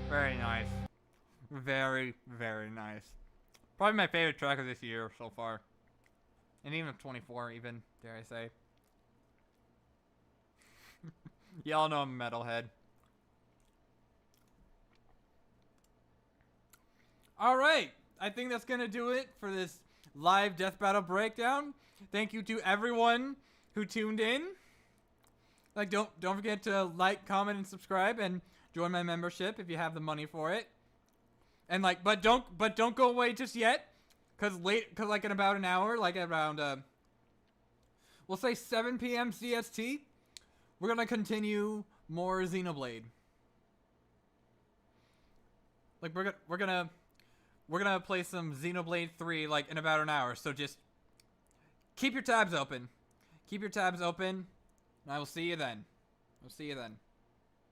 Very nice. Very, very nice. Probably my favorite track of this year so far. And even of 24, even, dare I say. Y'all know I'm a metalhead. Alright, I think that's gonna do it for this live Death Battle breakdown. Thank you to everyone who tuned in. Like, don't forget to like, comment, and subscribe, and join my membership if you have the money for it. And like, but don't go away just yet, cause like in about an hour, like around we'll say 7 p.m. CST, we're gonna continue more Xenoblade. Like we're gonna play some Xenoblade 3 like in about an hour. So just keep your tabs open. Keep your tabs open. And I will see you then. I'll see you then.